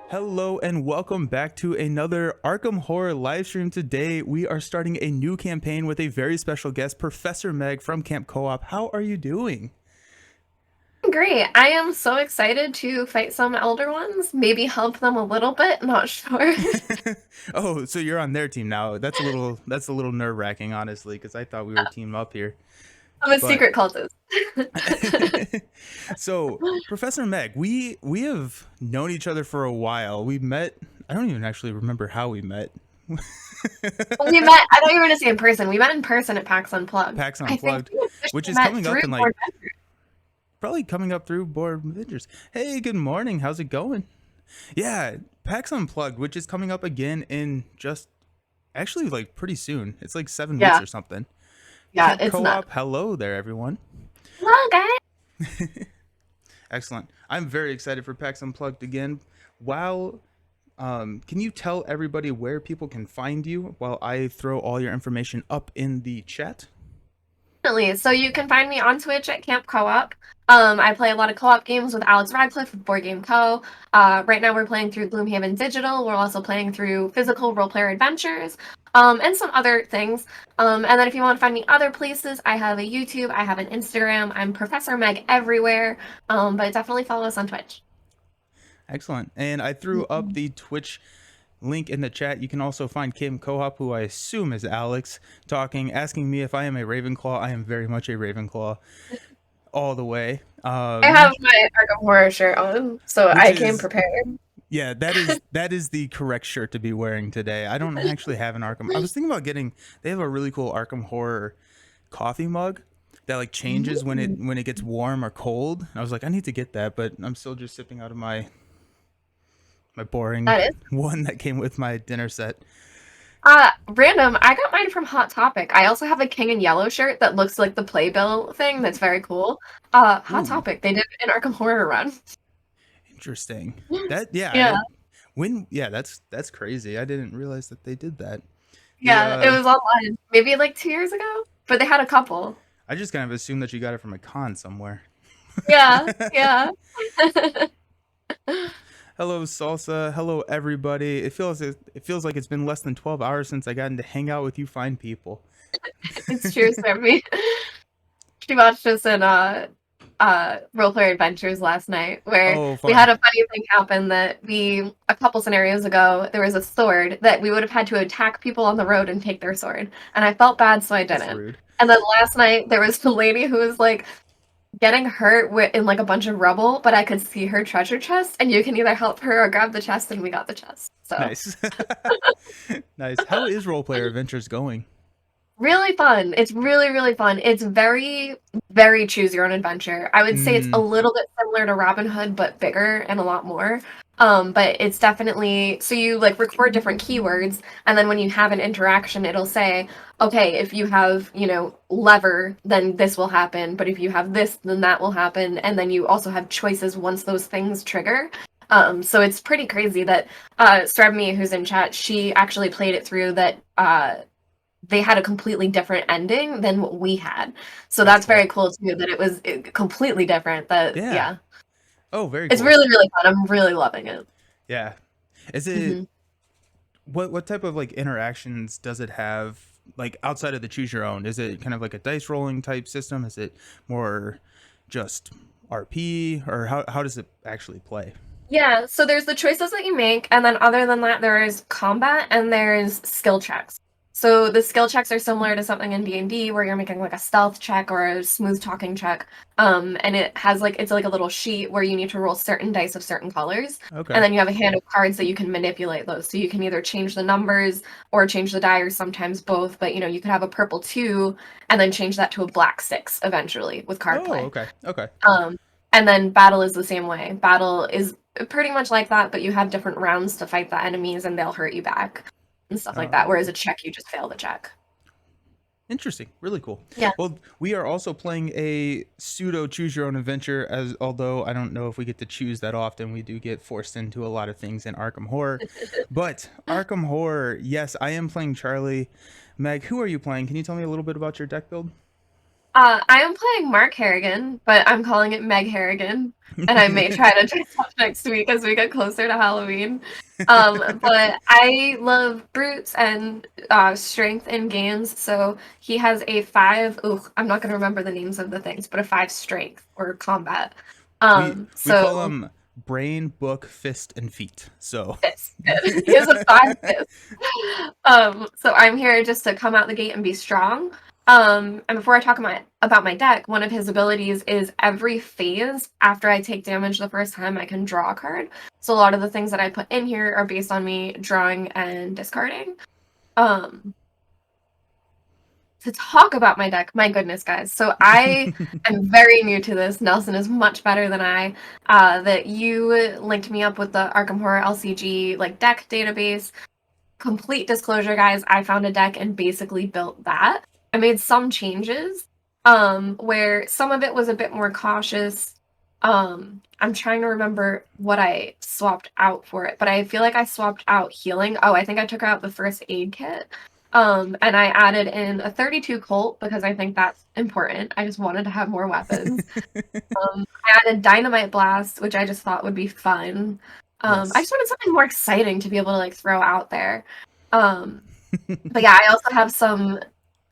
Hello and welcome back to another Arkham Horror livestream. Today we are starting a new campaign with a very special guest, Professor Meg from Camp Co-op. How are you doing? Great. I am so excited to fight some Elder Ones, maybe help them a little bit, not sure. Oh, so you're on their team now. That's a little nerve-wracking, honestly, because I thought we were team up here. I'm a But secret cultist. so Professor Meg, we have known each other for a while. We met. I don't even actually remember how we met. We met, I thought you were going to say in person. We met in person at PAX Unplugged. PAX I think Unplugged, we which officially is met coming up through in like Board Members. probably coming up through Board Avengers. Hey, good morning. How's it going? Yeah, PAX Unplugged, which is coming up again in just actually like pretty soon. It's like 7 weeks Yeah, or something. yeah, Camp it's not. Co-op, hello there, everyone. Hello, guys. Excellent. I'm very excited for PAX Unplugged again. While can you tell everybody where people can find you while I throw all your information up in the chat? Definitely. So you can find me on Twitch at Camp Co-op. I play a lot of co-op games with Alex Radcliffe of Board Game Co. Right now we're playing through Gloomhaven Digital. We're also playing through Physical Roleplayer Adventures, and some other things. And then if you want to find me other places, I have a YouTube, I have an Instagram. I'm Professor Meg everywhere. But definitely follow us on Twitch. Excellent. And I threw up the Twitch link in the chat. You can also find Kim Cohop, who I assume is Alex, asking me if I am a Ravenclaw. I am very much a Ravenclaw, all the way. I have my Arkham Horror shirt on, so Which I came is prepared. Yeah, that is the correct shirt to be wearing today. I don't actually have an Arkham. I was thinking about getting. They have a really cool Arkham Horror coffee mug that like changes when it gets warm or cold. And I was like, I need to get that, but I'm still just sipping out of my boring That is one that came with my dinner set. random. I got mine from Hot Topic. I also have a King in Yellow shirt that looks like the Playbill thing. That's very cool. Hot Ooh, Topic. They did an Arkham Horror run. interesting. That yeah, Yeah, that's crazy. I didn't realize that they did that. The yeah. It was online, maybe like 2 years ago, but they had a couple. I just kind of assumed that you got it from a con somewhere. Yeah, yeah. Hello, Salsa. Hello, everybody. It feels like it's been less than 12 hours since I got to hang out with you fine people. It's true, Sammy. She watched us in Roleplay Adventures last night, where Oh, we had fun. a funny thing happen that a couple scenarios ago, there was a sword that we would have had to attack people on the road and take their sword. And I felt bad, so I That's didn't. rude. And then last night, there was the lady who was like getting hurt in like a bunch of rubble, but I could see her treasure chest, and you can either help her or grab the chest, and we got the chest. So Nice. Nice. How is Roleplayer Adventures going? really fun. It's really, really fun. It's very, very choose your own adventure. I would say it's a Mm, little bit similar to Robin Hood, but bigger and a lot more. But it's definitely so you like record different keywords, and then when you have an interaction, it'll say, okay, if you have, lever, then this will happen, but if you have this, then that will happen, and then you also have choices once those things trigger. So it's pretty crazy that Strebme, who's in chat, she actually played it through that they had a completely different ending than what we had. So that's that's cool. very cool too, that it was completely different. That Yeah. yeah, Oh, very it's cool. really really fun. I'm really loving it. Yeah. Is it Hmm. what type of like interactions does it have like outside of the choose your own? Is it kind of like a dice rolling type system? Is it more just RP or how does it actually play? Yeah, so there's the choices that you make, and then other than that, there is combat and there's skill checks. So the skill checks are similar to something in D&D where you're making like a stealth check or a smooth talking check. And it's like a little sheet where you need to roll certain dice of certain colors. And Okay. then you have a hand of cards that you can manipulate those. So you can either change the numbers or change the die or sometimes both. But you could have a purple 2 and then change that to a black 6 eventually with card Oh, play. okay. Okay. And then battle is the same way. Battle is pretty much like that, but you have different rounds to fight the enemies and they'll hurt you back and stuff like that. Whereas Oh, a check, you just fail the check. interesting. Really cool. Yeah. Well, we are also playing a pseudo choose your own adventure as although I don't know if we get to choose that often, we do get forced into a lot of things in Arkham Horror. But Arkham Horror, yes, I am playing Charlie. Meg, who are you playing? Can you tell me a little bit about your deck build? I am playing Mark Harrigan, but I'm calling it Meg Harrigan, and I may try to dress up next week as we get closer to Halloween. But I love brutes and strength in games, so he has a 5. Ooh, I'm not going to remember the names of the things, but a 5 strength or combat. We call So them brain, book, fist, and feet. So fist. He has a 5 fist. So I'm here just to come out the gate and be strong. And before I talk about my deck, one of his abilities is every phase after I take damage the first time, I can draw a card. So a lot of the things that I put in here are based on me drawing and discarding. Um, to talk about my deck, my goodness, guys. So I am very new to this. Nelson is much better than I. That you linked me up with the Arkham Horror LCG like deck database. Complete disclosure, guys, I found a deck and basically built that. I made some changes, where some of it was a bit more cautious. I'm trying to remember what I swapped out for it, but I feel like I swapped out healing. Oh, I think I took out the first aid kit. And I added in a 32 Colt because I think that's important. I just wanted to have more weapons. I added Dynamite Blast, which I just thought would be fun. I yes. just wanted something more exciting to be able to like throw out there. Um, but yeah, I also have some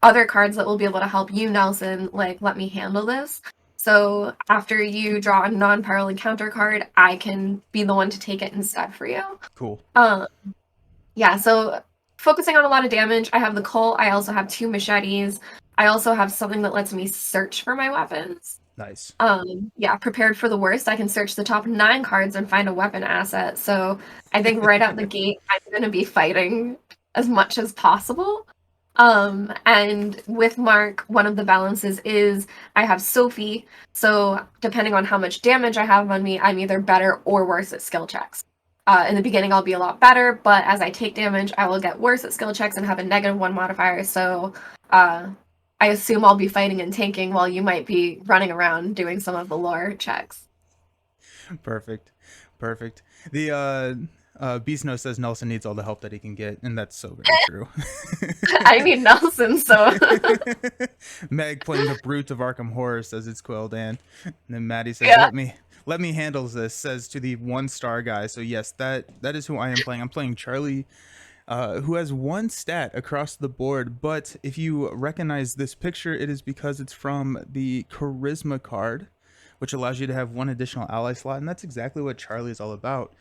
other cards that will be able to help you, Nelson, like let me handle this. So after you draw a non-peril encounter card, I can be the one to take it instead for you. Cool. Um, yeah, so focusing on a lot of damage, I have the Colt. I also have 2 machetes. I also have something that lets me search for my weapons. Nice. Yeah, prepared for the worst. I can search the top 9 cards and find a weapon asset. So I think right out the gate, I'm going to be fighting as much as possible. And with Mark, one of the balances is I have Sophie. So depending on how much damage I have on me, I'm either better or worse at skill checks. In the beginning, I'll be a lot better, but as I take damage, I will get worse at skill checks and have a -1 modifier. So I assume I'll be fighting and tanking while you might be running around doing some of the lore checks. Perfect. Perfect. The Beast Note says Nelson needs all the help that he can get, and that's so very true. I need Nelson, so Meg playing the brute of Arkham Horror says it's Quill Dan. And then Maddie says, yeah. let me handle this, says to the 1-star guy. So yes, that is who I am playing. I'm playing Charlie, who has 1 stat across the board. But if you recognize this picture, it is because it's from the Charisma card, which allows you to have 1 additional ally slot. And that's exactly what Charlie is all about.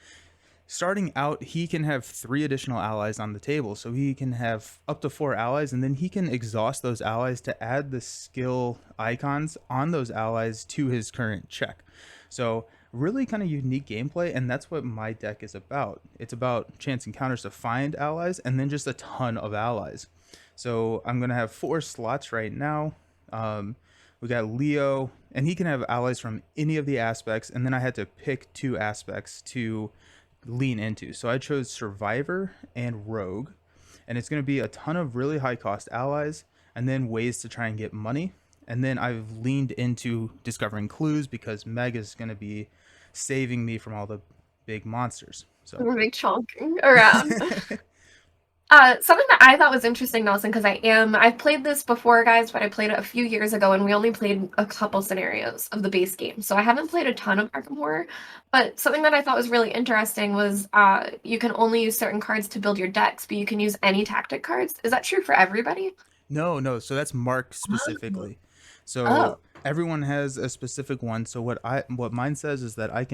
Starting out, he can have 3 additional allies on the table. So he can have up to 4 allies, and then he can exhaust those allies to add the skill icons on those allies to his current check. So really kind of unique gameplay, and that's what my deck is about. It's about chance encounters to find allies, and then just a ton of allies. So I'm going to have 4 slots right now. We got Leo, and he can have allies from any of the aspects, and then I had to pick 2 aspects to lean into. So I chose Survivor and Rogue, and it's going to be a ton of really high cost allies and then ways to try and get money. And then I've leaned into discovering clues because Meg is going to be saving me from all the big monsters. So I'm big chonking around. Something that I thought was interesting, Nelson, because I've played this before, guys, but I played it a few years ago, and we only played a couple scenarios of the base game. So I haven't played a ton of Arkham Horror, but something that I thought was really interesting was you can only use certain cards to build your decks, but you can use any tactic cards. Is that true for everybody? no, so that's Mark Oh. specifically. So Oh. everyone has a specific one. So what mine says is that I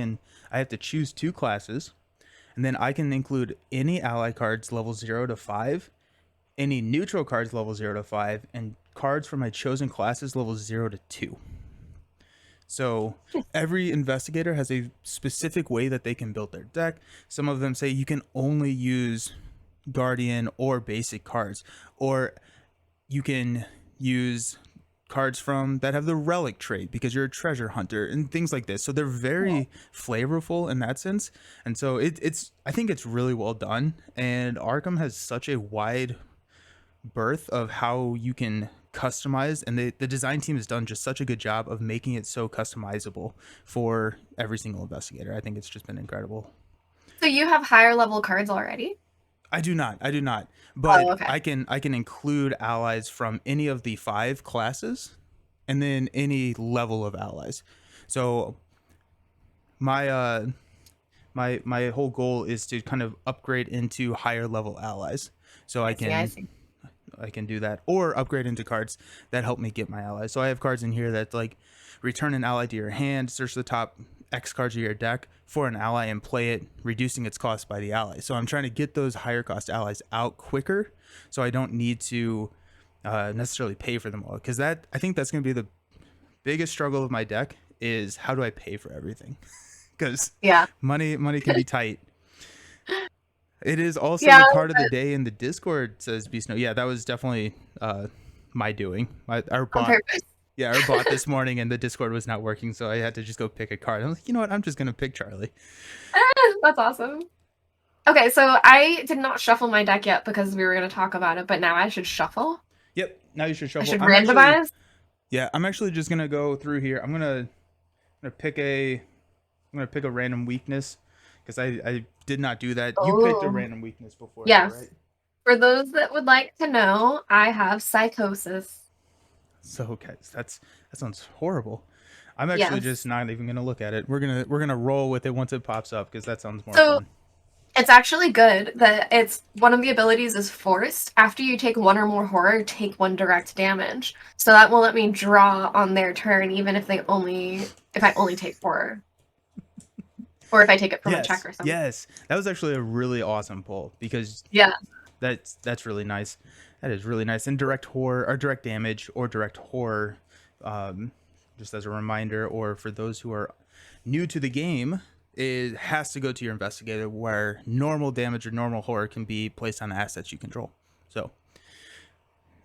have to choose 2 classes, and then I can include any ally cards level 0 to 5, any neutral cards level 0 to 5, and cards from my chosen classes level 0 to 2. So every investigator has a specific way that they can build their deck. Some of them say you can only use Guardian or basic cards, or you can use cards from that have the relic trait because you're a treasure hunter and things like this. So they're very flavorful in that sense. And so it's I think it's really well done. And Arkham has such a wide berth of how you can customize, and the design team has done just such a good job of making it so customizable for every single investigator. I think it's just been incredible. So you have higher level cards already? I do not, Oh, but okay. I can include allies from any of the 5 classes, and then any level of allies. So my my whole goal is to kind of upgrade into higher level allies, so I see. I see. I can do that, or upgrade into cards that help me get my allies. So I have cards in here that like return an ally to your hand, search the top X cards of your deck for an ally and play it, reducing its cost by the ally. So I'm trying to get those higher cost allies out quicker, so I don't need to necessarily pay for them all. Because that, I think that's going to be the biggest struggle of my deck, is how do I pay for everything? Because Yeah. money can be tight. It is also Yeah. the card of the day in the Discord, says Beast Note. Yeah, that was definitely my doing. Our On bot, purpose. yeah, our bot this morning and the Discord was not working, so I had to just go pick a card. I was like, you know what? I'm just gonna pick Charlie. That's awesome. Okay, so I did not shuffle my deck yet because we were going to talk about it, but now I should shuffle. Yep. Now you should I shuffle. should I'm actually, randomize. yeah, I'm actually just gonna go through here. I'm gonna pick a random weakness, because I did not do that. You picked a Oh, random weakness before, though, yes. right? For those that would like to know, I have psychosis. So guys, that sounds horrible. I'm actually Yes. just not even gonna look at it. We're gonna roll with it once it pops up, because that sounds more So fun. it's actually good that it's one of the abilities is forced. After you take one or more horror, take one direct damage. So that will let me draw on their turn, even if I only take horror. Or if I take it from a check or something. Yes, that was actually a really awesome pull, because Yeah. that's really nice. That is really nice. And direct horror, or direct damage, or direct horror, just as a reminder, or for those who are new to the game, it has to go to your investigator, where normal damage or normal horror can be placed on assets you control. So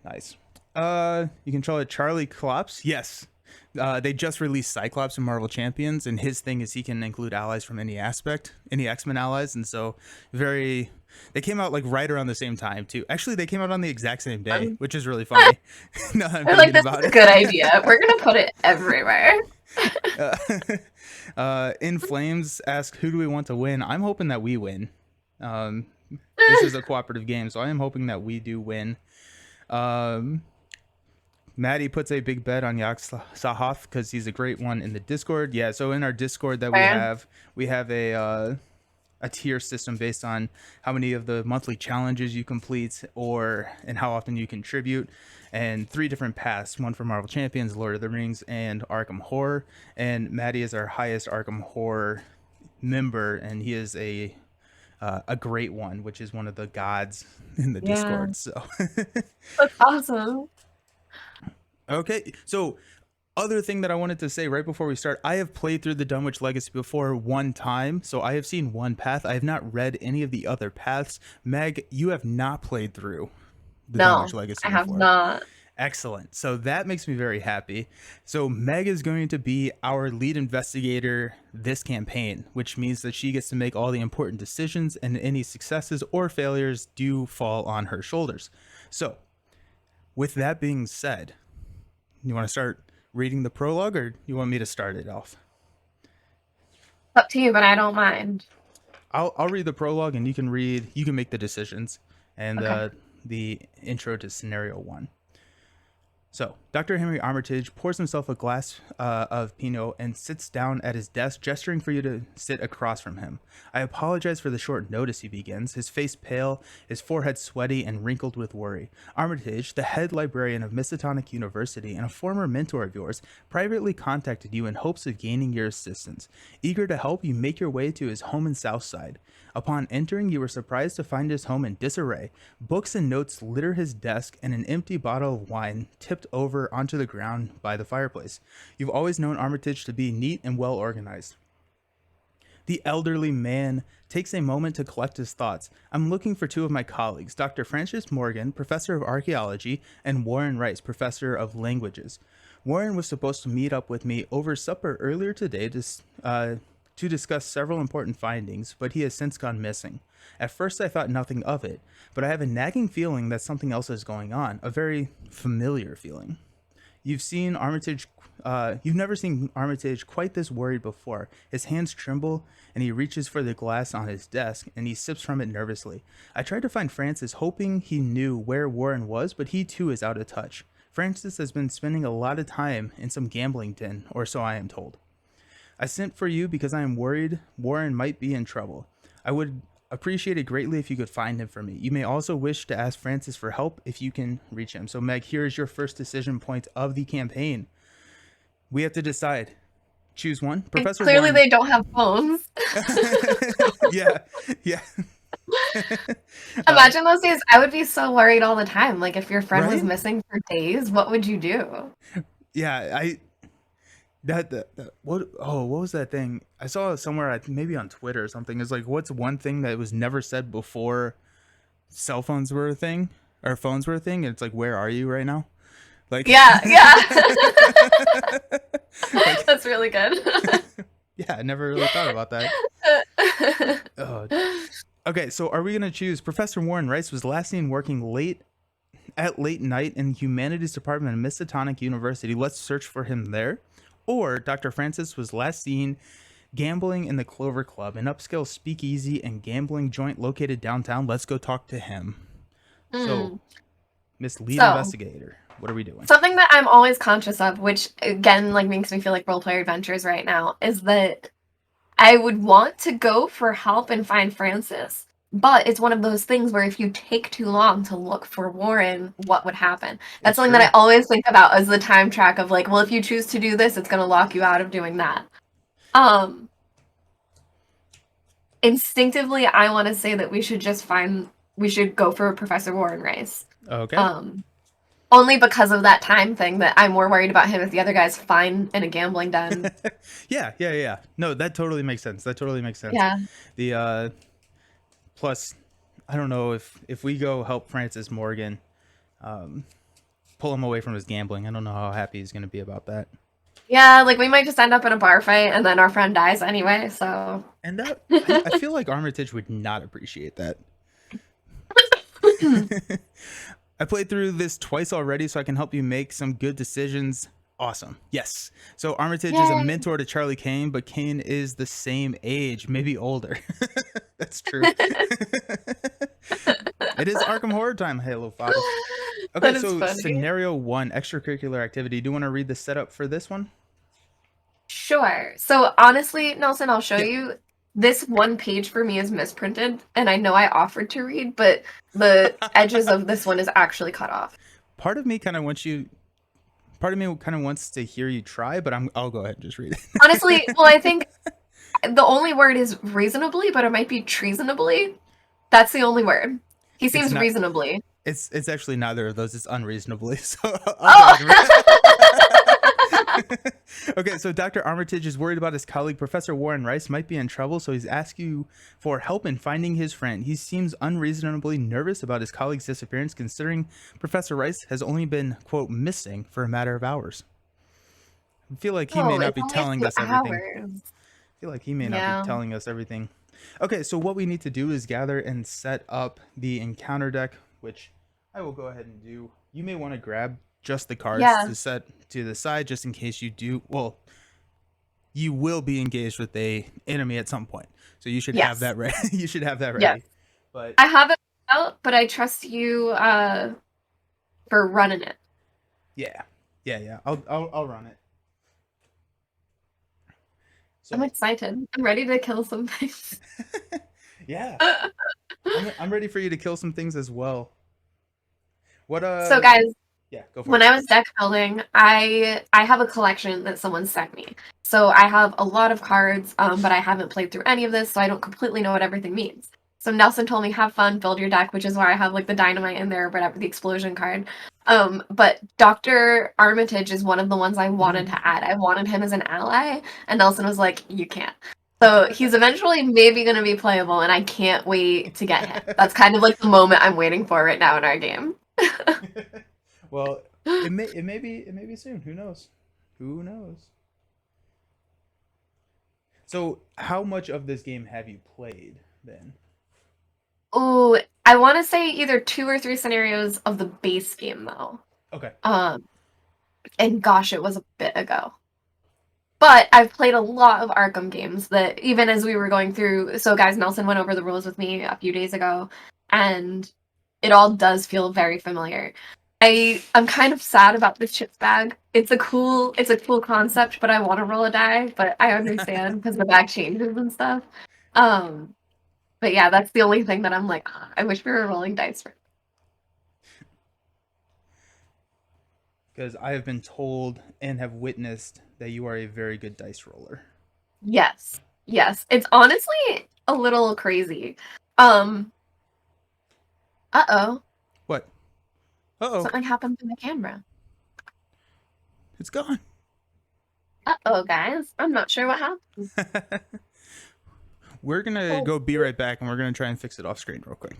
nice. You control it, Charlie Klops. Yes. They just released Cyclops in Marvel Champions, and his thing is he can include allies from any aspect, any X-Men allies, and so they came out like right around the same time too. Actually, they came out on the exact same day, which is really funny. Now that I'm They're like, thinking this about is a it. good idea. We're gonna put it everywhere. In Flames ask, who do we want to win? I'm hoping that we win. This is a cooperative game, so I am hoping that we do win. Maddie puts a big bet on Yak Sahoth because he's a great one in the Discord. Yeah, so in our Discord that we have a tier system based on how many of the monthly challenges you complete, and how often you contribute, and 3 different paths: one for Marvel Champions, Lord of the Rings, and Arkham Horror. And Maddie is our highest Arkham Horror member, and he is a great one, which is one of the gods in the Discord. So That's awesome. okay, so other thing that I wanted to say right before we start, I have played through the Dunwich Legacy before one time, so I have seen one path. I have not read any of the other paths. Meg, you have not played through the Dunwich Legacy I before. have not. Excellent. So that makes me very happy. So Meg is going to be our lead investigator this campaign, which means that she gets to make all the important decisions, and any successes or failures do fall on her shoulders. So with that being said, you want to start reading the prologue, or you want me to start it off? Up to you, but I don't mind. I'll read the prologue, and you can make the decisions and Okay. the intro to scenario 1. So, Dr. Henry Armitage pours himself a glass of Pinot and sits down at his desk, gesturing for you to sit across from him. I apologize for the short notice, he begins, his face pale, his forehead sweaty and wrinkled with worry. Armitage, the head librarian of Miskatonic University and a former mentor of yours, privately contacted you in hopes of gaining your assistance. Eager to help, you make your way to his home in Southside. Upon entering, you were surprised to find his home in disarray. Books and notes litter his desk, and an empty bottle of wine tipped over onto the ground by the fireplace. You've always known Armitage to be neat and well organized. The elderly man takes a moment to collect his thoughts. I'm looking for 2 of my colleagues, Dr. Francis Morgan, professor of archaeology, and Warren Rice, professor of languages. Warren was supposed to meet up with me over supper earlier today to discuss several important findings, but he has since gone missing. At first I thought nothing of it, but I have a nagging feeling that something else is going on, a very familiar feeling. You've never seen Armitage quite this worried before. His hands tremble, and he reaches for the glass on his desk, and he sips from it nervously. I tried to find Francis, hoping he knew where Warren was, but he too is out of touch. Francis has been spending a lot of time in some gambling den, or so I am told. I sent for you because I am worried Warren might be in trouble. I would appreciate it greatly if you could find him for me. You may also wish to ask Francis for help if you can reach him. So, Meg, here is your first decision point of the campaign. We have to decide. Choose one. And Professor clearly Warren. they don't have phones. Yeah, yeah. Imagine those days. I would be so worried all the time. Like if your friend was Right? missing for days, what would you do? Yeah, that what what was that thing I saw somewhere, maybe on Twitter or something? It's like, what's one thing that was never said before cell phones were a thing, or phones were a thing? And it's like, where are you right now? Like, Yeah, yeah. like, That's really good. yeah, I never really thought about that. Oh. Okay, so are we gonna choose Professor Warren Rice was last seen working late night in the Humanities Department of Miskatonic University. Let's search for him there. Or Dr. Francis was last seen gambling in the Clover Club, an upscale speakeasy and gambling joint located downtown. Let's go talk to him. So, Miss Lead Investigator, what are we doing? Something that I'm always conscious of, which again like makes me feel like role player adventures right now, is that I would want to go for help and find Francis. But it's one of those things where if you take too long to look for Warren, what would happen? That's something that I always think about as the time track of like, well, if you choose to do this, it's going to lock you out of doing that. Instinctively, I want to say that we should go for Professor Warren Rice. Okay. Only because of that time thing that I'm more worried about him if the other guy's fine in a gambling den. Yeah. No, that totally makes sense. Yeah. The plus, I don't know if we go help Francis Morgan, pull him away from his gambling. I don't know how happy he's going to be about that. Yeah, like we might just end up in a bar fight and then our friend dies anyway, so. And that, I feel like Armitage would not appreciate that. I played through this twice already, so I can help you make some good decisions. Awesome. Yes. So Armitage is a mentor to Charlie Kane, but Kane is the same age, maybe older. That's true. It is Arkham Horror time. Hello, Father. Okay, so funny. Scenario 1, extracurricular activity. Do you want to read the setup for this one? Sure. So honestly, Nelson, I'll show you. This one page for me is misprinted, and I know I offered to read, but the edges of this one is actually cut off. Part of me kind of wants to hear you try, but I'll go ahead and just read it. Honestly, well, I think the only word is reasonably, but it might be treasonably. That's the only word. He seems reasonably. It's actually neither of those. It's unreasonably. So Okay, so Dr. Armitage is worried about his colleague, Professor Warren Rice, might be in trouble, so he's asked you for help in finding his friend. He seems unreasonably nervous about his colleague's disappearance, considering Professor Rice has only been, quote, missing for a matter of hours. I feel like he may not be telling us everything. Okay, so what we need to do is gather and set up the encounter deck, which I will go ahead and do. You may want to grab just the cards to set to the side, just in case you do. Well, you will be engaged with a enemy at some point, so you should have that ready. You should have that ready. Yes. But I have it out, but I trust you for running it. Yeah. I'll run it. So, I'm excited. I'm ready to kill some things. Yeah. I'm ready for you to kill some things as well. So guys, go for it. When I was deck building, I have a collection that someone sent me. So I have a lot of cards, but I haven't played through any of this, so I don't completely know what everything means. So Nelson told me, have fun, build your deck, which is why I have like the dynamite in there, or whatever, the explosion card. But Dr. Armitage is one of the ones I wanted to add. I wanted him as an ally, and Nelson was like, you can't. So he's eventually maybe going to be playable, and I can't wait to get him. That's kind of like the moment I'm waiting for right now in our game. Well, it may be soon. Who knows? So, how much of this game have you played then? Oh, I want to say either 2 or 3 scenarios of the base game though. Okay. And gosh, it was a bit ago. But I've played a lot of Arkham games that even as we were going through. So guys, Nelson went over the rules with me a few days ago, and it all does feel very familiar. I'm kind of sad about this chips bag. It's a cool concept, but I want to roll a die, but I understand because the bag changes and stuff. Um, but yeah, that's the only thing that I'm like, "Ah, I wish we were rolling dice for." Because I have been told and have witnessed that you are a very good dice roller. Yes. Yes. It's honestly a little crazy. Um, uh-oh. What? Uh-oh. Something happened to the camera. It's gone. Uh-oh, guys. I'm not sure what happened. We're going to Oh. go be right back, and we're going to try and fix it off screen real quick.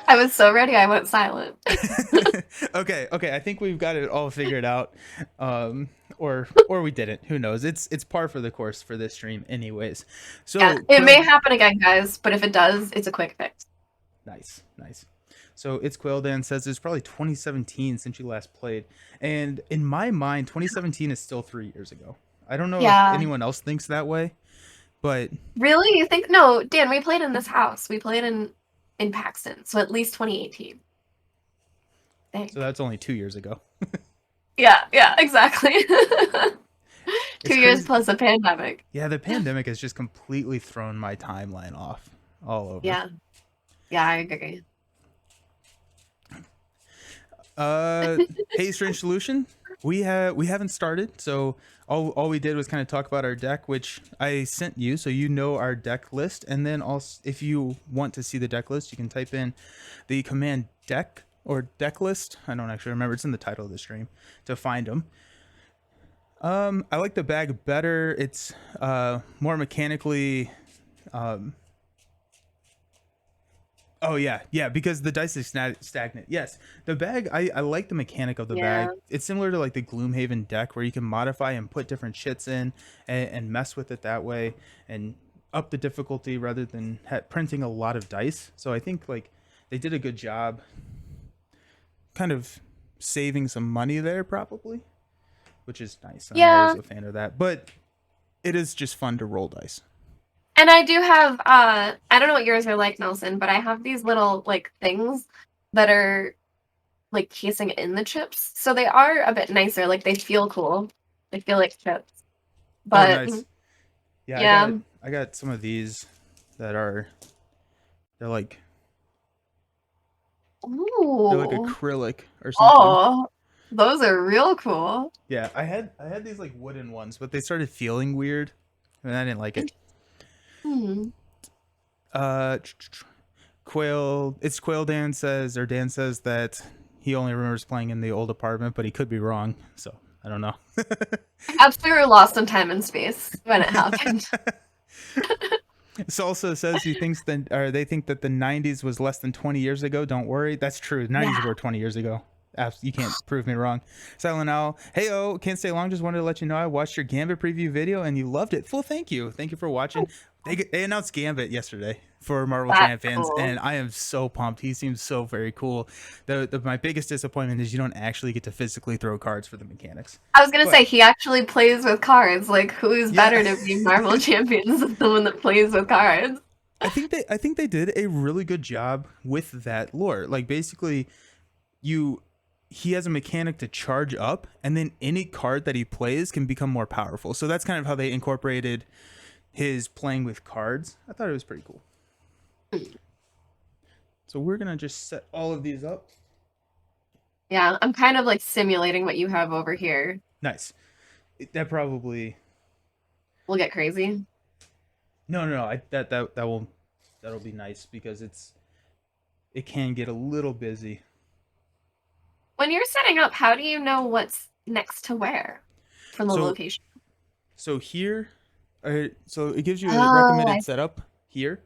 I was so ready, I went silent. Okay, I think we've got it all figured out. Or we didn't. Who knows? It's par for the course for this stream anyways. So Yeah, it may happen again, guys, but if it does, it's a quick fix. Nice. So it's Quaildan says it's probably 2017 since you last played. And in my mind, 2017 is still 3 years ago. I don't know if Yeah. anyone else thinks that way, but Really? You think? No, Dan, we played in this house. We played in Paxton, so at least 2018. so that's only 2 years ago. Yeah, exactly. 2 years crazy. plus a pandemic. Yeah, the pandemic has just completely thrown my timeline off all over. Yeah, I agree. Hey, Strange Solution. We haven't started, so all we did was kind of talk about our deck, which I sent you, so you know our deck list. And then also, if you want to see the deck list, you can type in the command deck or deck list. I don't actually remember; it's in the title of the stream to find them. I like the bag better. It's more mechanically. Oh yeah, because the dice is stagnant. Yes, the bag. I like the mechanic of the bag. It's similar to like the Gloomhaven deck, where you can modify and put different shits in and mess with it that way, and up the difficulty rather than printing a lot of dice. So I think like they did a good job, kind of saving some money there probably, which is nice. I'm always a fan of that, but it is just fun to roll dice. And I do have I don't know what yours are like, Nelson, but I have these little like things that are like casing in the chips. So they are a bit nicer. Like they feel cool. They feel like chips. But oh, nice. Yeah, I got some of these that are they're like acrylic or something. Oh, those are real cool. Yeah, I had these like wooden ones, but they started feeling weird, and I didn't like it. Dan says that he only remembers playing in the old apartment, but he could be wrong, so I don't know. Perhaps we were lost in time and space when it happened. Salsa says they think that the 90s was less than 20 years ago. Don't worry, that's true. 90s were 20 years ago. You can't prove me wrong. Silent Owl, hey can't stay long. Just wanted to let you know I watched your Gambit preview video and you loved it. Well, thank you. Thank you for watching. They announced Gambit yesterday for Marvel That's Champ fans, cool. and I am so pumped. He seems so very cool. My biggest disappointment is you don't actually get to physically throw cards for the mechanics. I was gonna But say he actually plays with cards. Like, who is yeah, better to be Marvel champions than someone that plays with cards? I think they did a really good job with that lore. Like basically, he has a mechanic to charge up, and then any card that he plays can become more powerful. So that's kind of how they incorporated his playing with cards. I thought it was pretty cool. So we're gonna just set all of these up. Yeah, I'm kind of like simulating what you have over here. Nice. That probably We'll get crazy. no. That'll be nice because it can get a little busy. When you're setting up, how do you know what's next to where from the location? So here, so it gives you a Oh, recommended setup here,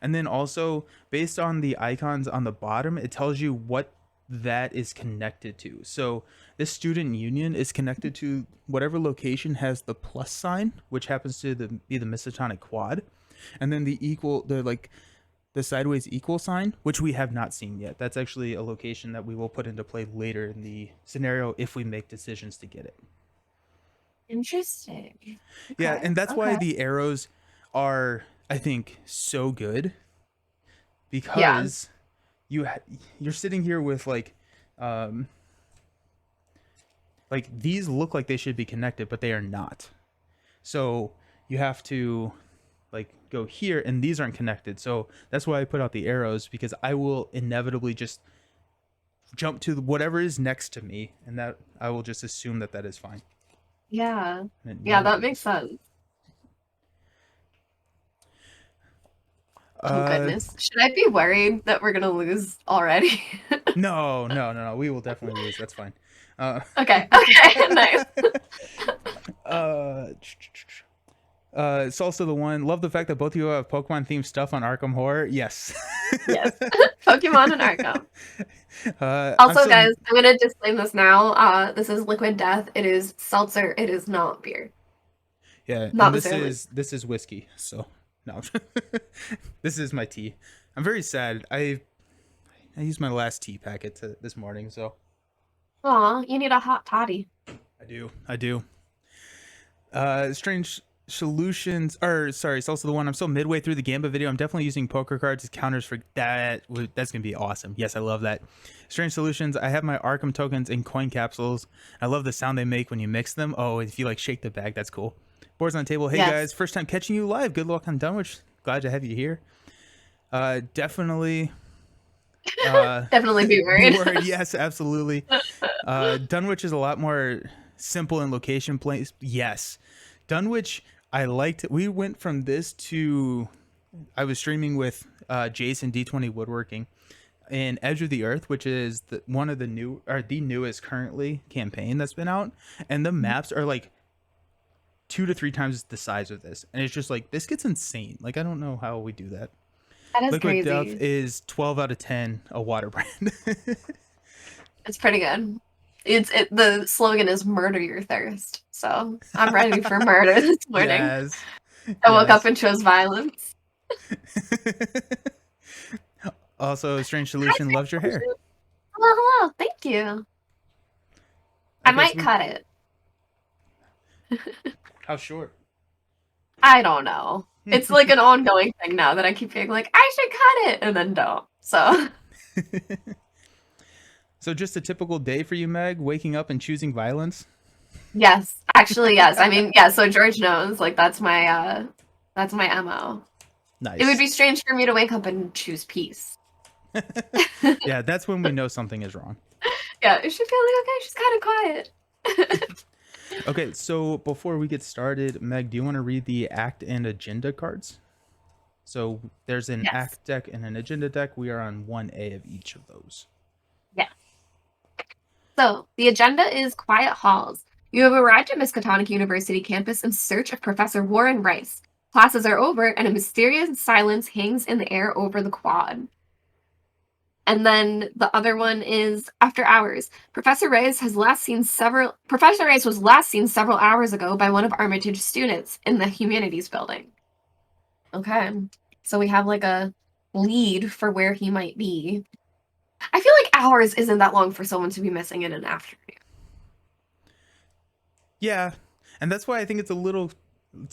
and then also based on the icons on the bottom, it tells you what that is connected to. So this student union is connected to whatever location has the plus sign, which happens to be the Misatonic quad, and then the sideways equal sign, which we have not seen yet. That's actually a location that we will put into play later in the scenario if we make decisions to get it. interesting. Okay. Yeah, and that's why the arrows are, I think, so good because you're sitting here with like these look like they should be connected, but they are not. So you have to like go here, and these aren't connected. So that's why I put out the arrows, because I will inevitably just jump to whatever is next to me, and that I will just assume that that is fine. Yeah. Yeah, that makes sense. Oh goodness. Should I be worried that we're gonna lose already? No. We will definitely lose. That's fine. Okay. Nice. It's also the one. Love the fact that both of you have Pokemon themed stuff on Arkham Horror. Yes. Yes. Pokemon and Arkham. Also, guys, I'm gonna disclaim this now. This is Liquid Death. It is seltzer. It is not beer. Yeah, not and this is whiskey. So no, this is my tea. I'm very sad. I used my last tea packet this morning. So. Aw, you need a hot toddy. I do. Strange Solutions, or sorry, it's also the one. I'm still midway through the Gambit video. I'm definitely using poker cards as counters for that. That's gonna be awesome. Yes, I love that. Strange Solutions. I have my Arkham tokens in coin capsules. I love the sound they make when you mix them. Oh, if you like shake the bag, that's cool. Boards on the table. Hey guys, first time catching you live. Good luck on Dunwich. Glad to have you here. Definitely. Definitely be worried. Yes, absolutely. Dunwich is a lot more simple in location place. Yes, Dunwich. I liked it. We went from this to I was streaming with Jason D20 Woodworking in Edge of the Earth, which is one of the newest currently campaign that's been out, and the maps are like 2 to 3 times the size of this, and it's just like this gets insane. Like I don't know how we do that. That is Liquid crazy. Death is 12 out of 10 a water brand. It's pretty good. The slogan is "Murder Your Thirst," so I'm ready for murder this morning. Yes. I woke up and chose violence. Also, Strange Solution loves your hair. Hello. Thank you. I might cut it. How short? I don't know. It's like an ongoing thing now that I keep being like, I should cut it, and then don't. So. So just a typical day for you, Meg, waking up and choosing violence? Yes, actually, yes. I mean, yeah. So George knows, like that's my MO. Nice. It would be strange for me to wake up and choose peace. Yeah, that's when we know something is wrong. Yeah, it should feel like okay, she's kind of quiet. Okay, so before we get started, Meg, do you want to read the act and agenda cards? So there's an act deck and an agenda deck. We are on 1A of each of those. Yeah. So the agenda is Quiet Halls. You have arrived at Miskatonic University campus in search of Professor Warren Rice. Classes are over, and a mysterious silence hangs in the air over the quad. And then the other one is After Hours. Professor Reyes was last seen several hours ago by one of Armitage's students in the Humanities Building. Okay. So we have like a lead for where he might be. I feel like hours isn't that long for someone to be missing in an afternoon. Yeah, and that's why I think it's a little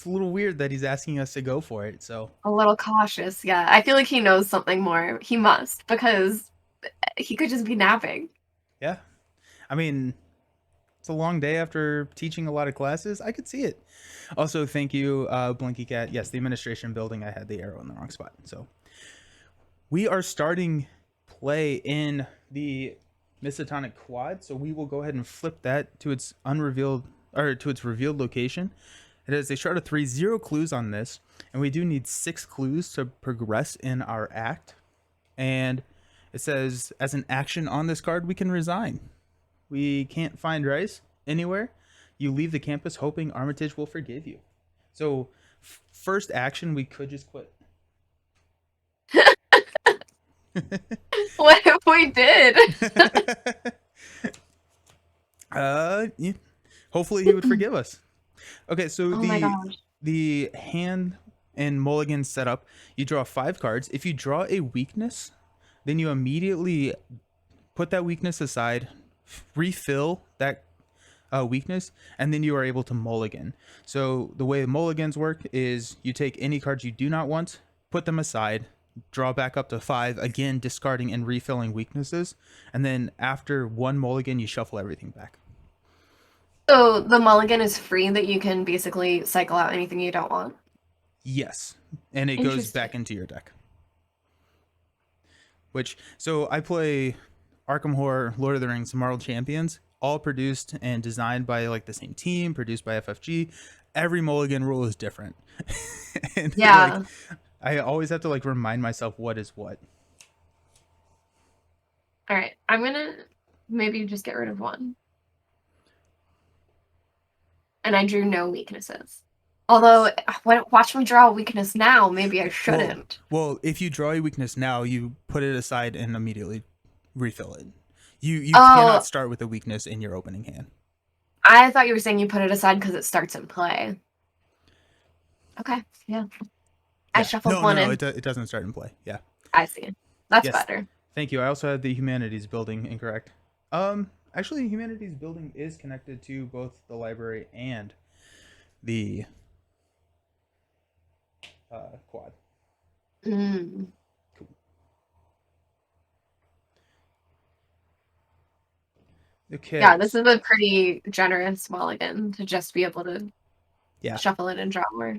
weird that he's asking us to go for it. So A little cautious, yeah. I feel like he knows something more. He must, because he could just be napping. yeah, I mean, it's a long day after teaching a lot of classes. I could see it. Also, thank you, Blinky Cat. Yes, the administration building. I had the arrow in the wrong spot. So we are starting play in the Misatonic Quad. So we will go ahead and flip that to its unrevealed or to its revealed location. It is a shard of 3, 0 clues on this, and we do need 6 clues to progress in our act. And it says, as an action on this card, we can resign. We can't find Rice anywhere. You leave the campus hoping Armitage will forgive you. So, first action, we could just quit. What if we did? Yeah. Hopefully he would forgive us. Okay, so Oh my gosh. the hand and mulligan setup, you draw 5 cards. If you draw a weakness, then you immediately put that weakness aside, refill that weakness, and then you are able to mulligan. So the way mulligans work is you take any cards you do not want, put them aside, draw back up to 5, again discarding and refilling weaknesses, and then after one mulligan you shuffle everything back. So the mulligan is free, that you can basically cycle out anything you don't want? Yes, and it goes back into your deck. So I play Arkham Horror, Lord of the Rings, Marvel Champions, all produced and designed by like the same team, produced by FFG. Every mulligan rule is different. And yeah. Like, I always have to like remind myself what is what. All right, I'm gonna maybe just get rid of one. And I drew no weaknesses. Although, watch me draw a weakness now. Maybe I shouldn't. Well, if you draw a weakness now, you put it aside and immediately refill it. You cannot start with a weakness in your opening hand. I thought you were saying you put it aside because it starts in play. Okay, yeah. I shuffled one in. No, it doesn't start in play. Yeah. I see. That's better. Thank you. I also had the Humanities Building incorrect. Actually, Humanities Building is connected to both the library and the quad. Mm. Cool. Okay. Yeah, this is a pretty generous mulligan to just be able to shuffle it and draw more.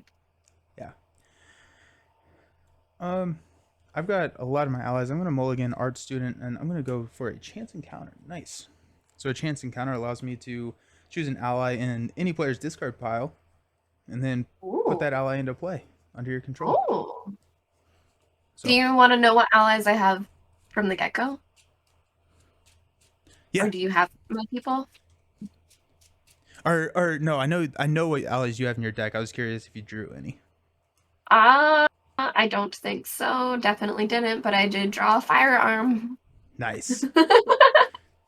Yeah. I've got a lot of my allies. I'm going to mulligan Art Student, and I'm going to go for a Chance Encounter. Nice. So a Chance Encounter allows me to choose an ally in any player's discard pile, and then put that ally into play under your control. Oh. So, do you want to know what allies I have from the get-go? Yeah. Or do you have my people? Or no, I know what allies you have in your deck. I was curious if you drew any. I don't think so. Definitely didn't, but I did draw a firearm. Nice.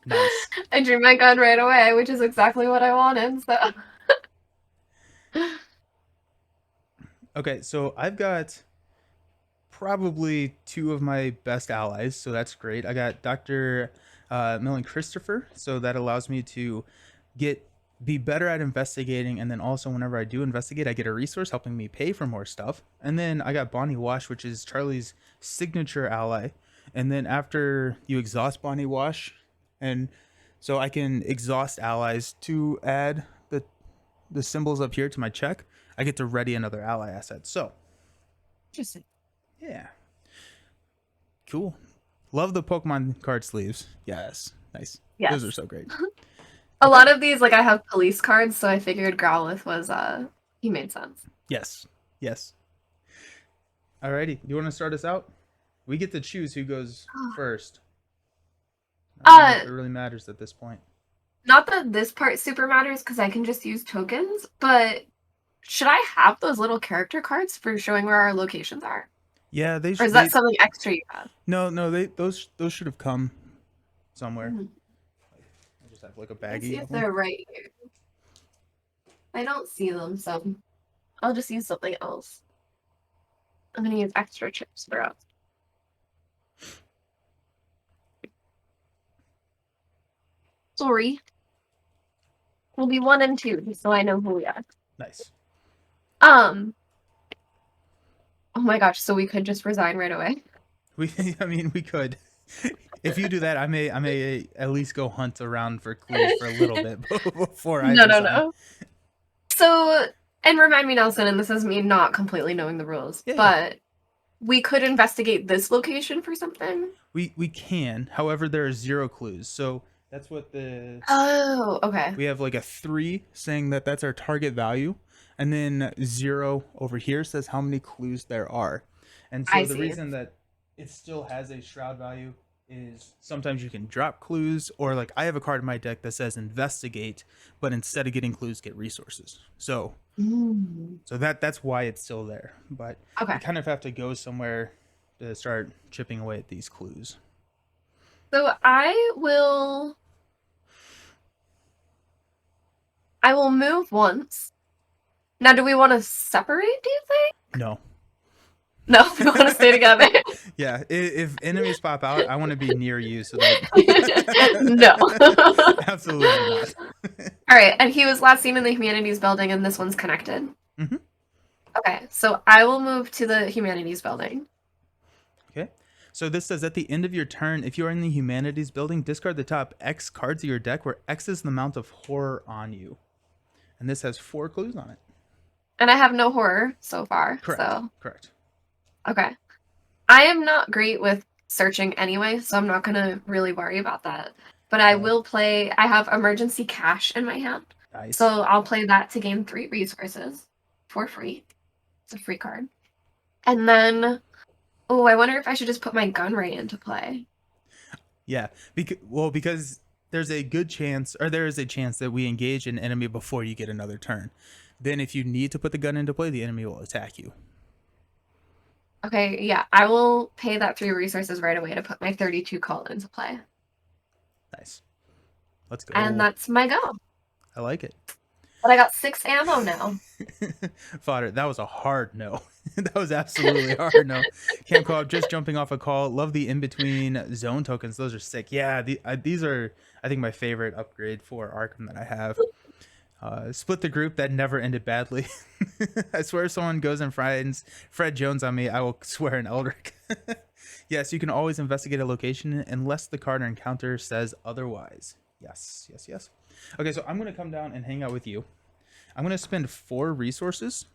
Nice. I drew my gun right away, which is exactly what I wanted, so. Okay, so I've got probably 2 of my best allies, so that's great. I got Dr. Millen Christopher, so that allows me to be better at investigating, and then also whenever I do investigate, I get a resource helping me pay for more stuff. And then I got Bonnie Wash, which is Charlie's signature ally. And then after you exhaust Bonnie Wash, and so I can exhaust allies to add the symbols up here to my check, I get to ready another ally asset. So interesting. Yeah. Cool. Love the Pokemon card sleeves. Yes. Nice. Yes. Those are so great. A lot of these, like, I have police cards, so I figured Growlithe was, he made sense. Yes. Yes. Alrighty. Do you want to start us out? We get to choose who goes first. I don't know if it really matters at this point. Not that this part super matters, because I can just use tokens, but should I have those little character cards for showing where our locations are? Yeah, Or is that something extra you have? no, those should have come somewhere. Hmm. I just have like a Let me see baggie if of them. they're right here. I don't see them, so I'll just use something else. I'm gonna use extra chips for us. Sorry. We'll be 1 and 2, just so I know who we are. Nice. Um. Oh my gosh. So we could just resign right away. I mean, we could. If you do that, I may at least go hunt around for clues for a little bit before I No, no, resign. no. So, and remind me, Nelson, and this is me not completely knowing the rules, Yeah, yeah. but we could investigate this location for something. We can. However, there are 0 clues. So that's what the Oh, okay. we have like a 3 saying that that's our target value, and then 0 over here says how many clues there are. And I so the see. reason that it still has a shroud value is sometimes you can drop clues, or like I have a card in my deck that says investigate, but instead of getting clues, get resources. So Mm. that's why it's still there. But Okay. you kind of have to go somewhere to start chipping away at these clues. So I will move once. Now, do we want to separate, do you think? No. No, we want to stay together. Yeah, if enemies pop out, I want to be near you so that. No. Absolutely not. All right, and he was last seen in the Humanities Building, and this one's connected. Mm-hmm. Okay, so I will move to the Humanities Building. Okay. So this says at the end of your turn, if you are in the Humanities Building, discard the top X cards of your deck, where X is the amount of horror on you. And this has 4 clues on it. And I have no horror so far. Correct. So Correct. okay. I am not great with searching anyway, so I'm not gonna really worry about that. But I will play. I have emergency cash in my hand, Nice. so I'll play that to gain 3 resources for free. It's a free card. And then, oh, I wonder if I should just put my gun right into play. Yeah, because there's a good chance, or there is a chance that we engage an enemy before you get another turn. Then if you need to put the gun into play, the enemy will attack you. Okay, yeah, I will pay that 3 resources right away to put my 32 call into play. Nice. Let's go. And that's my go. I like it. But I got 6 ammo now. Fodder, that was a hard no. That was absolutely a hard no. Camp Co-op, just jumping off a call. Love the in-between zone tokens. Those are sick. Yeah, these are, I think, my favorite upgrade for Arkham that I have. Split the group, that never ended badly. I swear if someone goes and finds Fred Jones on me, I will swear an Eldrick. Yes, you can always investigate a location unless the card or encounter says otherwise. Yes, yes, yes. Okay, so I'm going to come down and hang out with you. I'm going to spend 4 resources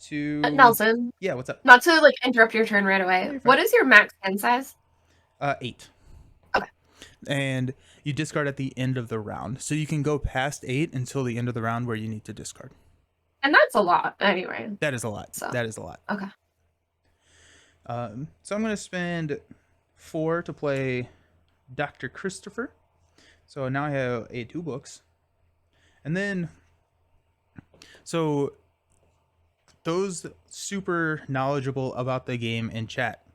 to... Nelson. Yeah, what's up? Not to like interrupt your turn right away. Yeah, what is your max hand size? 8. Okay. And you discard at the end of the round. So you can go past 8 until the end of the round where you need to discard. And that's a lot anyway. That is a lot. So. That is a lot. Okay. So I'm going to spend 4 to play Dr. Christopher. So now I have 2 books. And then, so those super knowledgeable about the game in chat,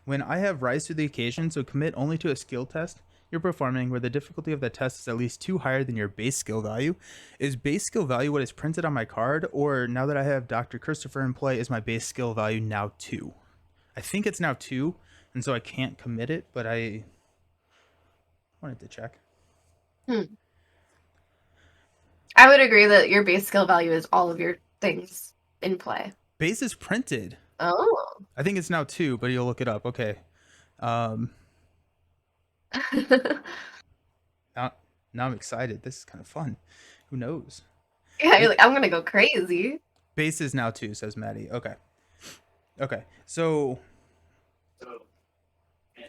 when I have rise to the occasion, so commit only to a skill test you're performing where the difficulty of the test is at least 2 higher than your base skill value. Is base skill value what is printed on my card, or now that I have Dr. Christopher in play, is my base skill value now 2? I think it's now 2, and so I can't commit it, but I wanted to check. I would agree that your base skill value is all of your things in play. Base is printed. Oh. I think it's now 2, but you'll look it up. Okay. Now I'm excited. This is kind of fun. Who knows? Yeah, you're like, I'm gonna go crazy. Base is now 2, says Maddie. Okay. Okay. So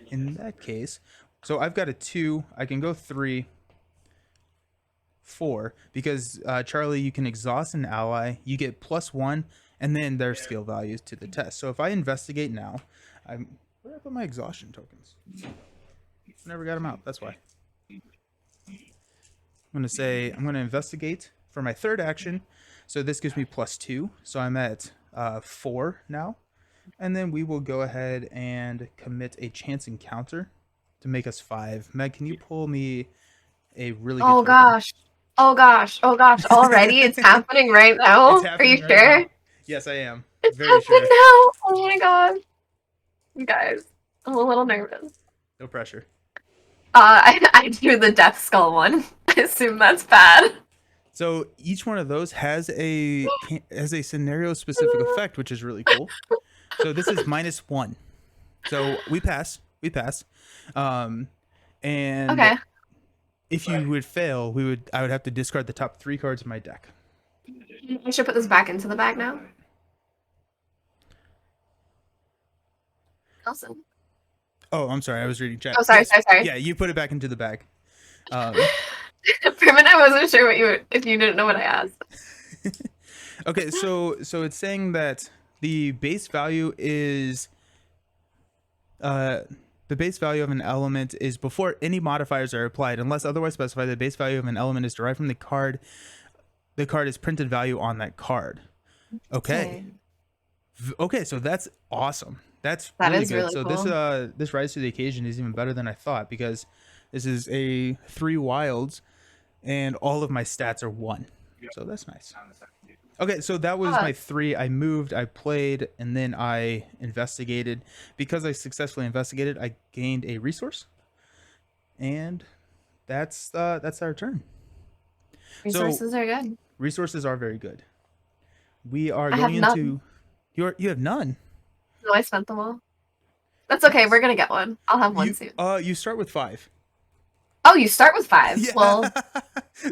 in that case, so I've got a 2. I can go 3, 4, because Charlie, you can exhaust an ally. You get +1, and then their skill values to the test. So if I investigate now, where did I put my exhaustion tokens? I never got them out. That's why. I'm going to investigate for my 3rd action. So this gives me +2. So I'm at 4 now. And then we will go ahead and commit a chance encounter to make us 5. Meg, can you pull me a really good Oh token? gosh. Oh gosh. Oh gosh. Already? It's happening right It's now? Are you happening right sure? now. Yes, I am. It's Very happening sure. now. Oh my god. You guys, I'm a little nervous. No pressure. I do the death skull one. I assume that's bad. So each one of those has a scenario specific effect, which is really cool. So this is -1. So we pass. We pass. And Okay. if you would fail, I would have to discard the top 3 cards of my deck. I should put this back into the bag now. Awesome. Oh, I'm sorry. I was reading chat. Oh, sorry, Yes. sorry. Yeah, you put it back into the bag. For a minute, I wasn't sure if you didn't know what I asked. Okay, so it's saying that the base value is the base value of an element is before any modifiers are applied, unless otherwise specified. The base value of an element is derived from the card. The card is printed value on that card. Okay. Okay, so that's awesome. That's That really is good. really So cool. this rise to the occasion is even better than I thought, because this is a 3 wilds and all of my stats are 1. So that's nice. Okay, so that was my 3. I moved, I played, and then I investigated. Because I successfully investigated, I gained a resource, and that's our turn. Resources are good. Resources are very good. We are I have going none. into you have none. No, I spent them all. That's okay. Nice. We're gonna get one. I'll have one soon. You start with 5. Oh, you start with 5. Yeah. Well,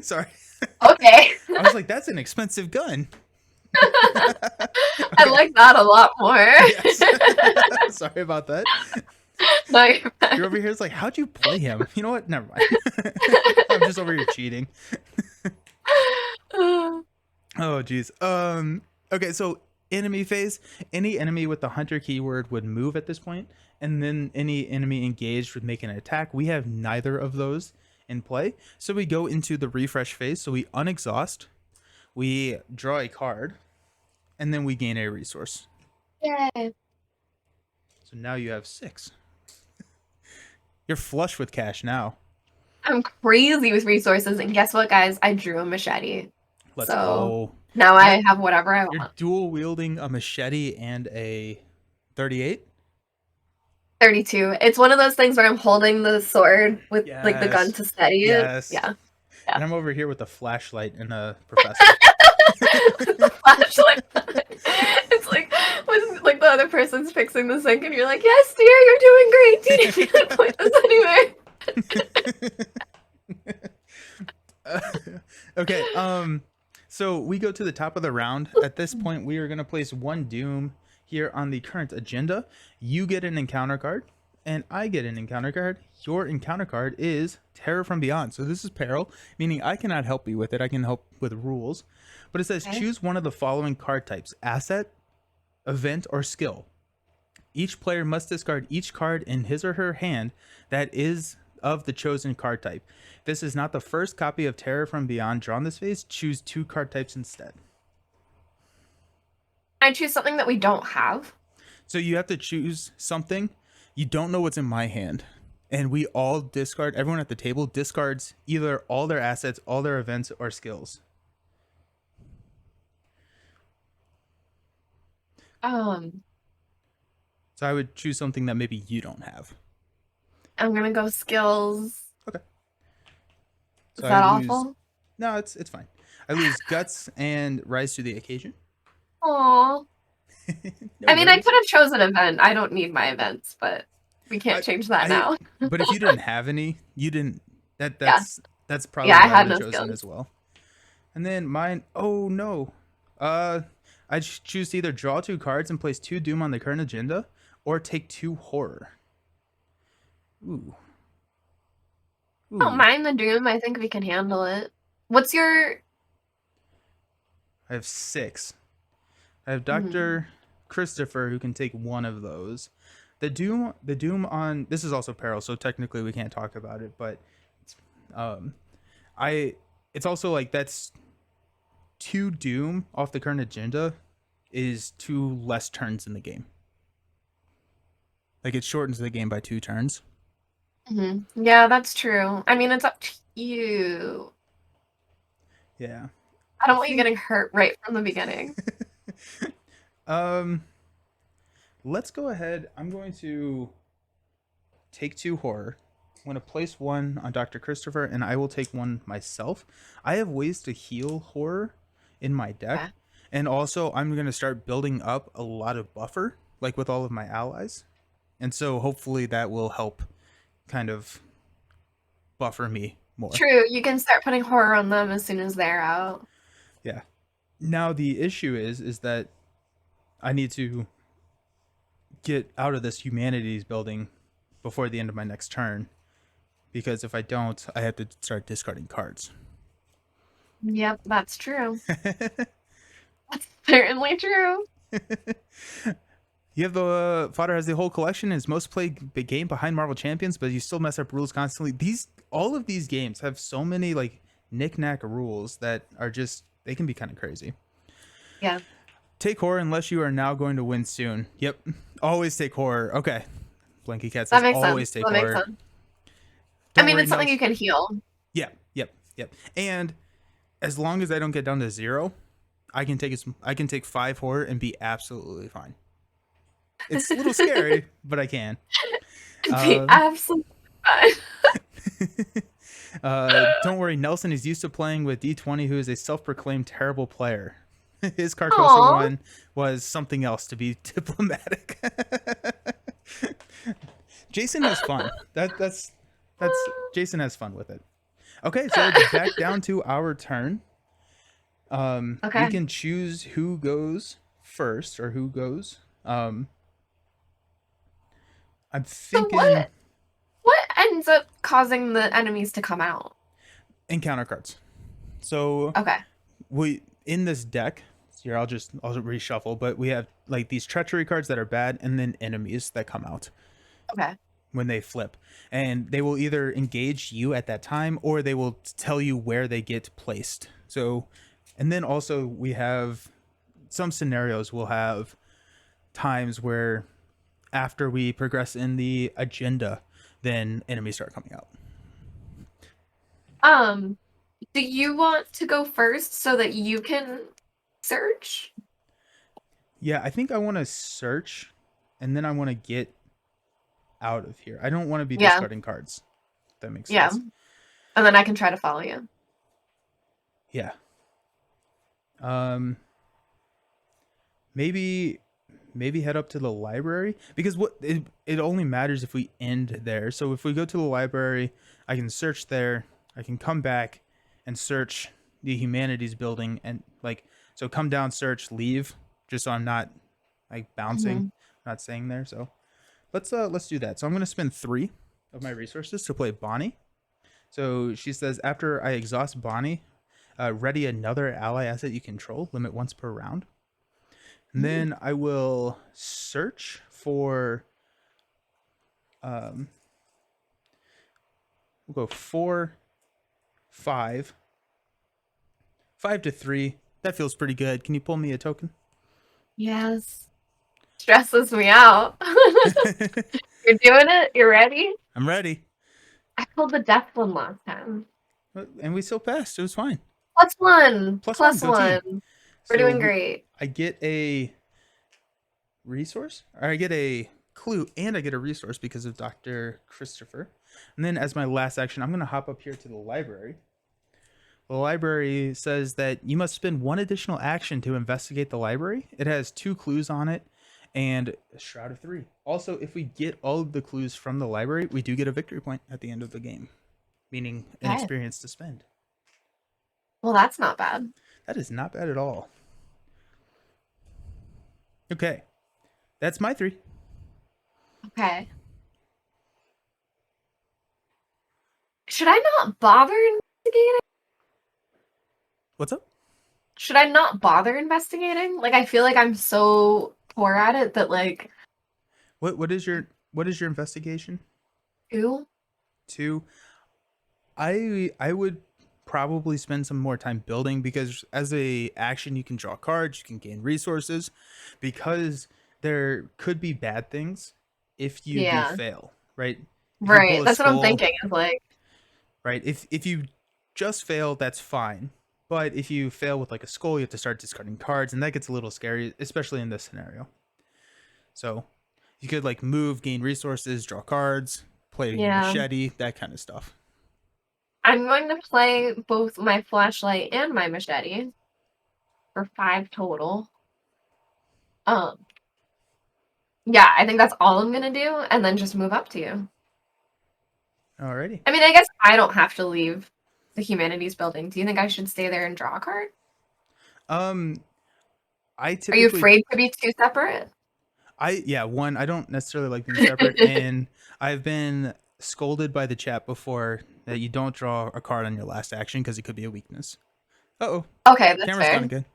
sorry. okay. I was like, that's an expensive gun. I like that a lot more. Yes. Sorry about that. No, You're over here. It's like, how'd you play him? You know what? Never mind. I'm just over here cheating. Oh, geez. Okay, so enemy phase. Any enemy with the hunter keyword would move at this point, and then any enemy engaged would make an attack. We have neither of those in play, so we go into the refresh phase. So we unexhaust, we draw a card, and then we gain a resource. Yay. So now you have 6. You're flush with cash now. I'm crazy with resources, and guess what, guys? I drew a machete. Let's So go. now I have whatever I You're want. dual wielding a machete and a 38. 32. It's one of those things where I'm holding the sword with like the gun Yes. to steady it. Yes. Yeah. And I'm over here with a flashlight and a professor. The flashlight. It's like when like the other person's fixing the sink and you're like, yes, dear, you're doing great. You didn't need to point this anywhere. Okay, so we go to the top of the round. At this point, we are going to place 1 doom here on the current agenda. You get an encounter card, and I get an encounter card. Your encounter card is Terror from Beyond. So this is peril, meaning I cannot help you with it. I can help with rules. But it says choose one of the following card types: asset, event, or skill. Each player must discard each card in his or her hand that is of the chosen card type. This is not the first copy of Terror from Beyond drawn this phase. Choose 2 card types instead. I choose something that we don't have. So you have to choose something. You don't know what's in my hand. And we all discard, everyone at the table discards either all their assets, all their events, or skills. So I would choose something that maybe you don't have. I'm gonna go skills. Okay. So is that awful? No, it's fine. I lose guts and rise to the occasion. Aww. No I mean, I worries. could have chosen an event. I don't need my events, but we can't change that now. But if you didn't have any, you didn't. That's probably I what had I would no have chosen skills. as well. And then mine. Oh no. I choose to either draw 2 cards and place 2 doom on the current agenda, or take 2 horror. Ooh. I don't mind the doom. I think we can handle it. What's your... I have 6. I have Dr. Christopher, who can take 1 of those. The doom on this is also peril, so technically we can't talk about it, but it's also like that's 2 doom off the current agenda is 2 less turns in the game. Like it shortens the game by 2 turns. Yeah, that's true. I mean, it's up to you. Yeah. I I don't want you think getting hurt right from the beginning. um let's go ahead. I'm going to take 2 horror. I'm going to place 1 on Dr. Christopher, and I will take 1 myself. I have ways to heal horror in my deck. Okay. And also, I'm going to start building up a lot of buffer, like with all of my allies. And so hopefully that will help kind of buffer me more. True, you can start putting horror on them as soon as they're out. Yeah. Now the issue is that I need to get out of this humanities building before the end of my next turn, because if I don't, I have to start discarding cards. Yep, that's true. That's certainly true. You have the fodder has the whole collection. Is most played game behind Marvel Champions, but you still mess up rules constantly. All of these games have so many like knick-knack rules that are just they can be kind of crazy. Yeah. Take horror unless you are now going to win soon. Yep, always take horror. Okay, Blanky Cat That says makes always sense. take That makes horror. sense. I Don't mean, worry, it's something Nels. you can heal. Yeah, yep. And as long as I don't get down to 0, I can take 5 horror and be absolutely fine. It's a little scary, but I can. Be absolutely fine. Don't worry, Nelson is used to playing with D20, who is a self-proclaimed terrible player. His Carcosa Aw. one was something else, to be diplomatic. Jason has fun. That's Jason has fun with it. Okay, so back down to our turn. Okay. We can choose who goes first or who goes. I'm So thinking what ends up causing the enemies to come out? encounter cards. So Okay. we in this deck. Here, I'll reshuffle, but we have like these treachery cards that are bad, and then enemies that come out Okay. when they flip, and they will either engage you at that time or they will tell you where they get placed. So, and then also we have some scenarios. We'll have times where after we progress in the agenda, then enemies start coming out. Do you want to go first so that you can search? Yeah, I think I want to search, and then I want to get out of here. I don't want to be Yeah. discarding cards. If that makes Yeah. sense. And then I can try to follow you. Yeah. Maybe head up to the library, because it only matters if we end there. So if we go to the library, I can search there. I can come back and search the Humanities Building, and like so come down, search, leave, just so I'm not like bouncing, not staying there. So let's do that. So I'm gonna spend 3 of my resources to play Bonnie. So she says, after I exhaust Bonnie, ready another ally asset you control, limit once per round. And then I will search for, we'll go 4, 5 to 3. That feels pretty good. Can you pull me a token? Yes. Stresses me out. You're doing it? You're ready? I'm ready. I pulled the death one last time. And we still passed. It was fine. +1. Plus Plus one, go team. 1. We're doing great. I get a resource, or I get a clue, and I get a resource because of Dr. Christopher. And then as my last action, I'm going to hop up here to the library. The library says that you must spend 1 additional action to investigate the library. It has 2 clues on it and a Shroud of 3. Also, if we get all of the clues from the library, we do get a victory point at the end of the game, meaning an experience to spend. Well, that's not bad. That is not bad at all. Okay. That's my 3. Okay. Should I not bother investigating? What's up? Should I not bother investigating? Like, I feel like I'm so poor at it that, like... What is your investigation? 2? 2. I would probably spend some more time building, because as a action you can draw cards, you can gain resources, because there could be bad things if you do Yeah. fail, right? If you pull Right. a That's what I'm skull, thinking. Is like, right? If you just fail, that's fine. But if you fail with like a skull, you have to start discarding cards, and that gets a little scary, especially in this scenario. So you could like move, gain resources, draw cards, play your yeah. machete, that kind of stuff. I'm going to play both my flashlight and my machete for 5 total. Um, yeah, I think that's all I'm gonna do, and then just move up to you. Alrighty. I mean, I guess I don't have to leave the Humanities Building. Do you think I should stay there and draw a card? Um, I Are you typically, afraid to be too separate? yeah, one, I don't necessarily like being separate, and I've been scolded by the chat before that you don't draw a card on your last action because it could be a weakness. Uh-oh, Okay, that's camera's gone fair. again.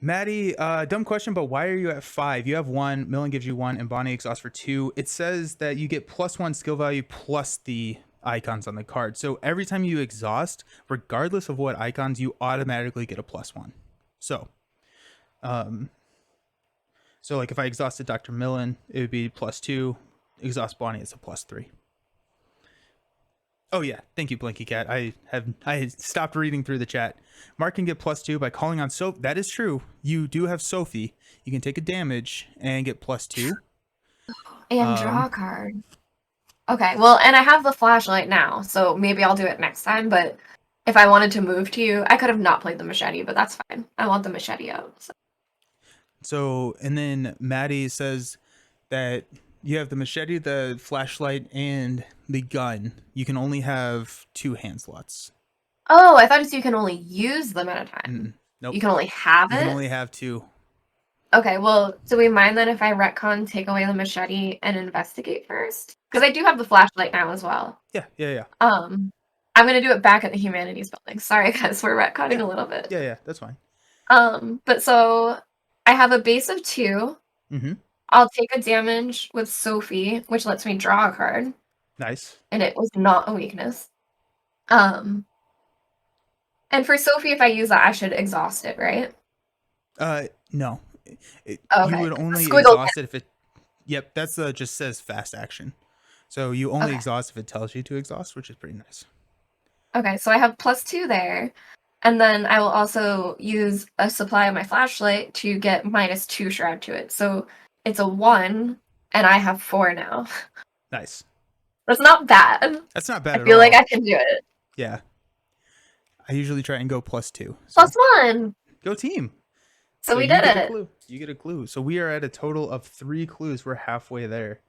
Maddie, dumb question, but why are you at 5? You have 1, Millen gives you 1, and Bonnie exhausts for 2. It says that you get +1 skill value plus the icons on the card. So every time you exhaust, regardless of what icons, you automatically get a +1. So, so like if I exhausted Dr. Millen, it would be +2. Exhaust Bonnie, it's a +3. Oh yeah, thank you, Blinky Cat. I stopped reading through the chat. Mark can get +2 by calling on Sophie. That is true. You do have Sophie. You can take a damage and get +2. And draw a card. Okay, well, and I have the flashlight now, so maybe I'll do it next time, but if I wanted to move to you, I could have not played the machete, but that's fine. I want the machete out. So, and then Maddie says that you have the machete, the flashlight, and the gun. You can only have 2 hand slots. Oh, I thought you can only use them at a time. Nope. You can only have You it? can only have 2. Okay, well, do we mind then if I retcon, take away the machete, and investigate first? Because I do have the flashlight now as well. Yeah. I'm gonna do it back at the Humanities Building. Sorry, guys, we're retconning Yeah. a little bit. Yeah, that's fine. But so I have a base of 2. Mm-hmm. I'll take a damage with Sophie, which lets me draw a card. Nice. And it was not a weakness. And for Sophie, if I use that, I should exhaust it, right? No. Okay. You would only Squiggle exhaust it if it. Yep, that's just says fast action. So you only Okay. exhaust if it tells you to exhaust, which is pretty nice. Okay, so I have +2 there. And then I will also use a supply of my flashlight to get -2 shroud to it. So it's a 1, and I have 4 now. Nice. That's not bad. That's not bad at all. I feel like I can do it. Yeah. I usually try and go +2. So. +1. Go team. So we did it. You get a clue. So we are at a total of 3 clues. We're halfway there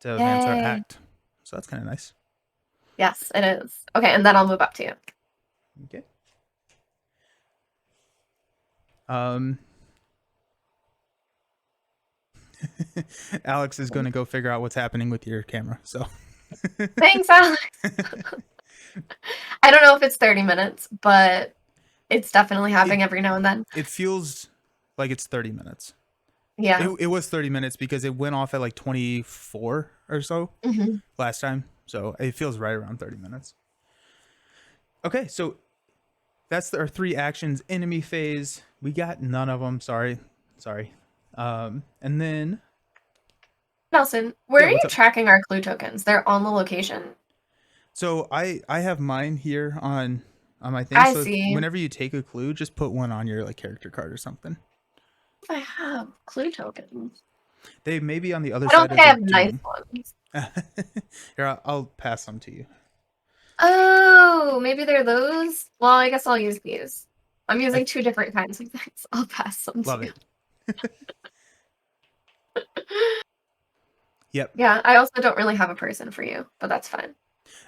to advance our act. So that's kind of nice. Yes, it is. Okay, and then I'll move up to you. Okay. Alex is going to go figure out what's happening with your camera. So thanks, Alex. I don't know if it's 30 minutes, but it's definitely happening every now and then. It feels like it's 30 minutes. Yeah. It was 30 minutes because it went off at like 24 or so last time. So it feels right around 30 minutes. Okay, so that's our 3 actions. Enemy phase. We got none of them. Sorry. And then Nelson, where are you tracking our clue tokens? They're on the location. So I have mine here on my thing. I so see. Whenever you take a clue, just put one on your like character card or something. I have clue tokens. They may be on the other I side. don't think I have nice ones. Here, I'll pass them to you. Oh, maybe they're those? Well, I guess I'll use these. I'm using 2 different kinds of things. I'll pass them to you. Love it. Yep. Yeah, I also don't really have a person for you, but that's fine.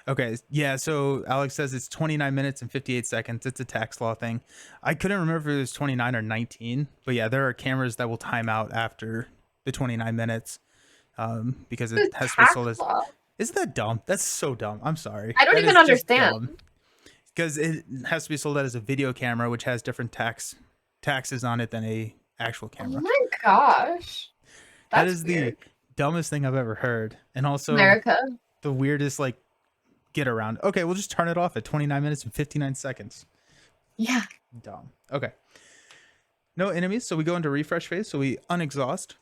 Okay, yeah, so Alex says it's 29 minutes and 58 seconds. It's a tax law thing. I couldn't remember if it was 29 or 19, but yeah, there are cameras that will time out after the 29 minutes because it has to be sold as... Isn't that dumb? That's so dumb. I'm sorry. I don't even understand. Because it has to be sold as a video camera, which has different taxes on it than a actual camera. Oh my gosh. That is weird. The dumbest thing I've ever heard. And also America. The weirdest like get around. Okay, we'll just turn it off at 29 minutes and 59 seconds. Yeah. Dumb. Okay. No enemies, so we go into refresh phase. So we unexhaust.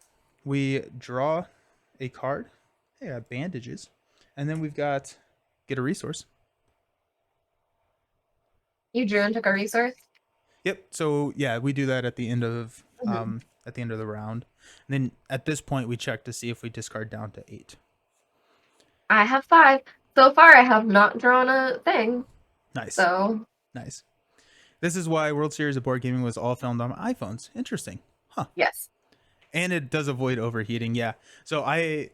We draw a card. Hey, I got bandages. And then we've got get a resource. You drew and took a resource? Yep. So yeah, we do that at the end of Mhm. the round. And then at this point we check to see if we discard down to 8. I have 5. So far, I have not drawn a thing. Nice. So. Nice. This is why World Series of Board Gaming was all filmed on iPhones. Interesting. Huh. Yes. And it does avoid overheating. Yeah. So I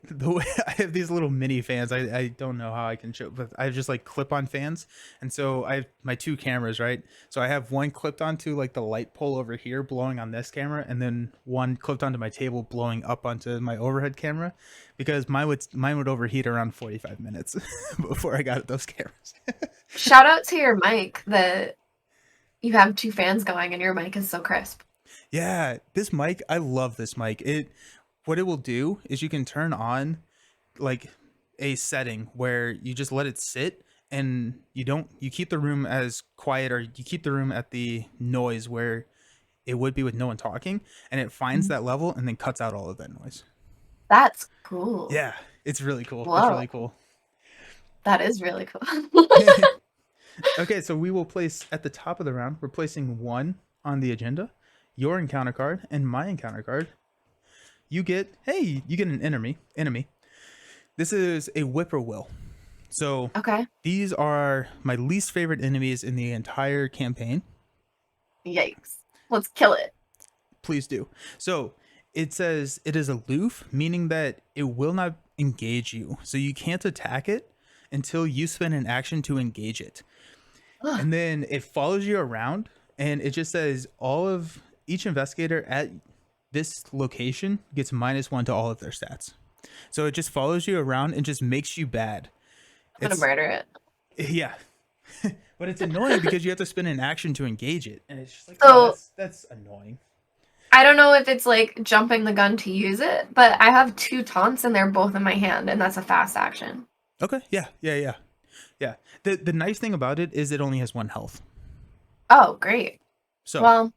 have these little mini fans. I don't know how I can show, but I have just like clip on fans. And so I have my 2 cameras, right? So I have one clipped onto like the light pole over here blowing on this camera, and then one clipped onto my table blowing up onto my overhead camera, because mine would overheat around 45 minutes before I got those cameras. Shout out to your mic that you have 2 fans going and your mic is so crisp. Yeah, this mic, I love this mic. What it will do is you can turn on like a setting where you just let it sit, and you keep the room as quiet, or you keep the room at the noise where it would be with no one talking, and it finds that level and then cuts out all of that noise. That's cool. Yeah, it's really cool. Whoa. It's really cool. That is really cool. Okay, so we will place at the top of the round, we're placing 1 on the agenda, your encounter card and my encounter card. You get an enemy. This is a whippoorwill. So Okay. these are my least favorite enemies in the entire campaign. Yikes. Let's kill it. Please do. So it says it is aloof, meaning that it will not engage you. So you can't attack it until you spend an action to engage it. And then it follows you around, and it just says each investigator at this location gets -1 to all of their stats. So it just follows you around and just makes you bad. I'm gonna murder it. Yeah. But it's annoying because you have to spend an action to engage it, and it's just like, So, oh, that's annoying. I don't know if it's like jumping the gun to use it, but I have 2 taunts and they're both in my hand, and that's a fast action. Okay. Yeah. The nice thing about it is it only has 1 health. Oh, great. So Well,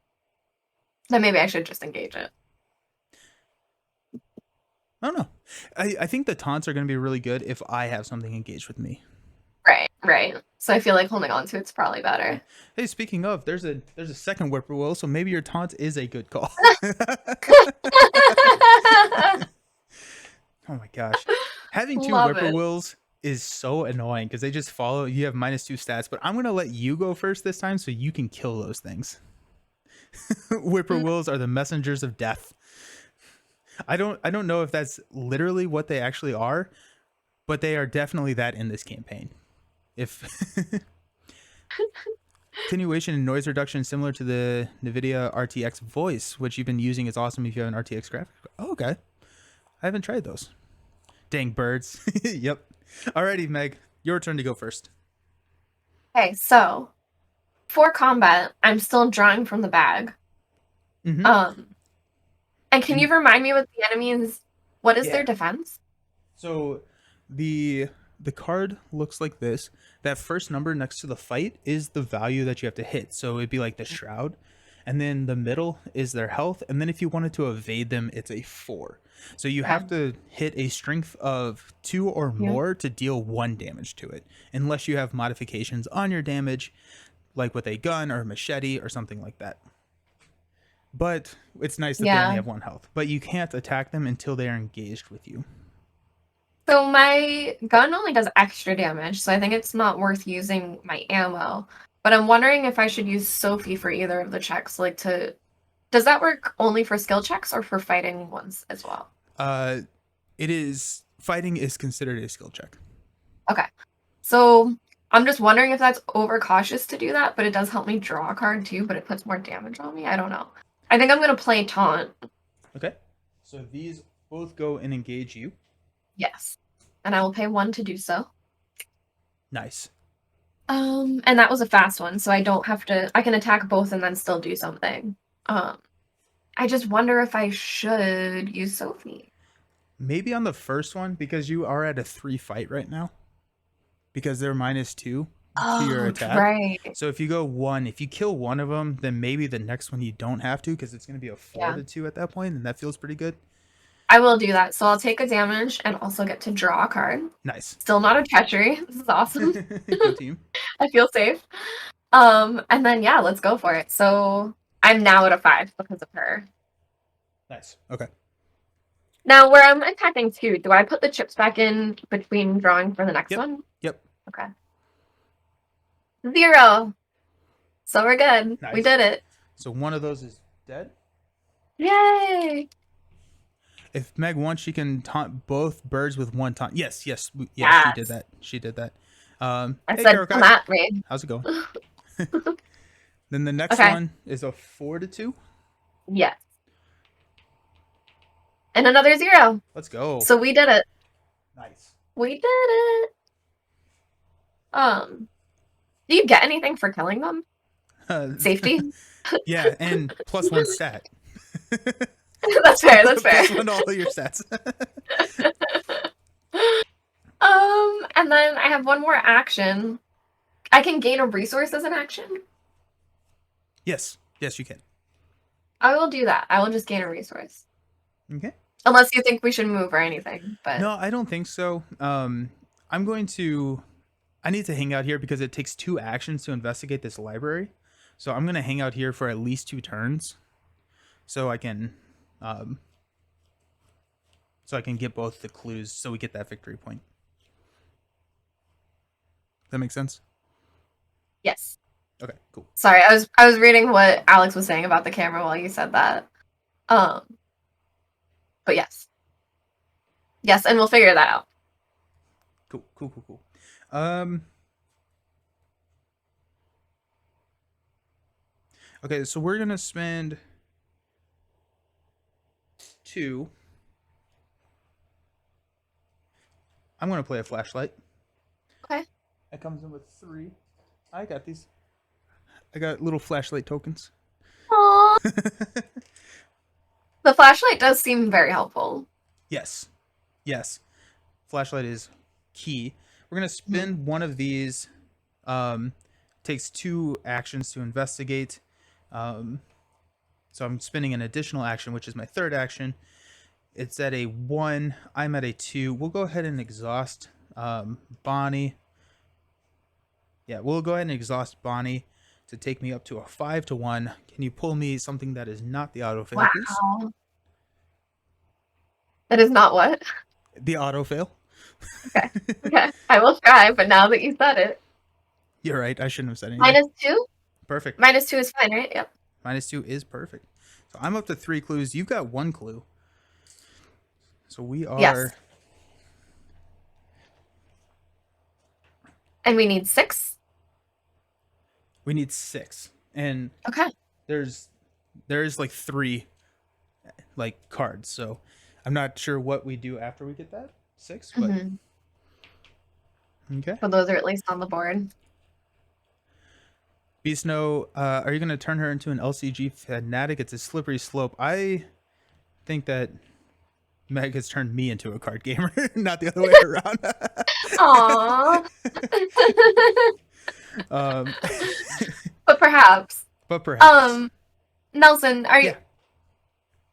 then maybe I should just engage it. I don't know. I think the taunts are going to be really good if I have something engaged with me. Right. So I feel like holding on to it's probably better. Hey, speaking of, there's a second whippoorwill, so maybe your taunt is a good call. Oh my gosh. Having 2 Love it. whippoorwills is so annoying because they just follow. You have -2 stats, but I'm going to let you go first this time so you can kill those things. Whippoorwills are the messengers of death. I don't know if that's literally what they actually are, but they are definitely that in this campaign. If attenuation and noise reduction similar to the NVIDIA RTX voice, which you've been using, is awesome if you have an RTX graphic. Oh, okay. I haven't tried those. Dang birds. Yep. Alrighty, Meg, your turn to go first. Okay, so for combat, I'm still drawing from the bag. Mm-hmm. And can you remind me what the enemy is? What is their defense? So the card looks like this. That first number next to the fight is the value that you have to hit. So it'd be like the shroud. And then the middle is their health. And then if you wanted to evade them, it's a 4. So you have to hit a strength of 2 or more to deal 1 damage to it. Unless you have modifications on your damage, like with a gun or a machete or something like that. But it's nice that they only have 1 health. But you can't attack them until they are engaged with you. So my gun only does extra damage, so I think it's not worth using my ammo. But I'm wondering if I should use Sophie for either of the checks. Does that work only for skill checks or for fighting ones as well? Fighting is considered a skill check. Okay. So I'm just wondering if that's overcautious to do that, but it does help me draw a card too, but it puts more damage on me. I don't know. I think I'm going to play Taunt. Okay. So these both go and engage you. Yes. And I will pay 1 to do so. Nice. And that was a fast one, so I don't have to... I can attack both and then still do something. I just wonder if I should use Sophie. Maybe on the first one, because you are at a 3 fight right now. because they're -2 to your Oh, attack. right. So if you go 1, if you kill one of them, then maybe the next one you don't have to, because it's going to be a 4 Yeah. to 2 at that point, and that feels pretty good. I will do that. So I'll take a damage and also get to draw a card. Nice. Still not a treachery. This is awesome. Go team. I feel safe. And then yeah, let's go for it. So I'm now at a 5 because of her. Nice. Okay. Now where I'm attacking 2, do I put the chips back in between drawing for the next Yep. one? Yep. Okay. 0. So we're good. Nice. We did it. So one of those is dead. Yay! If Meg wants, she can taunt both birds with one taunt. Yes. She did that. She did that. I hey, said, Karokai. come at me. How's it going? Then the next Okay. one is a 4 to 2. Yes. And another 0. Let's go. So we did it. Nice. We did it. Do you get anything for killing them? Safety? Yeah, and +1 stat. That's fair. That's fair. +1 to all your stats. And then I have one more action. I can gain a resource as an action. Yes, you can. I will do that. I will just gain a resource. Okay. Unless you think we should move or anything. But No, I don't think so. I need to hang out here because it takes 2 actions to investigate this library. So I'm going to hang out here for at least 2 turns. So I can get both the clues so we get that victory point. That makes sense? yes. Okay, cool. Sorry, I was reading what Alex was saying about the camera while you said that. But yes. Yes, and we'll figure that out. Cool. Okay, so we're gonna spend 2. I'm gonna play a flashlight. Okay. It comes in with 3. I got these. I got little flashlight tokens. Aww. The flashlight does seem very helpful. Yes. Flashlight is key. We're gonna spend one of these. Takes 2 actions to investigate. So I'm spending an additional action, which is my 3rd action. It's at a 1. I'm at a 2. We'll go ahead and exhaust Bonnie. Yeah, we'll go ahead and exhaust Bonnie to take me up to a 5 to 1. Can you pull me something that is not the autofail, Wow. please? That is not what? The autofail. Okay. I will try, but now that you said it. You're right. I shouldn't have said anything. -2? Perfect. -2 is fine, right? Yep. -2 is perfect. So I'm up to 3 clues. You've got 1 clue. So we are... Yes. And we need 6? We need 6. And Okay. there's like 3 like cards. So I'm not sure what we do after we get that 6, but okay. So those are at least on the board. Beast Snow, are you going to turn her into an LCG fanatic? It's a slippery slope. I think that Meg has turned me into a card gamer, not the other way around. Aww. But perhaps. Nelson, are you? Yeah.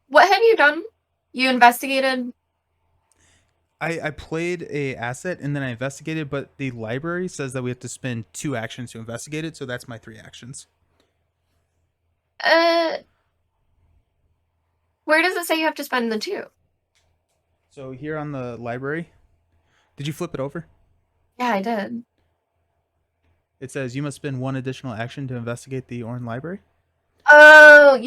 What have you done? You investigated? I played a asset and then I investigated, but the library says that we have to spend 2 actions to investigate it, so that's my 3 actions. Where does it say you have to spend the 2? So here on the library, did you flip it over? Yeah, I did. It says you must spend 1 additional action to investigate the Orn library. Oh,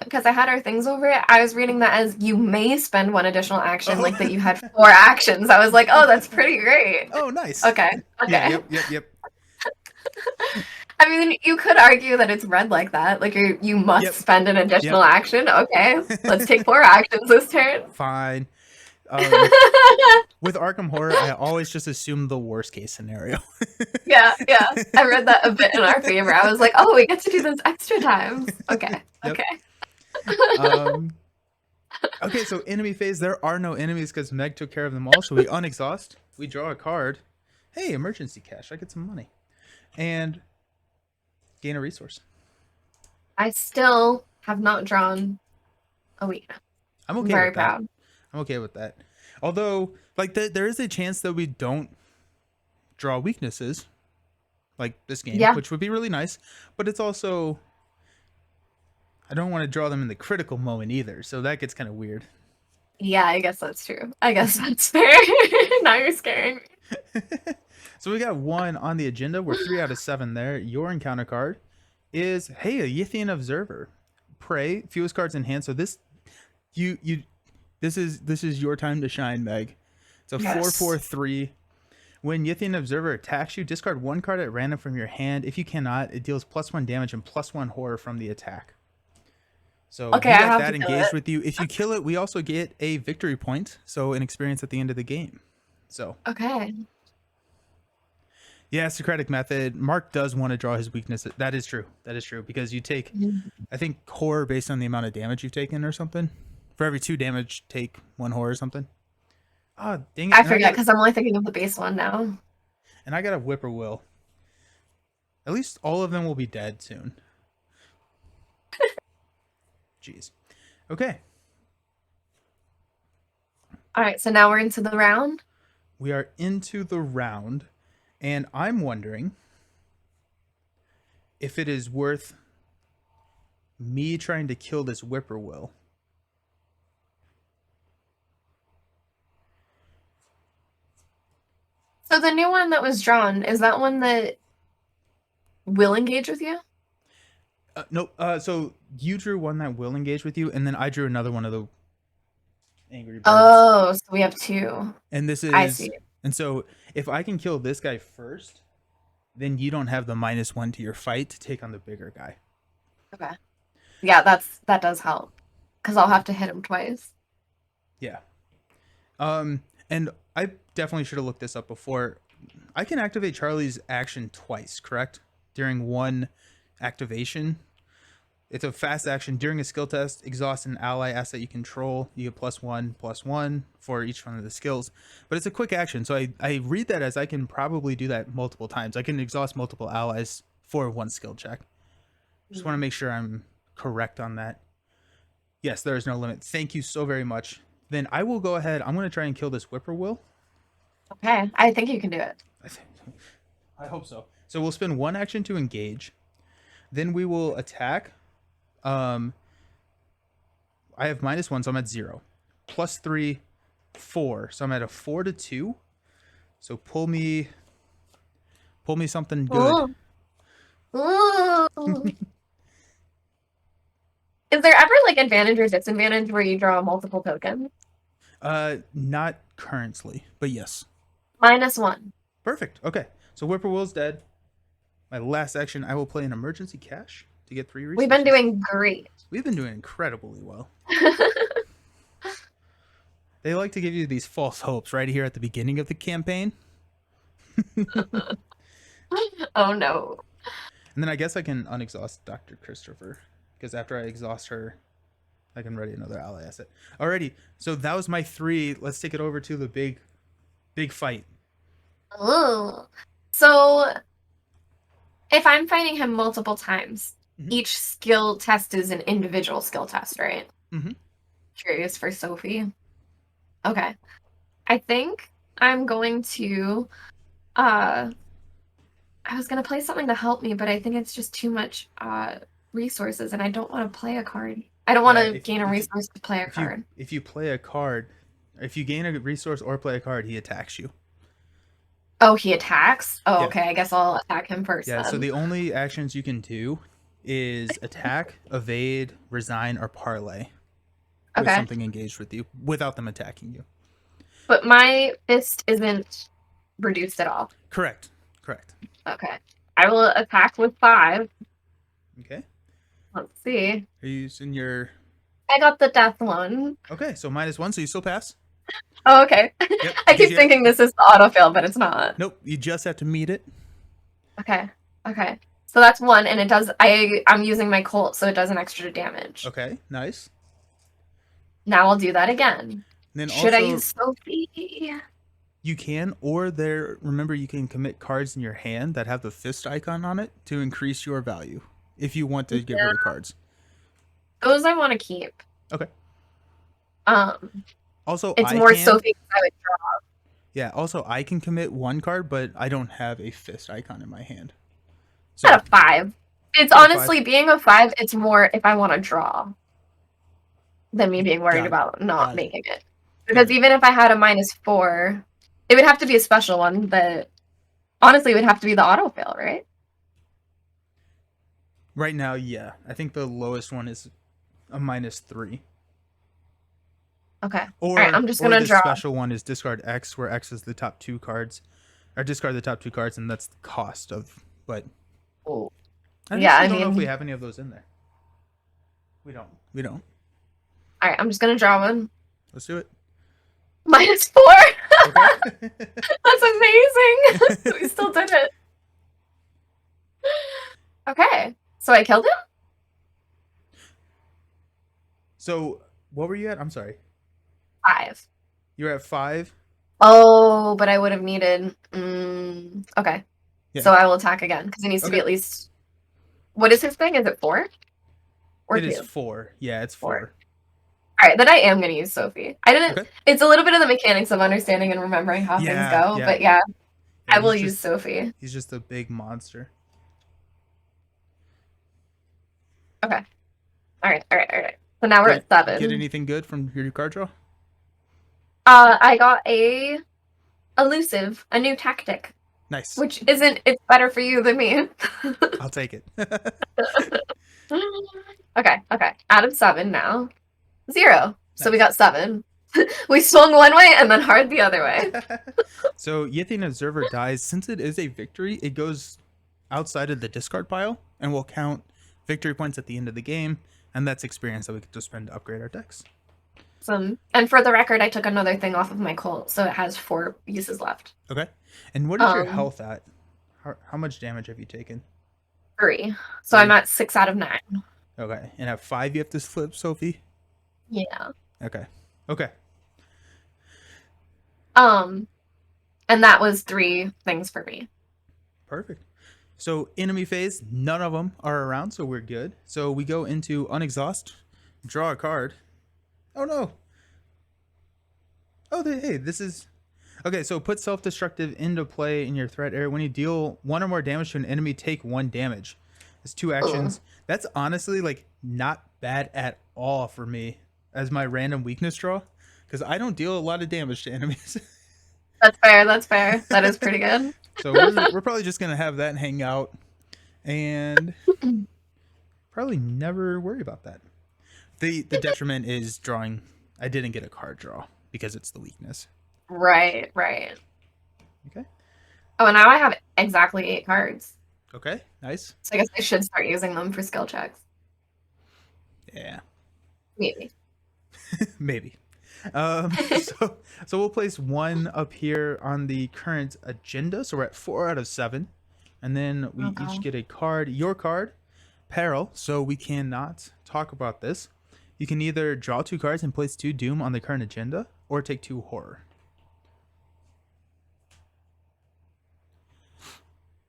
because I had our things over it, I was reading that as you may spend 1 additional action, like that you had 4 actions. I was like, oh, that's pretty great. Oh, nice. Okay. Yeah, yep. I mean, you could argue that it's read like that. Like you must spend an additional action. Okay, let's take 4 actions this turn. Fine. With Arkham Horror, I always just assume the worst case scenario. Yeah. I read that a bit in our favor. I was like, oh, we get to do this extra times. Okay. Yep. Okay. Okay, so enemy phase. There are no enemies because Meg took care of them all. So we unexhaust. We draw a card. Hey, emergency cash. I get some money. And gain a resource. I still have not drawn a weakness. I'm I'm okay very with that. proud. I'm okay with that. Although, like, there is a chance that we don't draw weaknesses, like this game, Yeah. which would be really nice. But it's also, I don't want to draw them in the critical moment either. So that gets kind of weird. Yeah, I guess that's true. I guess that's fair. Now you're scaring me. So we got 1 on the agenda. We're 3 out of 7 there. Your encounter card is, hey, a Yithian Observer. Pray, fewest cards in hand. So this this is your time to shine, Meg. It's a Yes. 4/4/3. When Yithian Observer attacks you, discard 1 card at random from your hand. If you cannot, it deals +1 damage and +1 horror from the attack. So Okay, you I got have that to kill engaged it. with you. If you kill it, we also get a victory point, so an experience at the end of the game. So Okay. yeah, Socratic method. Mark does want to draw his weakness. That is true. That is true because you take, I think, horror based on the amount of damage you've taken or something. For every 2 damage, take 1 horror or something. Ah, dang it! I forget because I'm only thinking of the base one now. And I got a whippoorwill. At least all of them will be dead soon. Jeez. Okay, All right, so now we're into the round. we are into the round, and I'm wondering if it is worth me trying to kill this whippoorwill. So the new one that was drawn, is that one that will engage with you? Nope. So you drew one that will engage with you, and then I drew another one of the angry birds. Oh, so we have 2. And this is, I see. And so if I can kill this guy first, then you don't have the -1 to your fight to take on the bigger guy. Okay. Yeah, that does help. Because I'll have to hit him twice. Yeah. And I definitely should have looked this up before. I can activate Charlie's action twice, correct? During one activation. It's a fast action during a skill test. Exhaust an ally asset you control. You get +1/+1 for each one of the skills. But it's a quick action. So I read that as I can probably do that multiple times. I can exhaust multiple allies for 1 skill check. Just want to make sure I'm correct on that. Yes, there is no limit. Thank you so very much. Then I will go ahead. I'm going to try and kill this whippoorwill. Okay, I think you can do it. I hope so. So we'll spend 1 action to engage. Then we will attack. I have -1, so I'm at 0. +3, 4. So I'm at a 4-2. So pull me something good. Ooh. Is there ever like advantage or disadvantage where you draw multiple tokens? Not currently, but yes. -1. Perfect. Okay. So whippoorwill's dead. My last action, I will play an emergency cash to get 3 resources. We've been doing great. We've been doing incredibly well. They like to give you these false hopes right here at the beginning of the campaign. Oh no. And then I guess I can unexhaust Dr. Christopher, because after I exhaust her, I can ready another ally asset. Alrighty, so that was my 3. Let's take it over to the big fight. Ooh. So if I'm fighting him multiple times, each skill test is an individual skill test, right? Curious for Sophie. Okay. I think I'm going to I was gonna play something to help me, but I think it's just too much resources, and I don't want to play a card. I don't want to gain a resource to play a card. If you play a card, if you gain a resource or play a card, he attacks you. Oh, he attacks? Oh, Yep. okay. I guess I'll attack him first. Yeah, then. so the only actions you can do is attack, evade, resign, or parlay with something engaged with you without them attacking you. But my fist isn't reduced at all. Correct. Okay. I will attack with 5. Okay. Let's see. Are you using your... I got the death one. Okay, so -1, so you still pass? Oh, okay. Yep. I keep thinking this is the autofill, but it's not. Nope, you just have to meet it. Okay. So that's 1, and it does... I'm using my Colt, so it does an extra damage. Okay, nice. Now I'll do that again. And then Should I also, use Sophie? You can, or there. Remember, you can commit cards in your hand that have the fist icon on it to increase your value if you want to get rid of cards. Those I want to keep. Okay. Um, Also, it's I more can. Sophie because I would draw. Yeah. Also, I can commit one card, but I don't have a fist icon in my hand. So At a 5. It's at a 5. honestly being a 5. It's more if I want to draw than me being worried Got it. about not Got it. making it. Got Because it. even if I had a -4, it would have to be a special one. But honestly, it would have to be the autofill, right? Right now, yeah. I think the lowest one is a -3. Okay. All right. Or I'm just or gonna the draw. special one is discard X, where X is the top 2 cards, or discard the top 2 cards, and that's the cost of. But Oh. I Yeah, actually I don't know if we mean, have any of those in there. We don't. We don't. all right. I'm just gonna draw one. Let's do it. -4. Okay. That's amazing. We still did it. Okay. So I killed him? So what were you at? I'm sorry. 5. You're at 5. Oh, but I would have needed. Okay. Yeah. So I will attack again because it needs to be Okay. at least. What is his thing? Is it 4 or It 2? is 4. Yeah, it's 4. All right, then I am going to use Sophie. I didn't. Okay. It's a little bit of the mechanics of understanding and remembering how things Yeah, go, yeah. but yeah, I will he's use just- Sophie. He's just a big monster. Okay. All right. So now we're at 7. Get anything good from your card draw? I got a elusive, a new tactic, Nice. which isn't. It's better for you than me. I'll take it. Okay. Out of 7 now. 0. So we got 7. We swung one way and then hard the other way. So Yithian Observer dies. Since it is a victory, it goes outside of the discard pile and will count victory points at the end of the game, and that's experience that we get to spend to upgrade our decks. And for the record, I took another thing off of my Colt, so it has 4 uses left. Okay. And what is your health at? How much damage have you taken? 3. So I'm at 6 out of 9. Okay. And at 5 you have to flip, Sophie? Yeah. Okay. And that was 3 things for me. Perfect. So enemy phase, none of them are around, so we're good. So we go into unexhaust, draw a card. Oh no. Oh, hey, this is... Okay, so put self-destructive into play in your threat area. When you deal 1 or more damage to an enemy, take 1 damage. It's 2 actions. That's honestly like not bad at all for me as my random weakness draw, because I don't deal a lot of damage to enemies. That's fair. That is pretty good. So we're probably just gonna have that hang out and probably never worry about that. The detriment is drawing. I didn't get a card draw because it's the weakness. Right. Okay. Oh, and now I have exactly 8 cards. Okay. Nice. So I guess I should start using them for skill checks. Yeah. Maybe. Maybe. So we'll place 1 up here on the current agenda. So we're at 4 out of 7, and then we each get a card. Your card, Peril. So we cannot talk about this. You can either draw 2 cards and place 2 Doom on the current agenda, or take 2 Horror.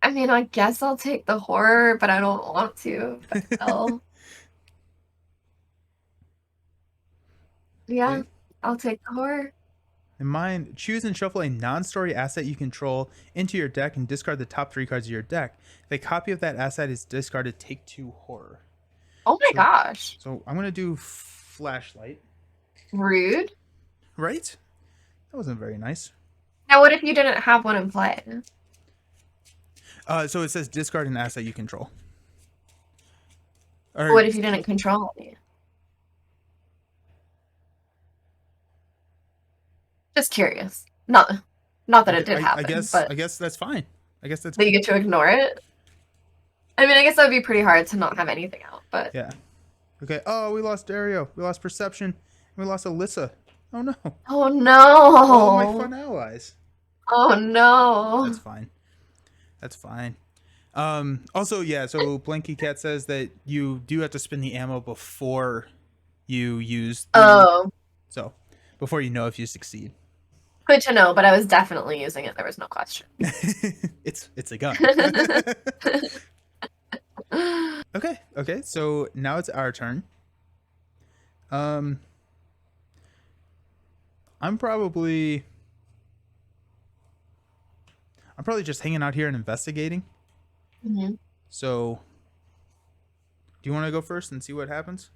I mean, I guess I'll take the horror, but I don't want to. But yeah, I'll take the horror. In mine, choose and shuffle a non-story asset you control into your deck and discard the top 3 cards of your deck. If a copy of that asset is discarded, take 2 Horror. Oh my gosh. So I'm going to do Flashlight. Rude. Right? That wasn't very nice. Now, what if you didn't have one in play? So it says discard an asset you control. Or, What if you didn't control it? Just curious. Not that it did happen. I guess that's fine. I guess that's that you get to ignore it. I mean, I guess that would be pretty hard to not have anything out, but yeah. Okay. Oh, we lost Dario. We lost Perception. And we lost Alyssa. Oh no. Oh no. All my fun allies. Oh no. That's fine. That's fine. Also, yeah, so Blanky Cat says that you do have to spend the ammo before you use the, Oh. so before you know if you succeed. Good to know, but I was definitely using it. There was no question. It's a gun. Okay. So now it's our turn. Um, I'm probably just hanging out here and investigating. Mm-hmm. So, do you want to go first and see what happens?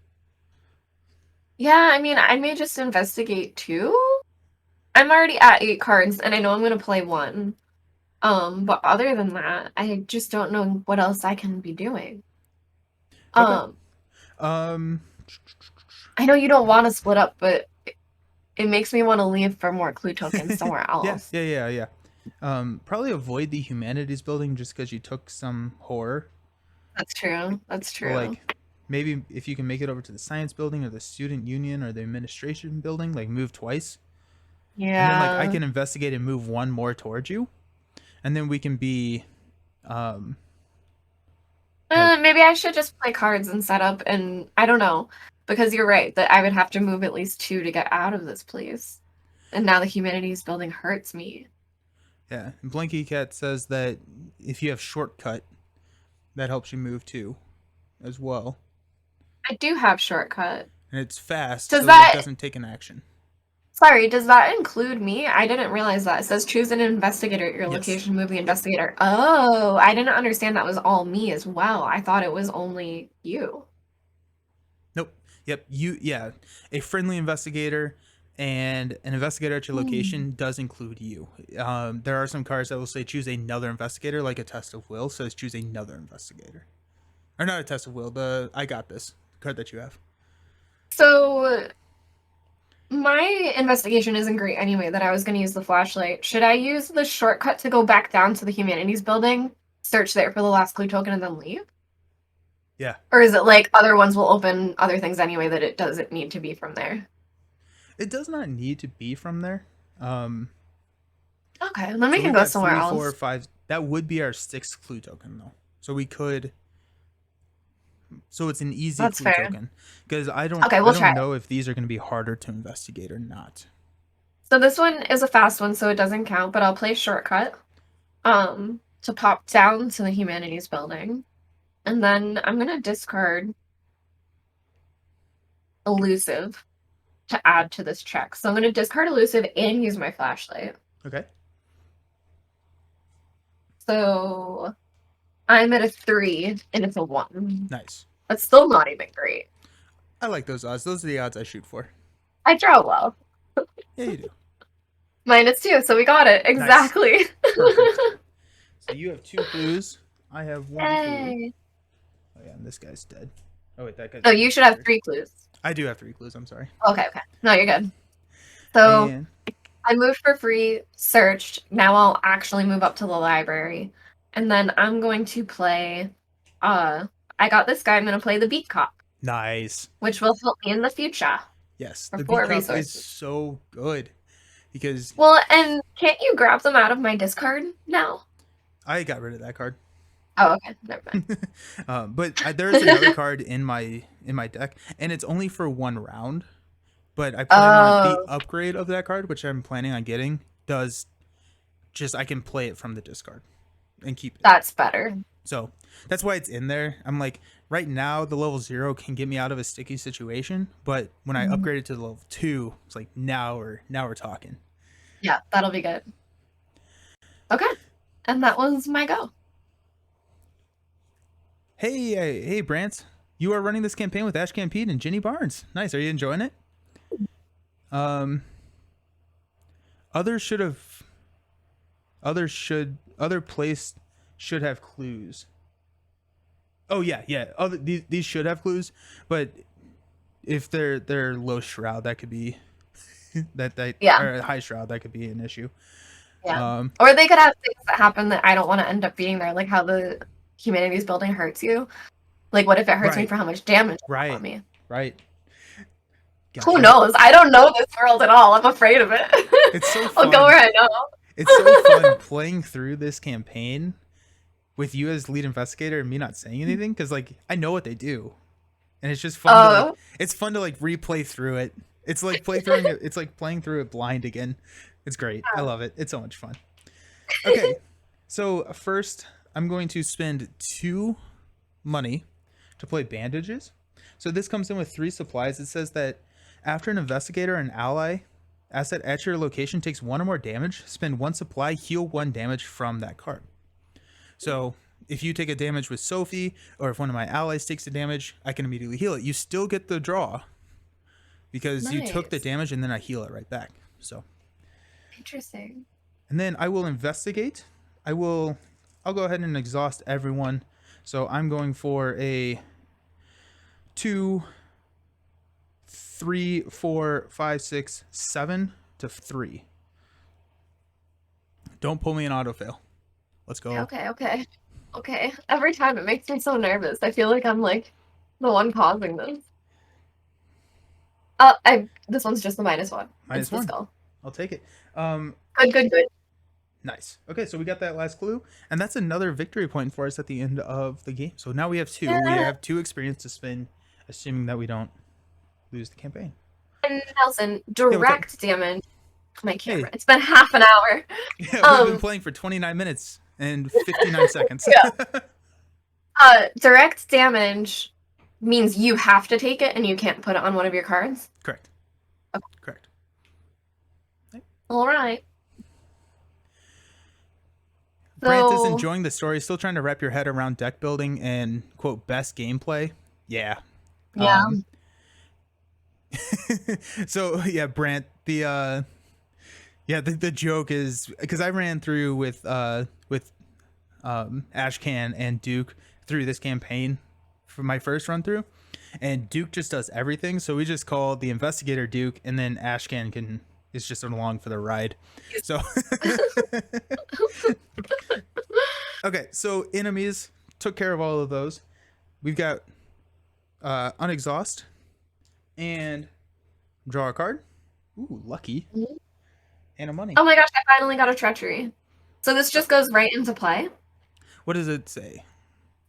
Yeah, I mean, I may just investigate too. I'm already at 8 cards, and I know I'm gonna play one. But other than that, I just don't know what else I can be doing. Okay. Um, Um, I know you don't want to split up, but it makes me want to leave for more clue tokens somewhere yeah. else. Probably avoid the Humanities Building just because you took some horror. That's true. That's But true. like, maybe if you can make it over to the Science Building or the Student Union or the Administration Building, like move twice, and then like I Yeah. can investigate and move one more towards you, and then we can be, um, like Maybe I should just play cards and set up, and I don't know, because you're right that I would have to move at least 2 to get out of this place. And now the Humanities Building hurts me. yeah. And Blanky Cat says that if you have shortcut, that helps you move too, as well, I do have shortcut. and it's fast, Does so it that doesn't take an action. Sorry, does that include me? I didn't realize that. It says choose an investigator at your Yes. location, move the investigator. Oh, I didn't understand that was all me as well. I thought it was only you. Nope. Yep. Yeah. A friendly investigator and an investigator at your location does include you. There are some cards that will say choose another investigator, like a test of will says choose another investigator. Or not a test of will, the I got this card that you have. So my investigation isn't great anyway, that I was going to use the flashlight. Should I use the shortcut to go back down to the Humanities Building, search there for the last clue token, and then leave? Yeah. Or is it like other ones will open other things anyway that it doesn't need to be from there? It does not need to be from there. Okay, then we So can we've go got somewhere 3, 4, else. 5. That would be our 6th clue token though. So we could. So it's an easy That's clue fair. token because I Okay, we'll try don't it. know if these are going to be harder to investigate or not. So this one is a fast one, so it doesn't count, but I'll play shortcut to pop down to the Humanities Building. And then I'm going to discard elusive to add to this check. So I'm going to discard elusive and use my flashlight. Okay. So I'm at a 3 and it's a 1. Nice. That's still not even great. I like those odds. Those are the odds I shoot for. I draw well. Yeah, you do. -2, so we got it. Exactly. Perfect. So you have 2 clues. I have 1 clue. Yay. Oh yeah, and this guy's dead. Oh wait, that guy's. No, you should have 3 clues. I do have 3 clues. I'm sorry. Okay. No, you're good. So And I moved for free, searched. Now I'll actually move up to the library. And then I'm going to play I got this guy. I'm going to play the Beat Cop, nice. which will help me in the future. Yes, For the 4 beat cop is resources. so good because Well, and can't you grab them out of my discard now? I got rid of that card. Oh, okay. Never mind. But there's another card in my deck, and it's only for 1 round. But I plan on the upgrade of that card, which I'm planning on getting, does just I can play it from the discard and keep it. That's better. So that's why it's in there. I'm like, right now the level 0 can get me out of a sticky situation, but when I upgrade it to the level 2, it's like now we're talking. Yeah, that'll be good. Okay. And that was my go. Hey, Brant. You are running this campaign with Ash Campede and Ginny Barnes. Nice. Are you enjoying it? Other place should have clues. Oh yeah. These should have clues, but if they're low shroud, that could be Yeah. or high shroud, that could be an issue. Yeah. Or they could have things that happen that I don't want to end up being there, like how the Humanities Building hurts you. Like, what if it hurts me for how much damage it Right. on me? Right. God, Who knows? I don't know this world at all. I'm afraid of it. It's so fun. I'll go where I know. It's so fun playing through this campaign with you as lead investigator and me not saying anything because like I know what they do, and it's just fun. It's fun to like replay through it It's like playing through it blind again. It's great. I love it. It's so much fun. Okay, so first I'm going to spend 2 money to play bandages. So this comes in with 3 supplies. It says that after an investigator or an ally asset at your location takes 1 or more damage, spend 1 supply, heal 1 damage from that card. So if you take a damage with Sophie, or if one of my allies takes a damage, I can immediately heal it. You still get the draw because you took the Nice. damage and then I heal it right back. So, Interesting. and then I will investigate. I'll go ahead and exhaust everyone. So I'm going for a 2, 3, 4, 5, 6, 7 to 3. Don't pull me an auto fail. Let's go. Okay. Every time it makes me so nervous. I feel like I'm like the one causing this. This one's just the -1. It's the -1. skull. I'll take it. Good. Nice. Okay, so we got that last clue, and that's another victory point for us at the end of the game. So now we have 2. We Yeah. have 2 experience to spend, assuming that we don't lose the campaign. And Nelson, direct damage. My camera. Hey. It's been half an hour. Yeah, we've been playing for 29 minutes and 59 seconds. Direct damage means you have to take it and you can't put it on one of your cards. Correct. Okay. Correct. All right. Brant is enjoying the story, still trying to wrap your head around deck building and quote best gameplay. Yeah. Yeah. So yeah, Brant, the joke is because I ran through with Ashcan and Duke through this campaign for my first run through, and Duke just does everything. So we just call the investigator Duke, and then Ashcan is just along for the ride. So okay, so enemies, took care of all of those. We've got unexhaust and draw a card. Ooh, lucky. And a money. Oh my gosh, I finally got a treachery. So this just goes right into play. What does it say?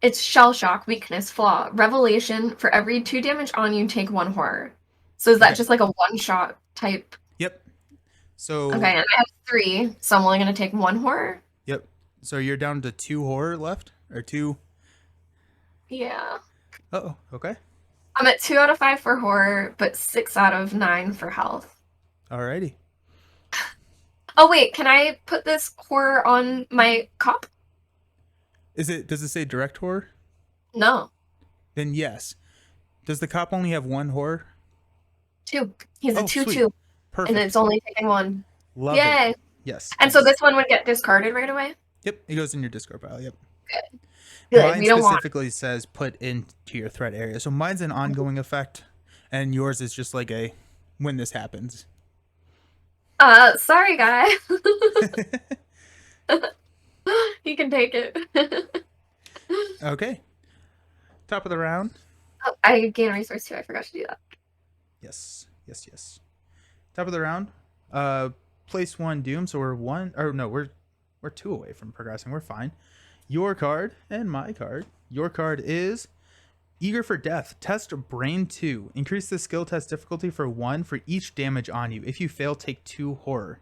It's shell shock, weakness, flaw, revelation. For every 2 damage on you, take 1 horror. So is that just like a one-shot type? Yep. So okay, and I have 3, so I'm only gonna take 1 horror. Yep. So you're down to 2 horror left, or 2. Yeah. Oh, okay. I'm at 2 out of 5 for horror, but 6 out of 9 for health. Alrighty. Oh wait, can I put this horror on my cop? Does it say direct horror? No. Then yes. Does the cop only have 1 horror? 2. He's a 2/2. Sweet. Perfect. And it's only taking 1. Love Yay. it. Yes. And so this one would get discarded right away? Yep, it goes in your discard pile. Yep. Good. Mine We don't want specifically says put into your threat area. So mine's an ongoing effect, and yours is just like a when this happens. Sorry, guy. You can take it. Okay. Top of the round. Oh, I gain a resource too. I forgot to do that. Yes. Top of the round. Place 1 doom. So we're 1, or no, we're 2 away from progressing. We're fine. Your card and my card. Your card is Eager for Death. Test Brain 2. Increase the skill test difficulty for 1 for each damage on you. If you fail, take 2 horror.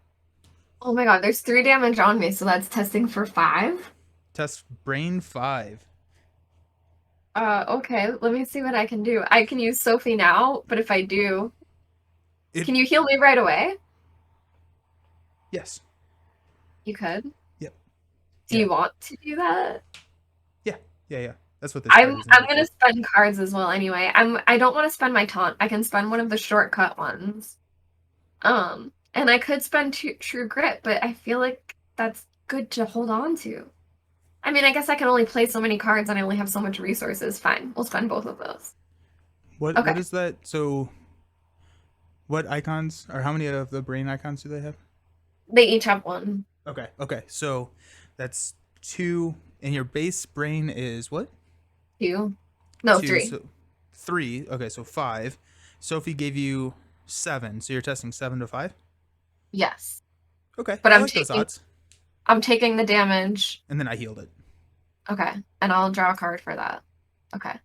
Oh my god, there's 3 damage on me, so that's testing for 5? Test Brain 5. Okay, let me see what I can do. I can use Sophie now, but if I do... Can you heal me right away? Yes. You could? Yep. Do you want to do that? Yeah. That's what this I'm gonna spend cards as well anyway. I don't want to spend my taunt. I can spend one of the shortcut ones. And I could spend True Grit, but I feel like that's good to hold on to. I mean, I guess I can only play so many cards and I only have so much resources. Fine, we'll spend both of those. What is that? So what icons, or how many of the brain icons do they have? They each have 1. Okay. So that's 2, and your base brain is what? 2. No, 2, 3. So 3. Okay, so 5. Sophie gave you 7, so you're testing 7 to 5? Yes. Okay. But I'm taking the damage. And then I healed it. Okay. And I'll draw a card for that. Okay.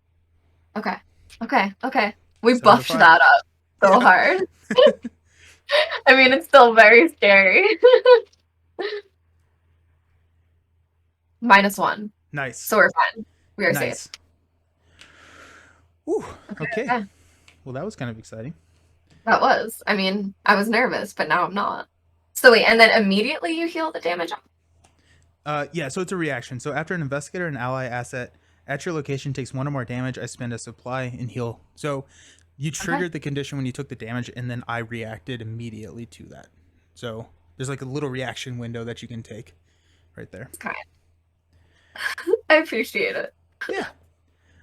We buffed that up. so hard. I mean, it's still very scary. -1. Nice. So we're fine. We are safe. Nice. Ooh, okay. Okay. Well, that was kind of exciting. That was. I mean, I was nervous, but now I'm not. So wait, and then immediately you heal the damage? Yeah, so it's a reaction. So after an investigator and ally asset at your location takes 1 or more damage, I spend a supply and heal. So you triggered the condition when you took the damage, and then I reacted immediately to that. So there's like a little reaction window that you can take right there. Okay. I appreciate it. Yeah.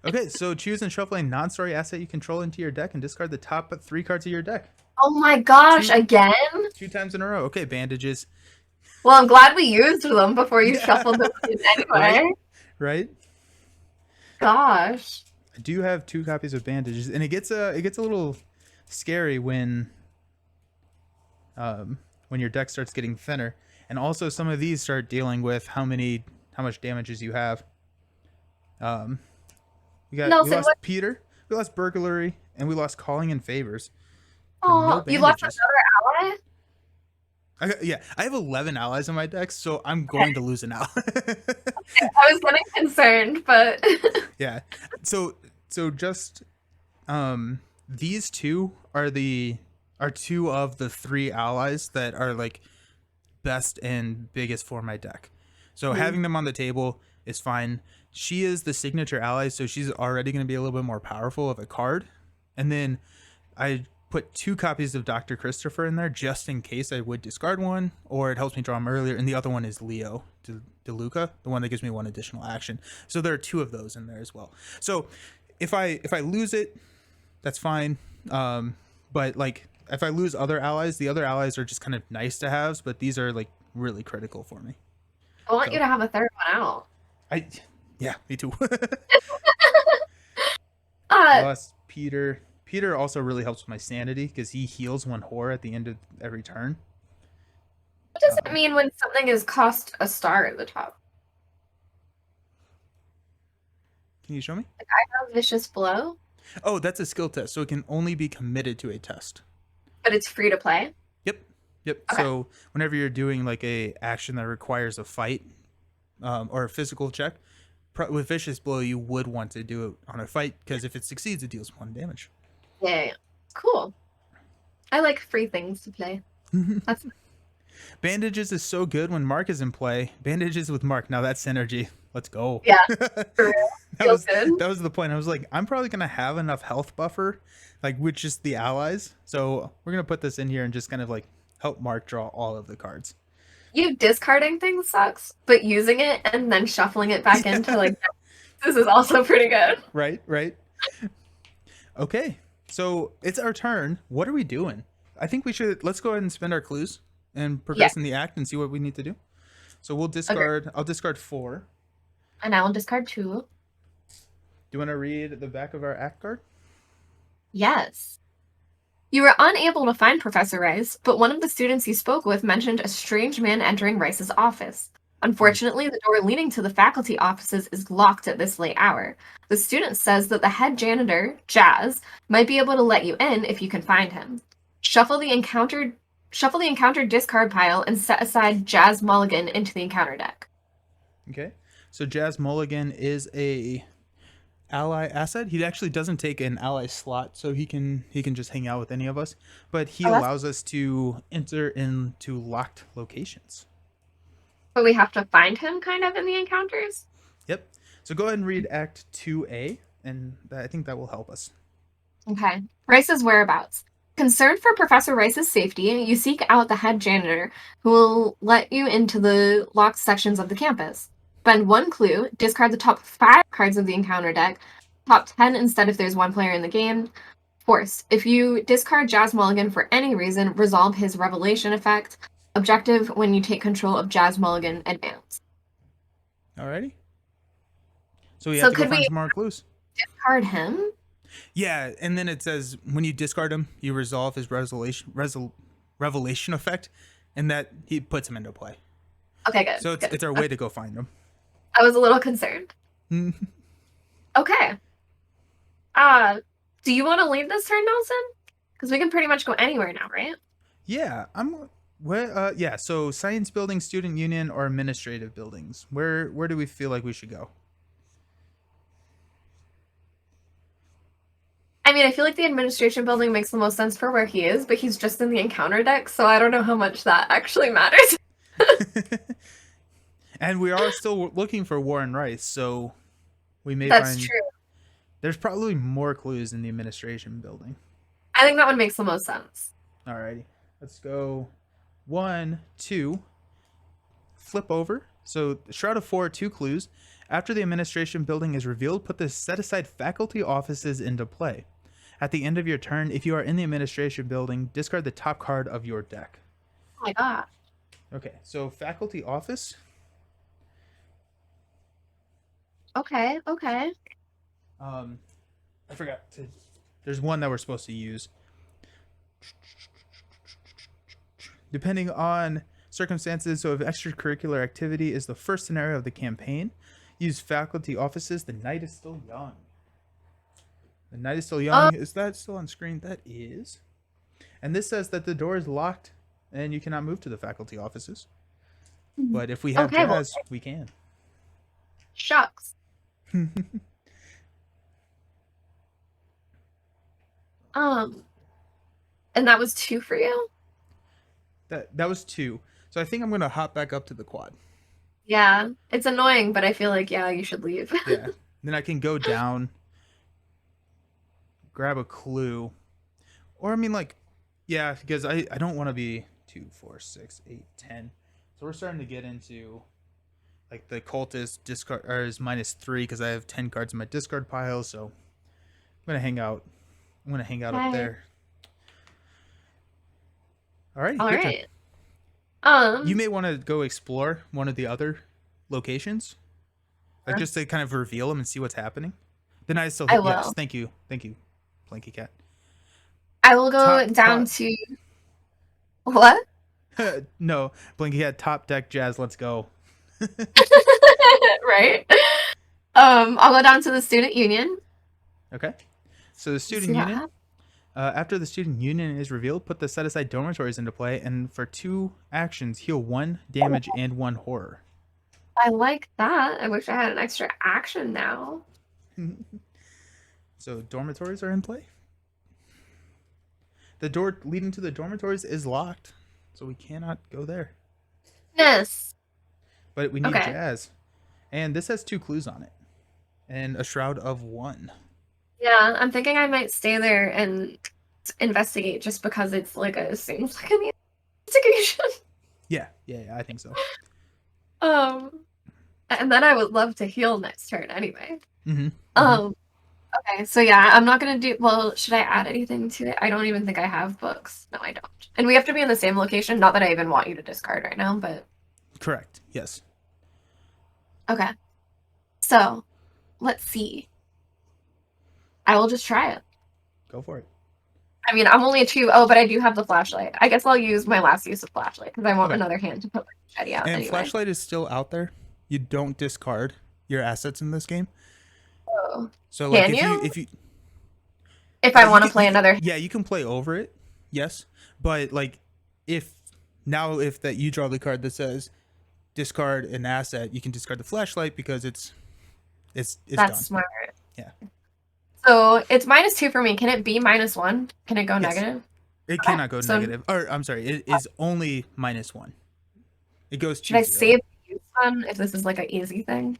Okay, so choose and shuffle a non-story asset you control into your deck and discard the top 3 cards of your deck. Oh my gosh, again? 2 times in a row. Okay, bandages. Well, I'm glad we used them before you shuffled them in anyway. Right? Gosh. I do have 2 copies of bandages, and it gets a little scary when your deck starts getting thinner, and also some of these start dealing with how much damages you have. We lost Peter, we lost burglary, and we lost calling in favors. Oh, you lost another ally? I have 11 allies in my deck, so I'm going to lose an ally. I was getting concerned, but yeah. So just these 2 are 2 of the 3 allies that are like best and biggest for my deck. So having them on the table is fine. She is the signature ally, so she's already going to be a little bit more powerful of a card. And then I put 2 copies of Dr. Christopher in there just in case I would discard one, or it helps me draw him earlier. And the other one is Leo DeLuca, the one that gives me 1 additional action. So there are 2 of those in there as well. So if I lose it, that's fine. But like if I lose other allies, the other allies are just kind of nice to haves, but these are like really critical for me. I want you to have a third one out. Yeah, me too. I lost Peter. Peter also really helps with my sanity because he heals 1 horror at the end of every turn. What does it mean when something is cost a star at the top? Can you show me? Like I have Vicious Blow. Oh, that's a skill test, so it can only be committed to a test. But it's free to play? Yep. Okay. So whenever you're doing like a action that requires a fight or a physical check, with Vicious Blow, you would want to do it on a fight because if it succeeds, it deals 1 damage. Yeah. Cool. I like free things to play. That's Bandages is so good when Mark is in play. Bandages with Mark. Now that's synergy. Let's go. Yeah. For real. That was the point. I was like, I'm probably gonna have enough health buffer, like with just the allies. So we're gonna put this in here and just kind of like help Mark draw all of the cards. You discarding things sucks, but using it and then shuffling it back into like this is also pretty good. Right. Okay. So it's our turn. What are we doing? I think let's go ahead and spend our clues and progress in the act and see what we need to do. So we'll discard. Okay. I'll discard 4. And I will discard 2. Do you want to read the back of our act card? Yes. You were unable to find Professor Rice, but one of the students you spoke with mentioned a strange man entering Rice's office. Unfortunately, the door leading to the faculty offices is locked at this late hour. The student says that the head janitor, Jazz, might be able to let you in if you can find him. Shuffle the encountered discard pile and set aside Jazz Mulligan into the encounter deck. Okay. So Jazz Mulligan is a ally asset. He actually doesn't take an ally slot, so he can just hang out with any of us, but he allows us to enter into locked locations. But we have to find him kind of in the encounters? Yep. So go ahead and read Act 2A, and I think that will help us. Okay. Rice's whereabouts. Concerned for Professor Rice's safety, you seek out the head janitor, who will let you into the locked sections of the campus. Spend 1 clue, discard the top 5 cards of the encounter deck, top 10 instead if there's 1 player in the game. Force. If you discard Jazz Mulligan for any reason, resolve his revelation effect. Objective, when you take control of Jazz Mulligan, advance. Alrighty. So we have to go find some more clues. Discard him? Yeah, and then it says when you discard him, you resolve his revelation effect, and that he puts him into play. Okay, good. So it's our way to go find him. I was a little concerned. Okay. Do you want to lead this turn, Nelson? Because we can pretty much go anywhere now, right? Yeah, I'm. Where? Yeah. So science building, student union, or administrative buildings. Where do we feel like we should go? I mean, I feel like the administration building makes the most sense for where he is, but he's just in the encounter deck, so I don't know how much that actually matters. And we are still looking for Warren Rice, so we may That's find true. there's probably more clues in the administration building. I think that one makes the most sense. Alrighty, let's go. 1, 2. Flip over. So Shroud of 4, 2 clues. After the administration building is revealed, put the set aside faculty offices into play. At the end of your turn, if you are in the administration building, discard the top card of your deck. Oh my god. Okay, so faculty office. Okay, okay. I forgot to. There's one that we're supposed to use. Depending on circumstances, so if extracurricular activity is the first scenario of the campaign, use faculty offices. The night is still young. The night is still young. Is that still on screen? That is. And this says that the door is locked and you cannot move to the faculty offices. But if we have Okay, well, jazz, we can. shucks. And that was 2 for you? That was 2. So I think I'm gonna hop back up to the quad. Yeah. It's annoying, but I feel like, yeah, you should leave. Yeah. Then I can go down, grab a clue. Or I mean like, yeah, because I don't want to be 2, 4, 6, 8, 10. So we're starting to get into like the cultist discard or is -3 because I have 10 cards in my discard pile, so I'm gonna hang out. I'm gonna hang out up there. All right. All your right. turn. You may want to go explore one of the other locations, like just to kind of reveal them and see what's happening. Then I still hit yes. will. Thank you, Blanky Cat. I will go down to what? No, Blanky Cat. Top deck jazz. Let's go. Right. I'll go down to the student union. Okay. So the student union. After the student union is revealed, put the set aside dormitories into play, and for 2 actions, heal 1 damage and 1 horror. I like that. I wish I had an extra action now. So dormitories are in play. The door leading to the dormitories is locked, so we cannot go there. Yes. But we need jazz. And this has 2 clues on it. And a shroud of 1. Yeah, I'm thinking I might stay there and investigate just because it's like seems like an investigation. Yeah, I think so. And then I would love to heal next turn anyway. Mm-hmm. Okay, so yeah, I'm not gonna do. Well, should I add anything to it? I don't even think I have books. No, I don't. And we have to be in the same location. Not that I even want you to discard right now, but correct. Yes. Okay. So, let's see. I will just try it. Go for it. I mean, I'm only a 2. Oh, but I do have the flashlight. I guess I'll use my last use of flashlight because I want another hand to put my machete out. And anyway. flashlight is still out there. You don't discard your assets in this game. Oh. So like if I want to play another, yeah, you can play over it. Yes, but like if that you draw the card that says discard an asset, you can discard the flashlight because it's that's done. Smart. Yeah. So it's -2 for me. Can it be -1? Can it go negative? It cannot go negative. Or I'm sorry, it is only -1. It goes to 0. Should I save the use one if this is like an easy thing?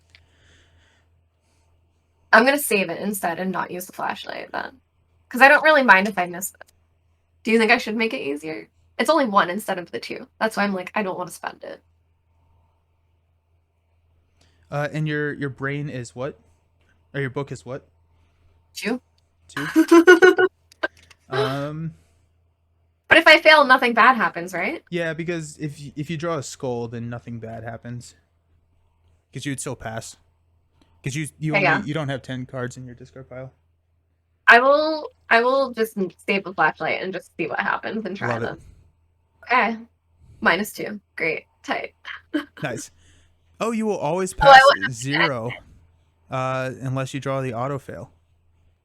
I'm gonna save it instead and not use the flashlight then, because I don't really mind if I miss it. Do you think I should make it easier? It's only 1 instead of the 2. That's why I'm like, I don't want to spend it. And your brain is what? Or your book is what? 2. 2. But if I fail, nothing bad happens, right? Yeah, because if you draw a skull, then nothing bad happens. Because you'd still pass. Because you don't have 10 cards in your discard pile. I will just save the flashlight and just see what happens and try them. Okay. -2. Great. Tight. Nice. Oh, you will always pass 0 unless you draw the auto fail.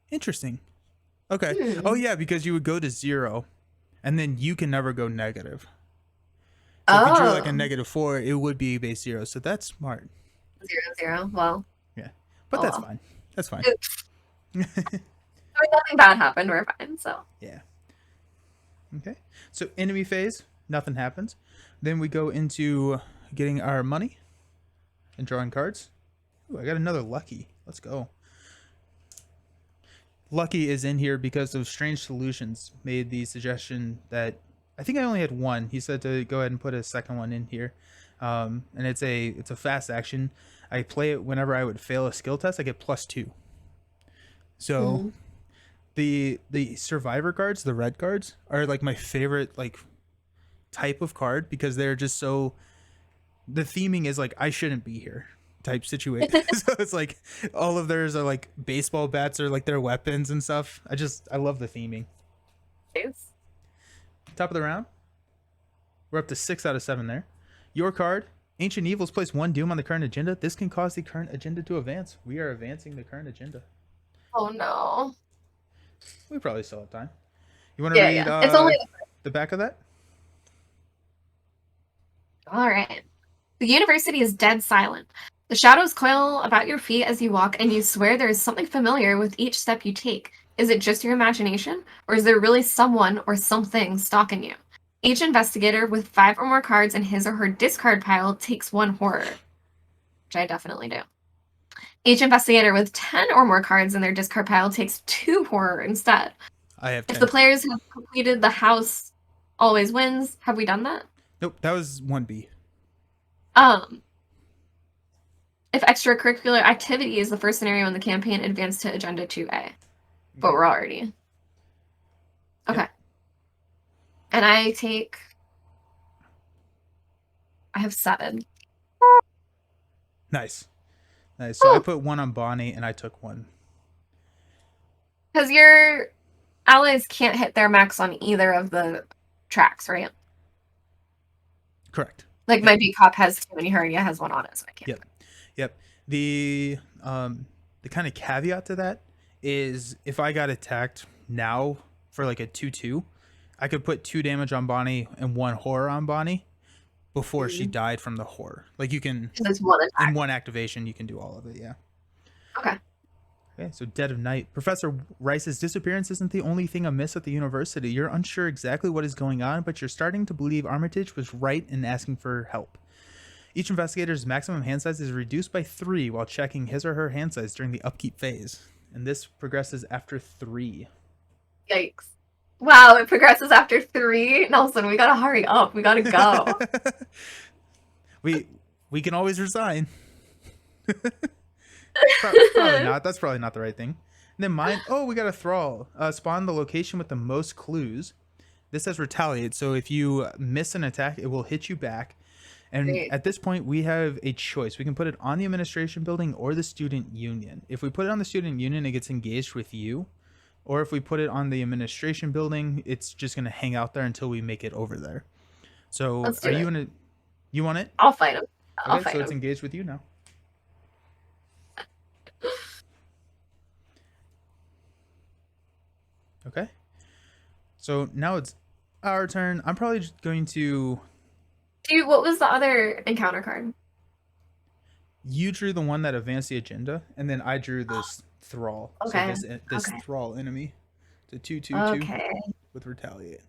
Interesting. Okay. Oh Hmm. yeah, because you would go to 0, and then you can never go negative. So if you drew like a Oh, -4, it would be base 0. So that's smart. 0, 0. Well, Yeah, but oh that's well. fine. That's fine. Oops. I mean, nothing bad happened. We're fine. So. Yeah. Okay. So enemy phase, nothing happens. Then we go into getting our money and drawing cards. Ooh, I got another lucky. Let's go. Lucky is in here because of Strange Solutions made the suggestion that I think I only had one. He said to go ahead and put a second one in here, and it's a fast action. I play it whenever I would fail a skill test. I get +2. So Hmm. the survivor cards, the red cards, are like my favorite like type of card because they're just so. The theming is like I shouldn't be here type situation. So it's like all of theirs are like baseball bats or like their weapons and stuff. I love the theming. Thanks. Top of the round, we're up to 6 out of 7 there. Your card, Ancient Evils, place 1 doom on the current agenda. This can cause the current agenda to advance. We are advancing the current agenda. Oh no. We probably still have time. You want to Yeah, read yeah. It's only the back of that? all right. The university is dead silent. The shadows coil about your feet as you walk, and you swear there is something familiar with each step you take. Is it just your imagination, or is there really someone or something stalking you? Each investigator with 5 or more cards in his or her discard pile takes 1 horror, which I definitely do. Each investigator with 10 or more cards in their discard pile takes 2 horror instead. I have If the 10. players have completed the house always wins, have we done that? Nope, that was 1B. Um, if extracurricular activity is the first scenario in the campaign, advance to agenda 2A. But we're already. Okay. Yep. And I have 7. Nice. Nice. So I put 1 on Bonnie and I took 1. Because your allies can't hit their max on either of the tracks, right? Correct. Like Yep. my B cop has 2 and Haria has 1 on it, so I can't. Yep. Yep. The kind of caveat to that is if I got attacked now for like a 2/2, I could put 2 damage on Bonnie and 1 horror on Bonnie before she died from the horror. Like you can Because it's 1 in attack. 1 activation you can do all of it, yeah. Okay. Okay, so Dead of Night. Professor Rice's disappearance isn't the only thing amiss at the university. You're unsure exactly what is going on, but you're starting to believe Armitage was right in asking for help. Each investigator's maximum hand size is reduced by 3 while checking his or her hand size during the upkeep phase. And this progresses after 3. Yikes. Wow, it progresses after 3. Nelson, we gotta hurry up. We gotta go. we can always resign. Probably not. That's probably not the right thing. And then mine. Oh, we got a thrall. Spawn the location with the most clues. This says retaliate. So if you miss an attack, it will hit you back. And Great. at this point, we have a choice. We can put it on the administration building or the student union. If we put it on the student union, it gets engaged with you. Or if we put it on the administration building, it's just going to hang out there until we make it over there. So Let's do are it. you in a... You want it? I'll fight him. I'll Okay, fight so it's him. engaged with you now. Okay. So now it's our turn. I'm probably just going to... Dude, what was the other encounter card? You drew the one that advanced the agenda, and then I drew this thrall. Okay. So this Okay. thrall enemy. It's a 2/2/2 Okay. with retaliate.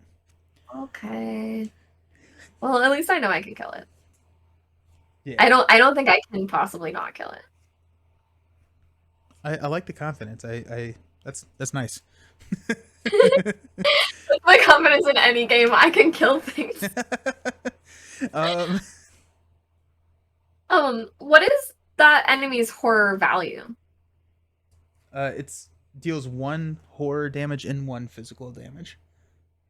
Okay. Well, at least I know I can kill it. Yeah. I don't think I can possibly not kill it. I like the confidence. That's nice. With my confidence in any game, I can kill things. What is that enemy's horror value? It's deals 1 horror damage and 1 physical damage.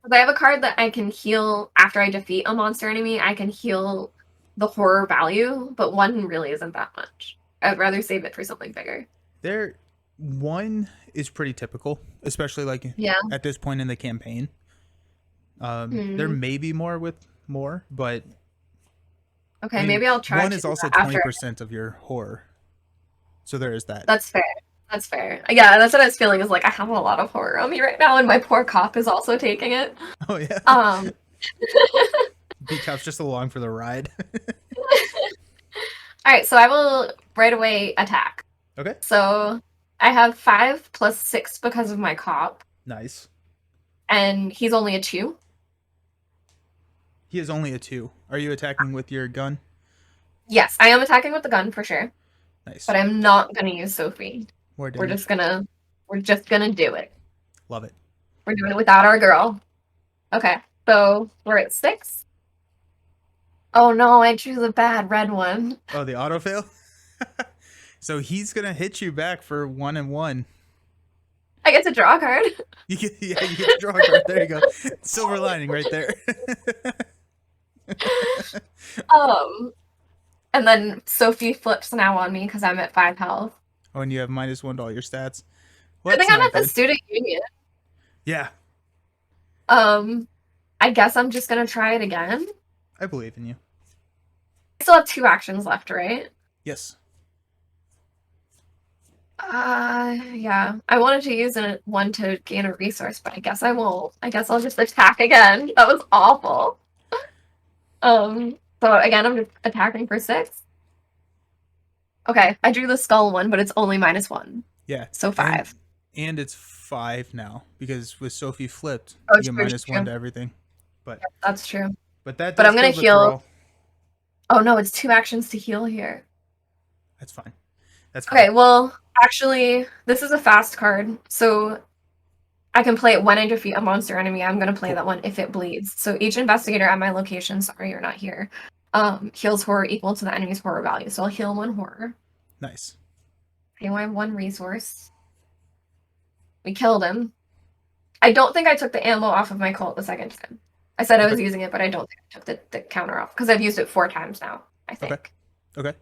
If I have a card that I can heal after I defeat a monster enemy, I can heal the horror value, but 1 really isn't that much. I'd rather save it for something bigger. There, 1 is pretty typical, especially like at this point in the campaign. There may be more with more, but okay, maybe I'll try 1 is also 20% of your horror, so there is that. That's fair. That's fair. Yeah, that's what I was feeling. Is like I have a lot of horror on me right now, and my poor cop is also taking it. Oh yeah. Um. B Cop's just along for the ride. All right, so I will right away attack. Okay. So I have 5 + 6 because of my cop, Nice. and he's only a 2. He is only a 2. Are you attacking with your gun? Yes, I am attacking with the gun for sure, Nice. but I'm not gonna use Sophie. More We're damage. just gonna we're just gonna do it. Love it. We're doing it without our girl. Okay, so we're at 6. Oh no, I choose a bad red one. Oh, the auto fail? So he's gonna hit you back for 1 and 1. I get to draw a card. You get to draw a card. There you go. Silver lining right there. And then Sophie flips now on me because I'm at 5 health. Oh, and you have -1 to all your stats. Well, I think I'm not at the good. student union. Yeah, I guess I'm just gonna try it again. I believe in you. I still have 2 actions left, right? Yes. Yeah. I wanted to use one to gain a resource, but I guess I won't. I guess I'll just attack again. That was awful. So again, I'm just attacking for 6. Okay, I drew the skull one, but it's only -1. Yeah. So 5. And it's 5 now because with Sophie flipped, Oh, you get true, -1 true. to everything. But That's true. but I'm gonna does heal. withdraw. Oh no, it's 2 actions to heal here. That's fine. That's fine. Okay, well, actually, this is a fast card, so I can play it when I defeat a monster enemy. I'm going to play that one if it bleeds. So each investigator at my location, sorry you're not here, heals horror equal to the enemy's horror value. So I'll heal 1 horror. Nice. Okay, I have 1 resource. We killed him. I don't think I took the ammo off of my Colt the second time. I said I was using it, but I don't think I took the counter off because I've used it 4 times now, I think. Okay.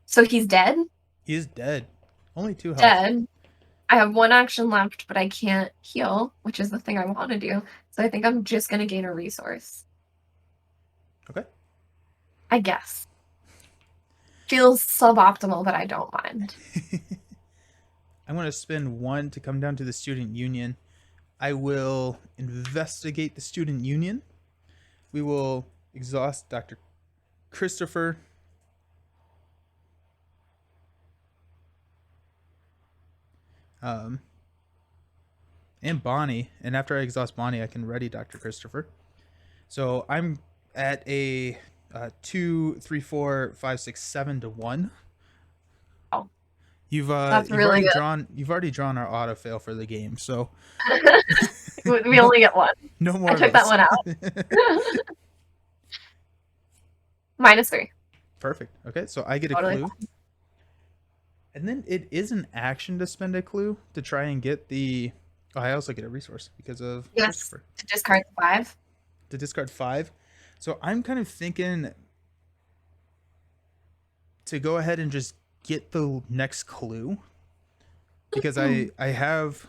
So he's dead? He is dead. Only 2 health. Dead. I have 1 action left, but I can't heal, which is the thing I want to do. So I think I'm just going to gain a resource. Okay. I guess. Feels suboptimal, but I don't mind. I'm going to spend 1 to come down to the student union. I will investigate the student union. We will exhaust Dr. Christopher. And Bonnie. And after I exhaust Bonnie, I can ready Dr. Christopher. So I'm at a 2, 3, 4, 5, 6, 7 to 1. Oh, you've really you've already drawn our auto fail for the game, so we only get 1. no more. I took that one out. -3. Perfect. Okay, so I get a clue. And then it is an action to spend a clue to try and get the... Oh, I also get a resource because of Christopher. To discard 5. To discard 5. So I'm kind of thinking to go ahead and just get the next clue because I have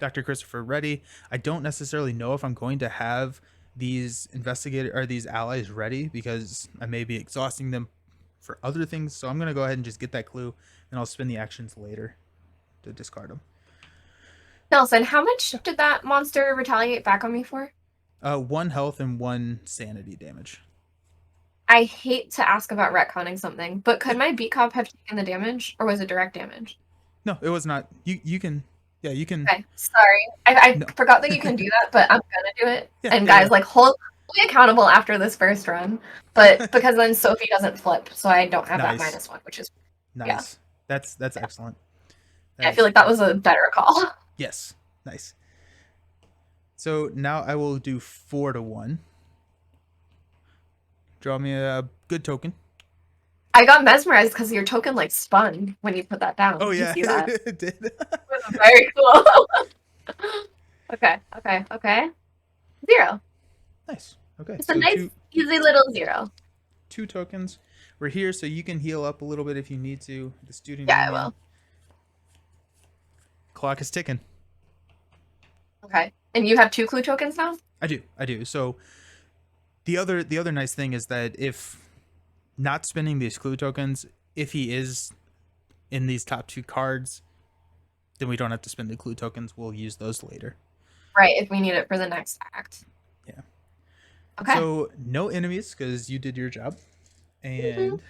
Dr. Christopher ready. I don't necessarily know if I'm going to have these these allies ready because I may be exhausting them for other things. So I'm going to go ahead and just get that clue and I'll spend the actions later to discard them. Nelson, how much did that monster retaliate back on me for? 1 health and 1 sanity damage. I hate to ask about retconning something, but could my beat cop have taken the damage, or was it direct damage? No, it was not. You can. Yeah, you can. Okay, sorry. I forgot that you can do that, but I'm gonna do it. Yeah, and guys, like, hold me accountable after this first run, but because then Sophie doesn't flip, so I don't have that -1, which is nice. Yeah. That's excellent. I feel like that was a better call. Yes, nice. So now I will do 4 to 1. Draw me a good token. I got mesmerized because your token like spun when you put that down. Oh yeah, you see that? It did. Very cool. Okay. 0. Nice. Okay. It's a nice, easy little 0. 2 tokens. We're here so you can heal up a little bit if you need to. The student. Yeah, union. I will. Clock is ticking. Okay. And you have 2 clue tokens now? I do. So the other nice thing is that if not spending these clue tokens, if he is in these top 2 cards, then we don't have to spend the clue tokens. We'll use those later. Right, if we need it for the next act. Yeah. Okay. So no enemies because you did your job, and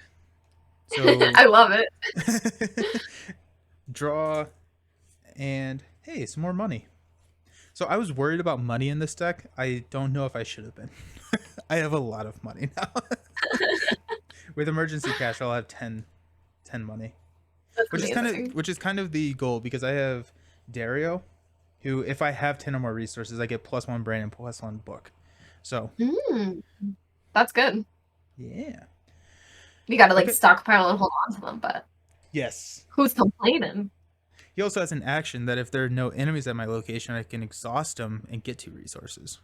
so I love it. draw, and hey, some more money. So I was worried about money in this deck. I don't know if I should have been. I have a lot of money now. With emergency cash, I'll have 10 money. That's Which amazing. is kind of the goal, because I have Dario, who, if I have 10 or more resources, I get +1 brain and +1 book. So That's good. yeah. You gotta like Okay. stockpile and hold on to them, but Yes. who's complaining? He also has an action that if there are no enemies at my location, I can exhaust them and get 2 resources.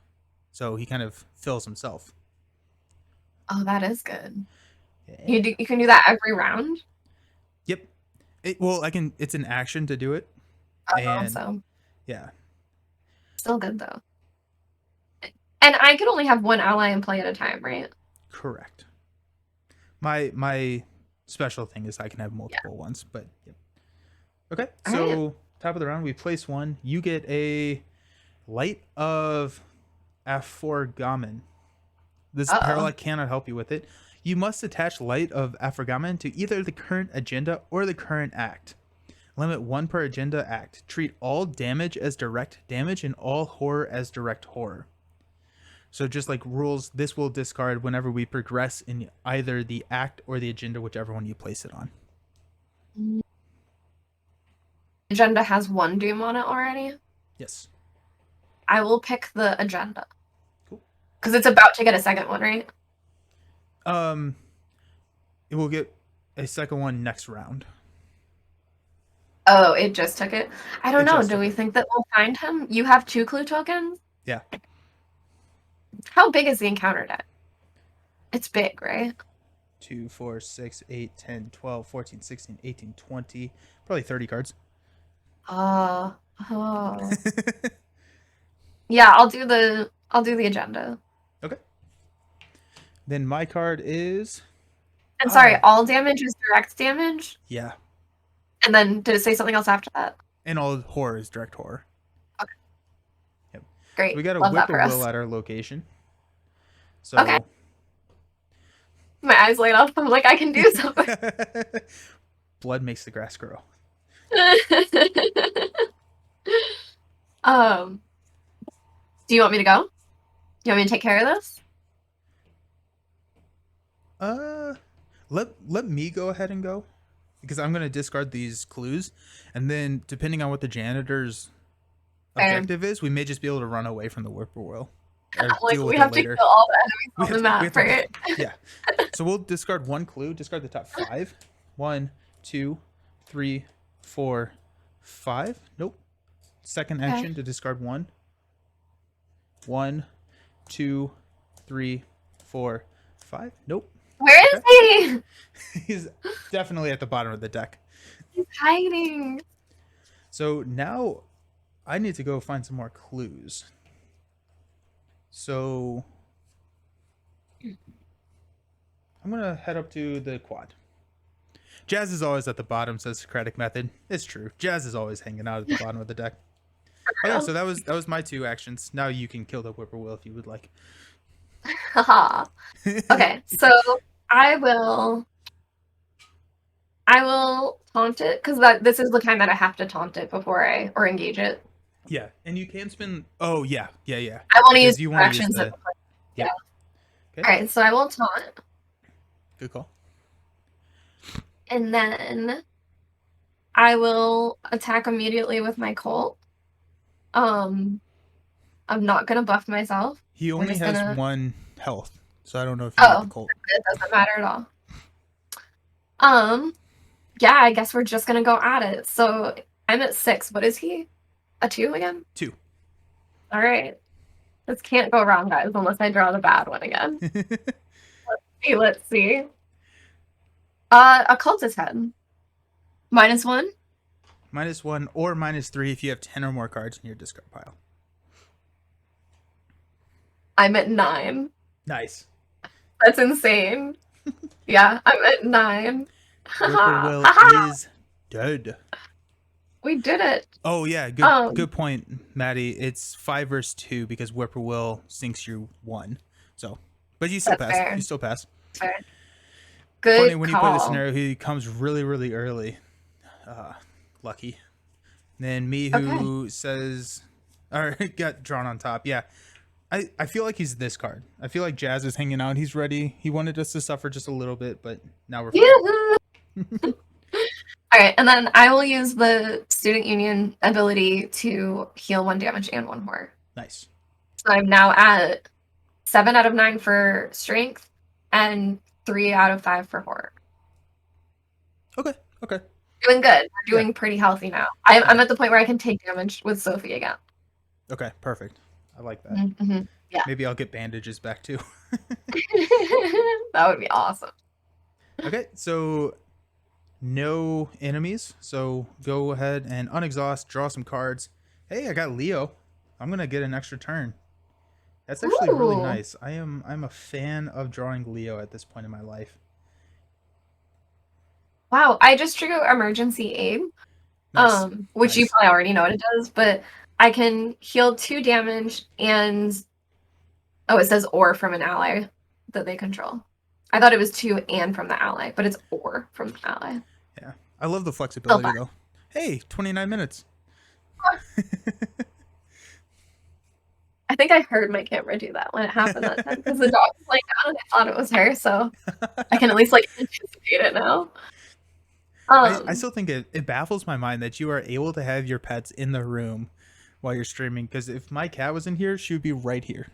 So he kind of fills himself. Oh, that is good. Yeah. You can do that every round. Yep. I can. It's an action to do it. And So yeah. still good though. And I could only have one ally in play at a time, right? Correct. My special thing is I can have multiple ones, but yep. Okay, so top of the round, we place 1. You get a Light of Aforgamen. This Prologue cannot help you with it. You must attach Light of Aforgamen to either the current agenda or the current act. Limit 1 per agenda act. Treat all damage as direct damage and all horror as direct horror. So just like rules, this will discard whenever we progress in either the act or the agenda, whichever one you place it on. Agenda has 1 doom on it already. Yes. I will pick the agenda. Cool. Because it's about to get a second one, right? It will get a second one next round. Oh, it just took it? I don't know. Do we think that we'll find him? You have 2 clue tokens? Yeah. How big is the encounter deck? It's big, right? 2, 4, 6, 8, 10, 12, 14, 16, 18, 20. Probably 30 cards. Oh. Yeah, I'll do the agenda. Okay. Then my card is... And sorry, all damage is direct damage? Yeah. And then did it say something else after that? And all horror is direct horror. Okay. Yep. Great. We got a Love that for whippoorwill us. at our location. So Okay. My eyes light up. I'm like, I can do something. Blood makes the grass grow. Do you want me to go? You want me to take care of this? Let me go ahead and go, because I'm going to discard these clues, and then depending on what the janitor's objective is, we may just be able to run away from the whippoorwill. Like, we have to kill all the enemies on the map, right? Yeah. So we'll discard 1 clue. Discard the top 5. 1, 2, 3, 4, 5. Nope. Second action to discard 1. 1, 2, 3, 4, 5. Nope. Where is he? He's definitely at the bottom of the deck. He's hiding. So now I need to go find some more clues. So I'm going to head up to the quad. Jazz is always at the bottom, says Socratic Method. It's true. Jazz is always hanging out at the bottom of the deck. Okay, so that was my 2 actions. Now you can kill the whippoorwill if you would like. Haha. Okay, so I will taunt it, because this is the time that I have to taunt it before or engage it. Yeah, and you can spin. Oh yeah. I want to use you actions. Yeah. Okay. All right, so I will taunt. Good call. And then I will attack immediately with my Colt. I'm not gonna buff myself. He only has 1 health, so I don't know if you need the Colt. It doesn't matter at all. Yeah, I guess we're just gonna go at it. So I'm at 6. What is he? A 2 again? 2. All right. This can't go wrong, guys, unless I draw the bad one again. Let's see. A cultist head. -1? -1 or -3 if you have 10 or more cards in your discard pile. I'm at 9. Nice. That's insane. Yeah, I'm at 9. Whippoorwill is dead. We did it. Oh yeah, Um, good point, Maddie. It's 5 versus 2 because Whippoorwill sinks you 1. So, but you still that's pass. fair. You still pass. Fair. Funny Good when you play the call. scenario, he comes really really early. Uh, Lucky. Then me Okay. who says, or got drawn on top. Yeah, I feel like he's this card. I feel like Jazz is hanging out. He's ready. He wanted us to suffer just a little bit, but now we're fine. Yeah. All right, and then I will use the Student Union ability to heal 1 damage and 1 horror. Nice. So I'm now at 7 out of 9 for strength and 3 out of 5 for horror. Okay. Okay. Doing good. We're Yeah. doing pretty healthy now. I'm Yeah. at the point where I can take damage with Sophie again. Okay. Perfect. I like that. Mm-hmm. Yeah. Maybe I'll get bandages back too. That would be awesome. Okay. So no enemies. So go ahead and unexhaust. Draw some cards. Hey, I got Leo. I'm gonna get an extra turn. That's actually really Ooh. nice. I'm a fan of drawing Leo at this point in my life. Wow, I just trigger emergency aid. Nice. Which you Nice. probably already know what it does, but I can heal 2 damage and it says or from an ally that they control. I thought it was 2 and from the ally, but it's or from the ally. Yeah. I love the Still flexibility fun. though. Hey, 29 minutes. I think I heard my camera do that when it happened that time because the dog was laying down and I thought it was her, so I can at least like anticipate it now. I still think it baffles my mind that you are able to have your pets in the room while you're streaming, because if my cat was in here, she would be right here.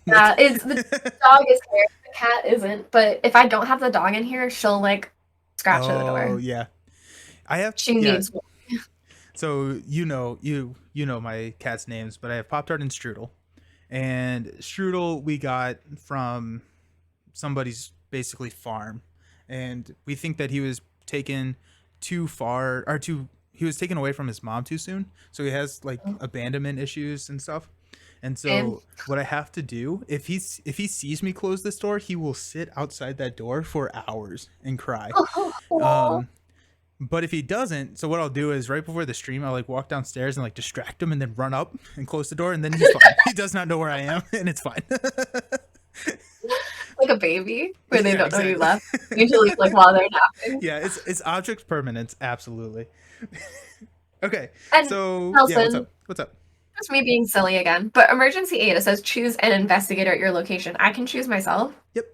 Yeah, it's the dog is here, the cat isn't. But if I don't have the dog in here, she'll like scratch at the Oh door. yeah. I have She yeah. needs. So you know my cat's names, but I have Pop Tart and Strudel. And Strudel we got from somebody's basically farm, and we think that he was taken too far, or too he was taken away from his mom too soon, so he has like abandonment issues and stuff. And Same. so what I have to do, if he sees me close this door, he will sit outside that door for hours and cry. Oh, But if he doesn't, so what I'll do is right before the stream, I'll like walk downstairs and like distract him and then run up and close the door, and then he's fine. He does not know where I am, and it's fine. like a baby where they Yeah, don't know you exactly. left. Usually, like while they're napping. Yeah, it's object permanence, absolutely. Okay, And so yeah, what's Nelson, up? What's up? that's me being silly again. But emergency aid, it says choose an investigator at your location. I can choose myself. Yep.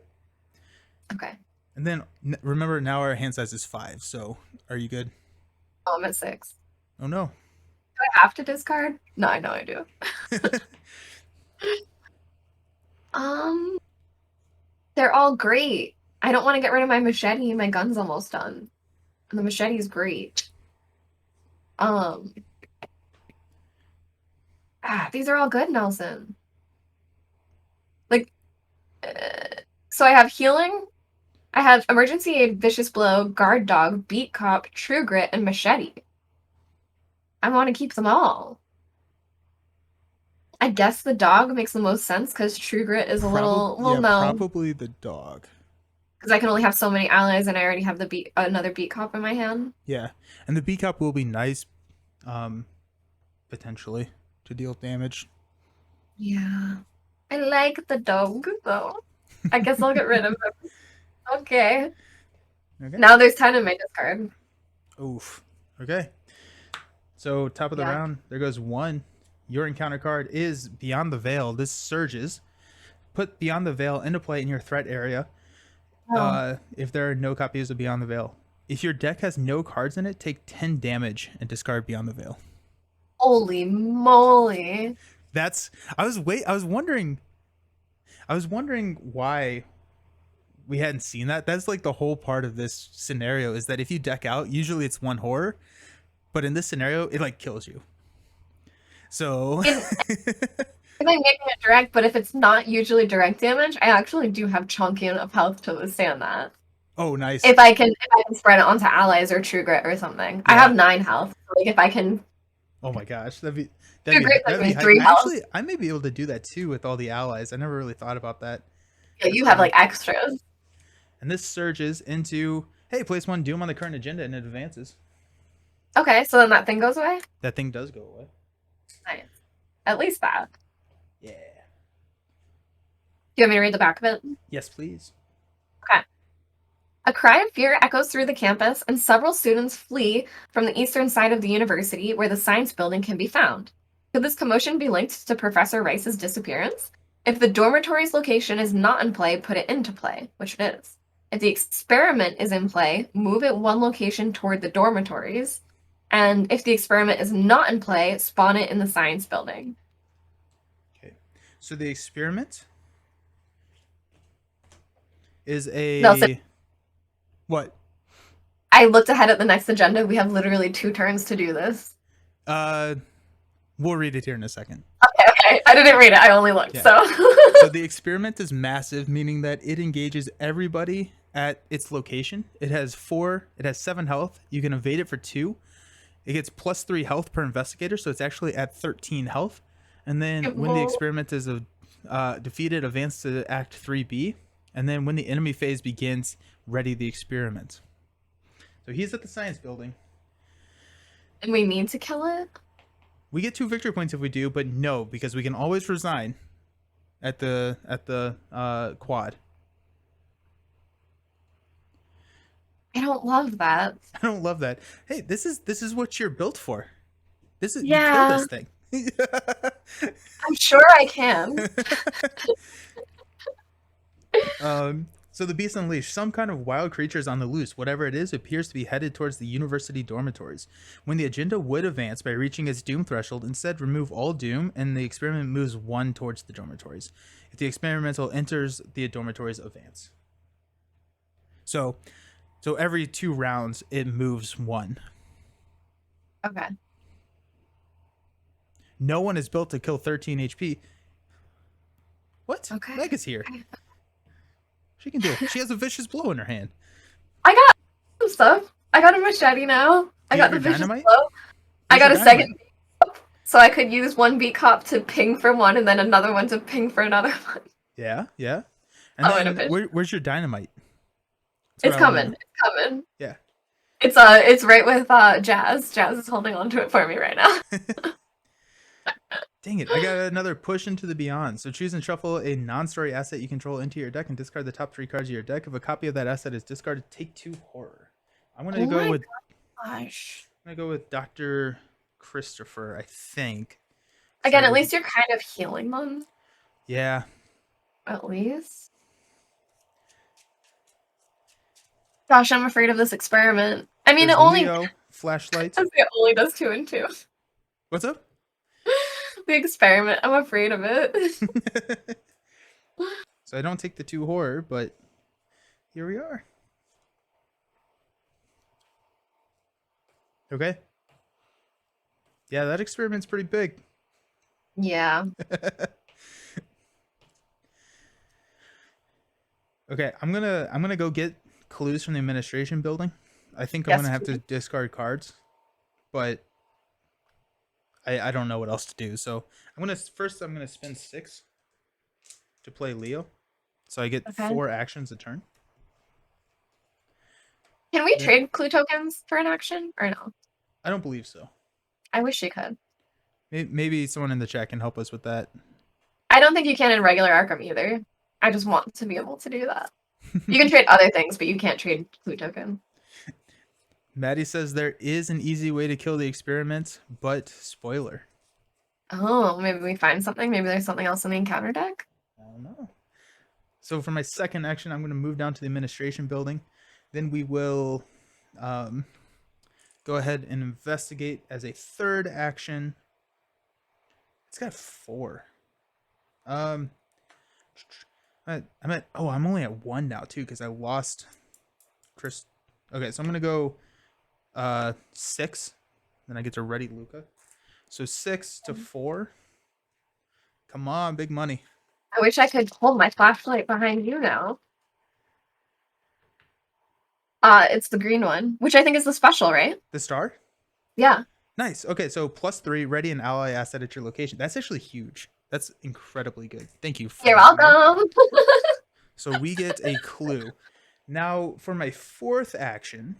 Okay. And then remember, now our hand size is 5. So are you good? Oh, I'm at 6. Oh no. Do I have to discard? No, I know I do. They're all great. I don't want to get rid of my machete. My gun's almost done. And the machete's great. These are all good, Nelson. Like, so I have healing. I have emergency aid, vicious blow, guard dog, beat cop, true grit, and machete. I want to keep them all. I guess the dog makes the most sense because true grit is a little no, probably the dog. because I can only have so many allies, and I already have the another beat cop in my hand. Yeah, and the B cup will be nice, potentially to deal damage. Yeah, I like the dog though. I guess I'll get rid of him. Okay. Okay. Now there's 10 in my discard. Oof. Okay. So top of the round, there goes 1. Your encounter card is Beyond the Veil. This surges. Put Beyond the Veil into play in your threat area. If there are no copies of Beyond the Veil. If your deck has no cards in it, take 10 damage and discard Beyond the Veil. Holy moly. I was wondering why we hadn't seen that. That's like the whole part of this scenario, is that if you deck out, usually it's 1 horror, but in this scenario, it like kills you. So If I'm making it direct, but if it's not usually direct damage, I actually do have chunky enough health to withstand that. oh, nice. If I can spread it onto allies or true grit or something. Yeah. I have 9 health. So like if I can. Oh my gosh, that'd be like 3 health. Actually, I may be able to do that too with all the allies. I never really thought about that. Yeah, you have like extras. And this surges into, hey, place 1 Doom on the current agenda and it advances. Okay, so then that thing goes away? That thing does go away. Nice. At least that. Yeah. Do you want me to read the back of it? Yes, please. Okay. A cry of fear echoes through the campus, and several students flee from the eastern side of the university where the science building can be found. Could this commotion be linked to Professor Rice's disappearance? If the dormitory's location is not in play, put it into play, which it is. If the experiment is in play, move it one location toward the dormitories. And if the experiment is not in play, spawn it in the science building. Okay. So the experiment is No, so a what? I looked ahead at the next agenda. We have literally 2 turns to do this. Uh, we'll read it here in a second. Okay. I didn't read it. I only looked. Yeah. So So the experiment is massive, meaning that it engages everybody at its location. It has 7 health. You can evade it for 2. It gets +3 health per investigator, so it's actually at 13 health. And then when the experiment is defeated, advance to Act 3B. And then when the enemy phase begins, ready the experiment. So he's at the science building. And we need to kill it? We get 2 victory points if we do, but no, because we can always resign at the quad. I don't love that. I don't love that. Hey, this is what you're built for. You kill Yeah. this thing. I'm sure I can. So the Beast Unleashed. Some kind of wild creature is on the loose. Whatever it is, appears to be headed towards the university dormitories. When the agenda would advance by reaching its doom threshold, instead remove all doom, and the experiment moves 1 towards the dormitories. If the experimental enters the dormitories, advance. So every 2 rounds, it moves 1. Okay. No one is built to kill 13 HP. What? Okay. Meg is here. She can do it. She has a vicious blow in her hand. I got some stuff. I got a machete now. I got the vicious dynamite? blow. I Where's got your a second dynamite? beat cop, so I could use one beat cop to ping for one and then another one to ping for another one. Yeah. And and then where's your dynamite? It's coming. It's coming. Yeah. It's right with Jazz. Jazz is holding on to it for me right now. Dang it, I got another push into the beyond. So choose and shuffle a non-story asset you control into your deck and discard the top 3 cards of your deck. If a copy of that asset is discarded, take 2 horror. I'm gonna go with Dr. Christopher, I think. Again, at least you're kind of healing them. Yeah. At least. Gosh, I'm afraid of this experiment. I mean, There's it only Leo, flashlight. it only does 2 and 2. What's up? The experiment. I'm afraid of it. So I don't take the 2 horror, but here we are. Okay. Yeah, that experiment's pretty big. Yeah. Okay, I'm gonna go get clues from the administration building. I think I'm gonna have to discard cards, but I don't know what else to do. So I'm gonna spend 6 to play Leo, so I get 4 actions a turn. Can we trade clue tokens for an action or no? I don't believe so. I wish you could. Maybe someone in the chat can help us with that. I don't think you can in regular Arkham either. I just want to be able to do that. You can trade other things, but you can't trade clue token. Maddie says there is an easy way to kill the experiment, but spoiler. Oh, maybe we find something. Maybe there's something else in the encounter deck. I don't know. So for my second action, I'm going to move down to the administration building. Then we will go ahead and investigate as a third action. It's got 4. I'm only at 1 now too because I lost Chris. Okay, so I'm gonna go 6. Then I get to ready Luca. So 6 to 4. Come on, big money. I wish I could hold my flashlight behind you now. It's the green one, which I think is the special, right? The star? Yeah. Nice. Okay, so +3, ready an ally asset at your location. That's actually huge. That's incredibly good. Thank you. You're welcome. So we get a clue. Now for my 4th action,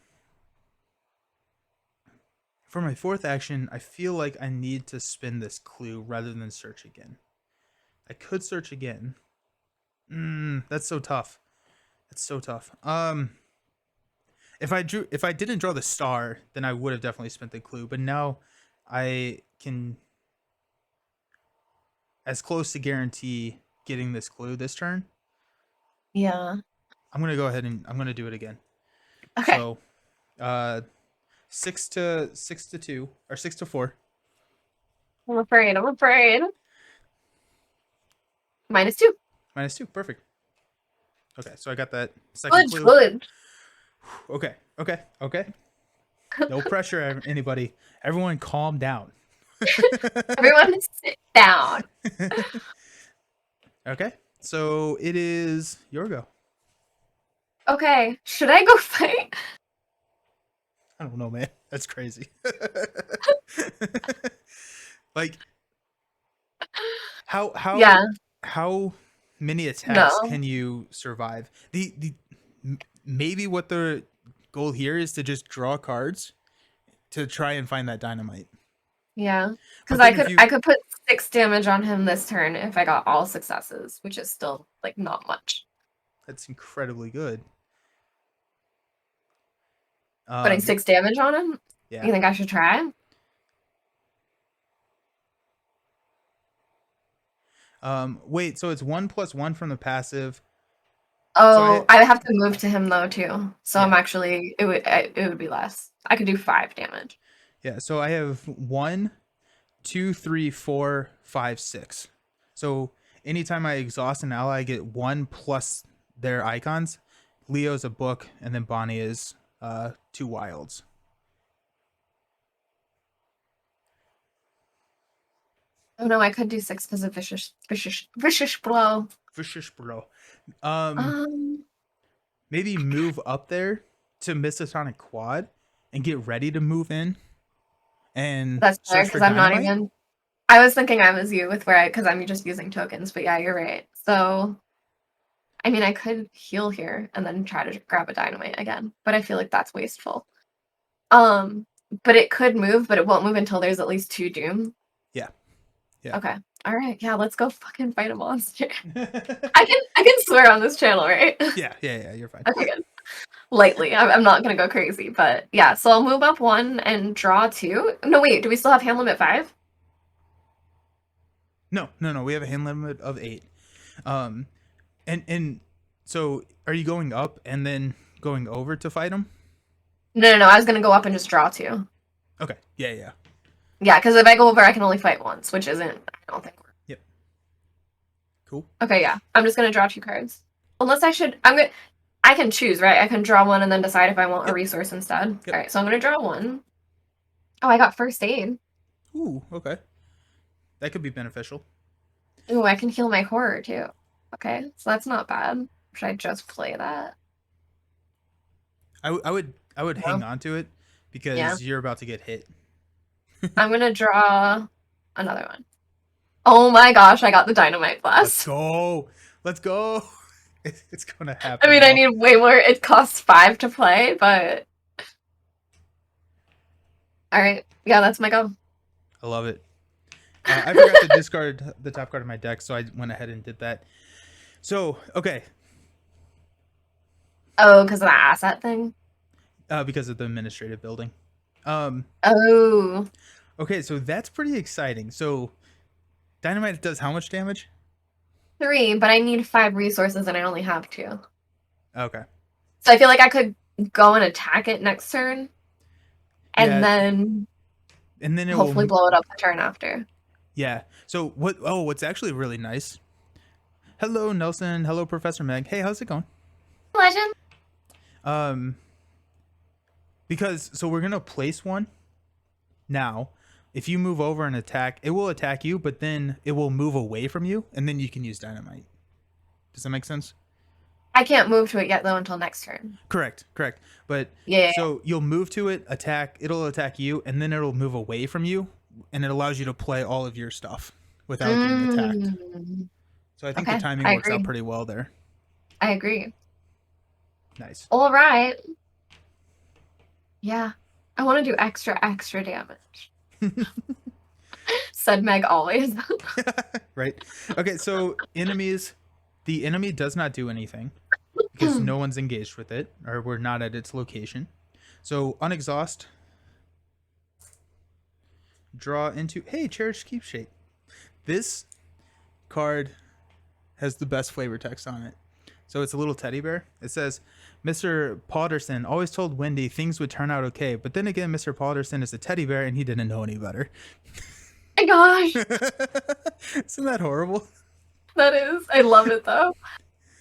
For my fourth action, I feel like I need to spin this clue rather than search again. I could search again. That's so tough. That's so tough. If I didn't draw the star, then I would have definitely spent the clue. But now I can as close to guarantee getting this clue this turn. Yeah. I'm gonna go ahead and I'm gonna do it again. Okay. So 6 to 2 or 6 to 4. I'm afraid. I'm afraid. -2. -2. Perfect. Okay, so I got that second Good, clue. good. Okay. No pressure, anybody. Everyone calm down. Everyone sit down. Okay, so it is your go. Okay. Should I go fight? I don't know, man. That's crazy. Like Yeah. how many attacks No. can you survive? Maybe what the goal here is to just draw cards to try and find that dynamite. Yeah. Because But then if I you could put 6 damage on him this turn if I got all successes, which is still like not much. that's incredibly good. Putting 6 damage on him? Yeah. You think I should try? Wait, so it's 1+1 from the passive. Oh, I have to move to him though too. So I'm Yeah. actually it would be less. I could do 5 damage. Yeah, so I have 1, 2, 3, 4, 5, 6. So anytime I exhaust an ally, I get 1 plus their icons. Leo's a book, and then Bonnie is 2 wilds. Oh no, I could do 6 because of vicious blow. Vicious bro. Um, Maybe move up there to Misatonic Quad and get ready to move in and that's fair search for because I'm not dynamite. even. I was thinking I was you with where because I'm just using tokens, but yeah, you're right. So, I mean, I could heal here and then try to grab a dynamite again, but I feel like that's wasteful. Um, but it could move, but it won't move until there's at least 2 doom. Yeah. Yeah. Okay. All right. Yeah, let's go fucking fight a monster. I can swear on this channel, right? Yeah, you're fine. Okay, good. Lightly. I'm not gonna go crazy, but yeah. So I'll move up 1 and draw 2. No, wait. Do we still have hand limit 5? No. We have a hand limit of 8. And so are you going up and then going over to fight him? No. I was gonna go up and just draw 2. Okay. Yeah. Yeah, because if I go over, I can only fight once, which isn't. I don't think. Yep. Cool. Okay, yeah. I'm just gonna draw 2 cards. Unless I should. I can choose, right? I can draw 1 and then decide if I want a resource instead. Yep. All right, so I'm gonna draw 1. Oh, I got first aid. Ooh, okay. That could be beneficial. Ooh, I can heal my horror too. Okay, so that's not bad. Should I just play that? I would hang on to it because you're about to get hit. I'm gonna draw another one. Oh my gosh, I got the dynamite blast. Let's go. It's gonna happen. I mean, I need way more. It costs 5 to play, but all right. Yeah, that's my go. I love it. I forgot to discard the top card of my deck, so I went ahead and did that. So, okay. Oh, because of that asset thing? Because of the administrative building. Oh. Okay, so that's pretty exciting. So, dynamite does how much damage? 3, but I need 5 resources and I only have 2. Okay. So I feel like I could go and attack it next turn, and then it hopefully will blow it up the turn after. Yeah. So what's actually really nice. Hello, Nelson. Hello, Professor Meg. Hey, how's it going? Legend. Because so we're gonna place one now. If you move over and attack, it will attack you, but then it will move away from you, and then you can use dynamite. Does that make sense? I can't move to it yet though until next turn. Correct. But Yeah. so you'll move to it, it'll attack you, and then it'll move away from you, and it allows you to play all of your stuff without getting attacked. So I think the timing works out pretty well there. I agree. Nice. All right. Yeah. I want to do extra damage. Said Meg always. Right. Okay, so enemies, the enemy does not do anything because no one's engaged with it or we're not at its location. So unexhaust, draw into, hey, cherished keepsake. This card has the best flavor text on it. So it's a little teddy bear. It says, Mr. Potterson always told Wendy things would turn out okay, but then again, Mr. Potterson is a teddy bear and he didn't know any better. My gosh, Isn't that horrible? that is. I love it though.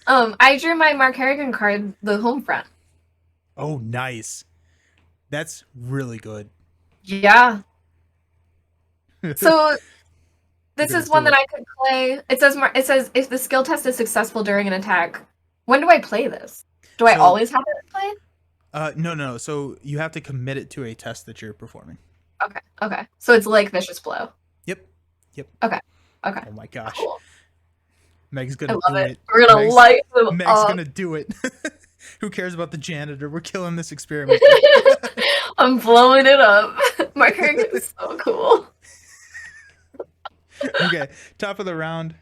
I drew my Mark Harrigan card, the home front. Oh, nice. That's really good. Yeah. So this Gonna is one do that it. I could play. It says if the skill test is successful during an attack, when do I play this? Do I So- always have it played? No. So you have to commit it to a test that you're performing. Okay. So it's like Vicious Blow. Yep. Okay. Oh my gosh. Cool. Meg's I gonna love do it. it. We're gonna Meg's- light them Meg's up. gonna do it. Who cares about the janitor? We're killing this experiment. I'm blowing it up. Mark Harrigan is so cool. Okay, top of the round.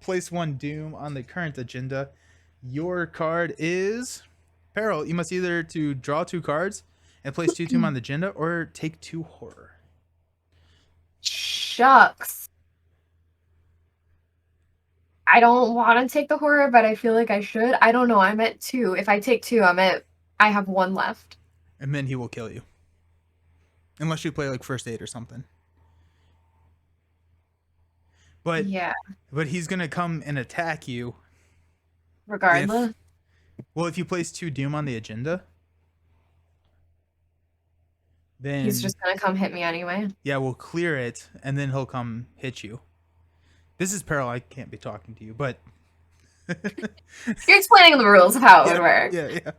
Place one doom on the current agenda. Your card is Peril. You must either to draw 2 cards and place 2 doom on the agenda, or take 2 horror. Shucks. I don't want to take the horror, but I feel like I should. I don't know. I'm at 2. If I take 2, I have 1 left. And then he will kill you. Unless you play like first aid or something. But Yeah, but he's gonna come and attack you. regardless. Well, if you place 2 doom on the agenda, then He's just gonna come hit me anyway. yeah, we'll clear it, and then he'll come hit you. This is Peril. I can't be talking to you, but You're explaining the rules of how it would work. Yeah.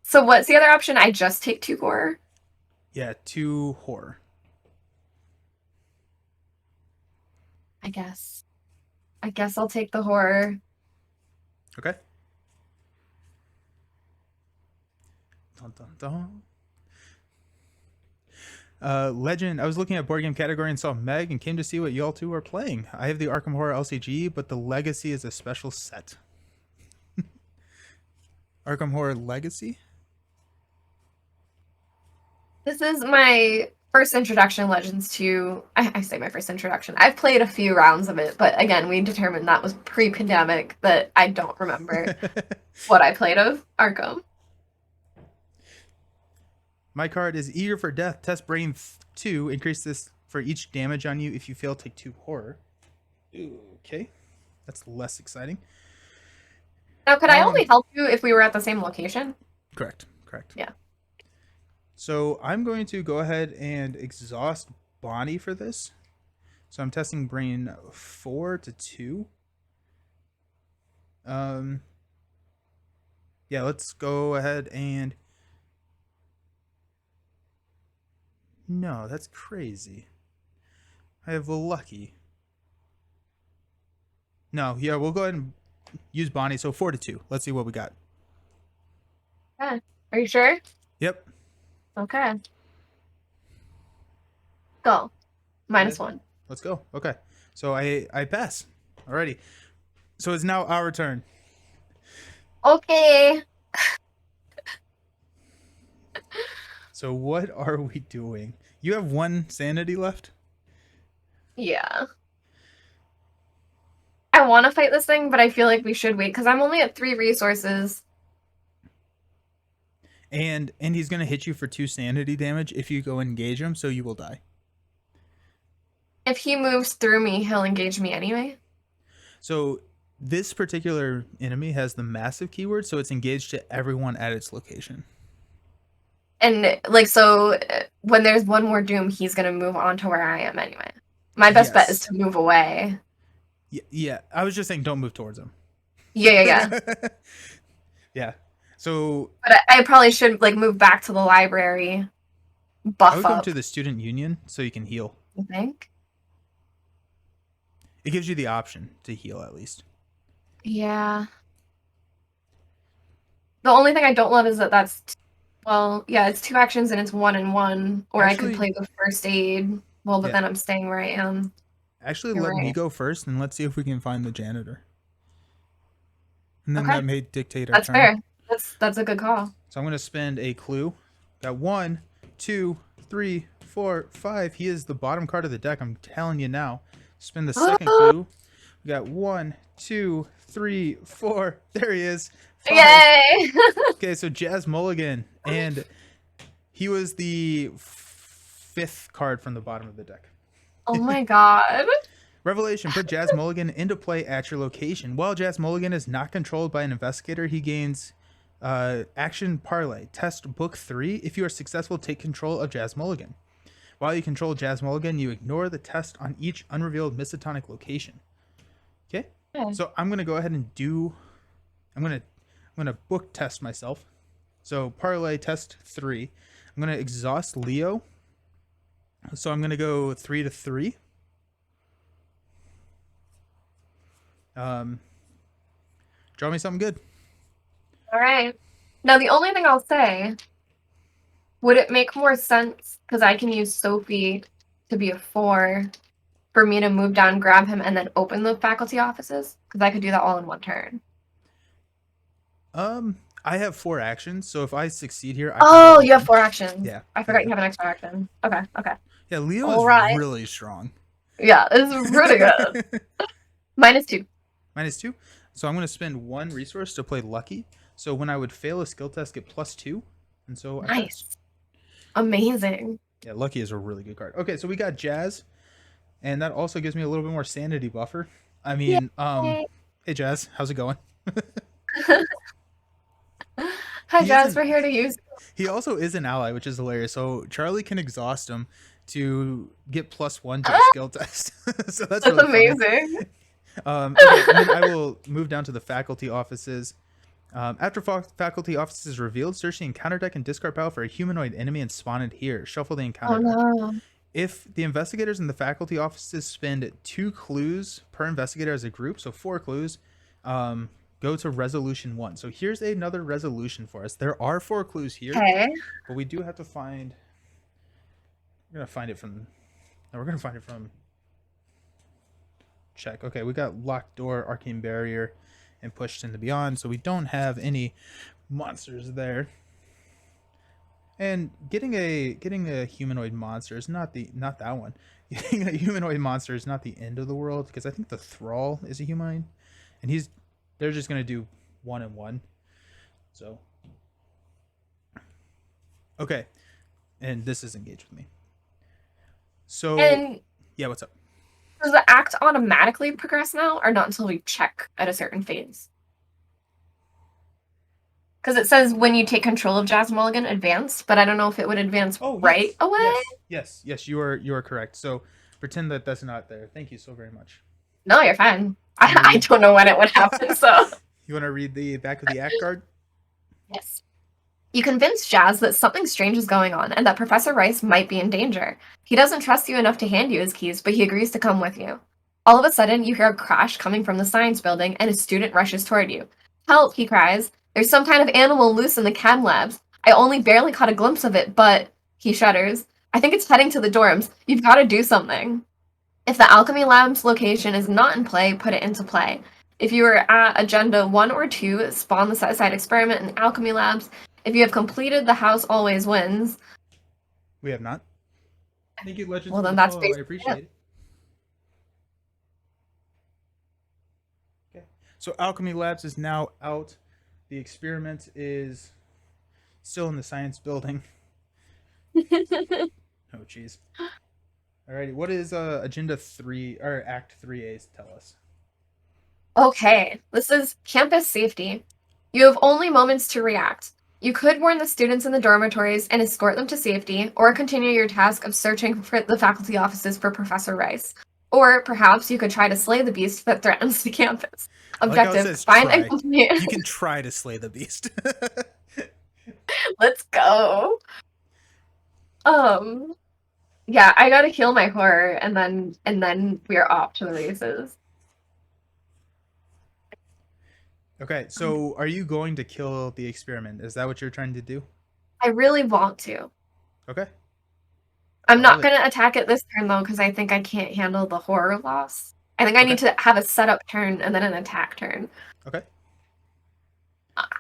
So what's the other option? I just take 2 horror? Yeah, 2 horror. I guess I'll take the horror. Okay. Dun, dun, dun. Legend. I was looking at board game category and saw Meg and came to see what y'all two are playing. I have the Arkham Horror LCG, but the Legacy is a special set. Arkham Horror Legacy? This is my first introduction Legends to... I say my first introduction. I've played a few rounds of it, but again, we determined that was pre-pandemic, that I don't remember what I played of Arkham. My card is Eager for Death. Test Brain 2. Increase this for each damage on you. If you fail, take 2 horror. Okay. That's less exciting. Now, could I only help you if we were at the same location? Correct. Yeah. So I'm going to go ahead and exhaust Bonnie for this. So I'm testing Brain 4 to 2. Yeah, let's go ahead and... No, that's crazy. I have Lucky. No, yeah, we'll go ahead and use Bonnie. So 4 to 2. Let's see what we got. Yeah. Are you sure? Yep. Okay. Go. -1. Let's go. Okay. So I pass. Alrighty. So it's now our turn. Okay. So what are we doing? You have 1 sanity left? Yeah. I want to fight this thing, but I feel like we should wait because I'm only at 3 resources. And he's going to hit you for 2 sanity damage if you go engage him, so you will die. If he moves through me, he'll engage me anyway. So this particular enemy has the massive keyword, so it's engaged to everyone at its location. And like, so when there's 1 more doom, he's going to move on to where I am anyway. My best bet is to move away. Yeah. I was just saying don't move towards him. Yeah. Yeah. So But I probably should like move back to the library, I buff would come up. to the student union so you can heal. You think? It gives you the option to heal at least. Yeah. The only thing I don't love is that well, yeah, it's 2 actions and it's 1 and 1, or I could Actually, play the first aid. Well, but yeah. then I'm staying where I am. Actually, You're let me right. go first, and let's see if we can find the janitor. And then that Okay, may dictate our that's turn. fair. That's a good call. So I'm going to spend a clue. Got 1, 2, 3, 4, 5. He is the bottom card of the deck. I'm telling you now. Spend the second clue. We got 1, 2, 3, 4. There he is. 5. Yay! Okay, so Jazz Mulligan, and he was the 5th card from the bottom of the deck. Oh my god. Revelation, put Jazz Mulligan into play at your location. While Jazz Mulligan is not controlled by an investigator, he gains action parlay. Test book 3. If you are successful, take control of Jazz Mulligan. While you control Jazz Mulligan, you ignore the test on each unrevealed Misatonic location. Okay? So I'm gonna go ahead and I'm gonna book test myself. So parlay test 3. I'm gonna exhaust Leo. So I'm gonna go 3 to 3. Draw me something good. All right. Now, the only thing I'll say, would it make more sense, because I can use Sophie to be a 4, for me to move down, grab him, and then open the faculty offices? Because I could do that all in one turn. I have 4 actions, so if I succeed here, I Oh, can you have 4 actions. Yeah. I forgot Yeah. you have an extra action. Okay, okay. Yeah, Leo All is right. really strong. Yeah, it's really good. -2. -2. So I'm going to spend 1 resource to play Lucky. So when I would fail a skill test, get +2. And so I Nice. pass. Amazing. Yeah, Lucky is a really good card. Okay, so we got Jazz. And that also gives me a little bit more sanity buffer. I mean, Yay. hey Jazz, how's it going? Hi, He Jazz. isn't We're here to use. He also is an ally, which is hilarious. So Charlie can exhaust him to get +1 to a skill test. So that's That's really funny. amazing. Okay, and then I will move down to the faculty offices. After faculty offices is revealed, search the encounter deck and discard pile for a humanoid enemy and spawn it here. Shuffle the encounter Oh deck. no. If the investigators in the faculty offices spend 2 clues per investigator as a group, so 4 clues, go to resolution 1. So here's another resolution for us. There are 4 clues here, Okay. but we do have to find. We're gonna find it from. No, we're gonna find it from. Check. Okay, we got locked door, arcane barrier, and pushed into beyond. So we don't have any monsters there. And getting a humanoid monster is not that one. Getting a humanoid monster is not the end of the world, because I think the thrall is a humanoid, and they're just gonna do 1 and 1. So okay, and this is engaged with me. So And yeah, what's up? does the act automatically progress now, or not until we check at a certain phase? Because it says when you take control of Jazz Mulligan, advance, but I don't know if it would advance right away. Yes, you are correct. So pretend that that's not there. Thank you so very much. No, you're fine. I don't know when it would happen, so. You want to read the back of the act card? Yes. You convince Jazz that something strange is going on and that Professor Rice might be in danger. He doesn't trust you enough to hand you his keys, but he agrees to come with you. All of a sudden, you hear a crash coming from the science building, and a student rushes toward you. Help, he cries. There's some kind of animal loose in the chem labs. I only barely caught a glimpse of it, but... He shudders. I think it's heading to the dorms. You've got to do something. If the alchemy lab's location is not in play, put it into play. If you are at agenda 1 or 2, spawn the set-aside experiment in alchemy labs. If you have completed, the house always wins. We have not. Thank you, Legends. Well, for then the that's follow. I basically appreciate it. Okay. So Alchemy Labs is now out. The experiment is still in the science building. it. Oh, jeez. Alrighty, what is Agenda 3 or Act 3A's tell us? Okay, this is campus safety. You have only moments to react. You could warn the students in the dormitories and escort them to safety, or continue your task of searching for the faculty offices for Professor Rice. Or perhaps you could try to slay the beast that threatens the campus. Objective, find and complete. You can try to slay the beast. Let's go. Yeah, I gotta heal my horror, and then we're off to the races. Okay, so are you going to kill the experiment? Is that what you're trying to do? I really want to. Okay, I'm I love not it. going to attack it this turn, though, because I think I can't handle the horror loss. I think I Okay, need to have a setup turn and then an attack turn. okay.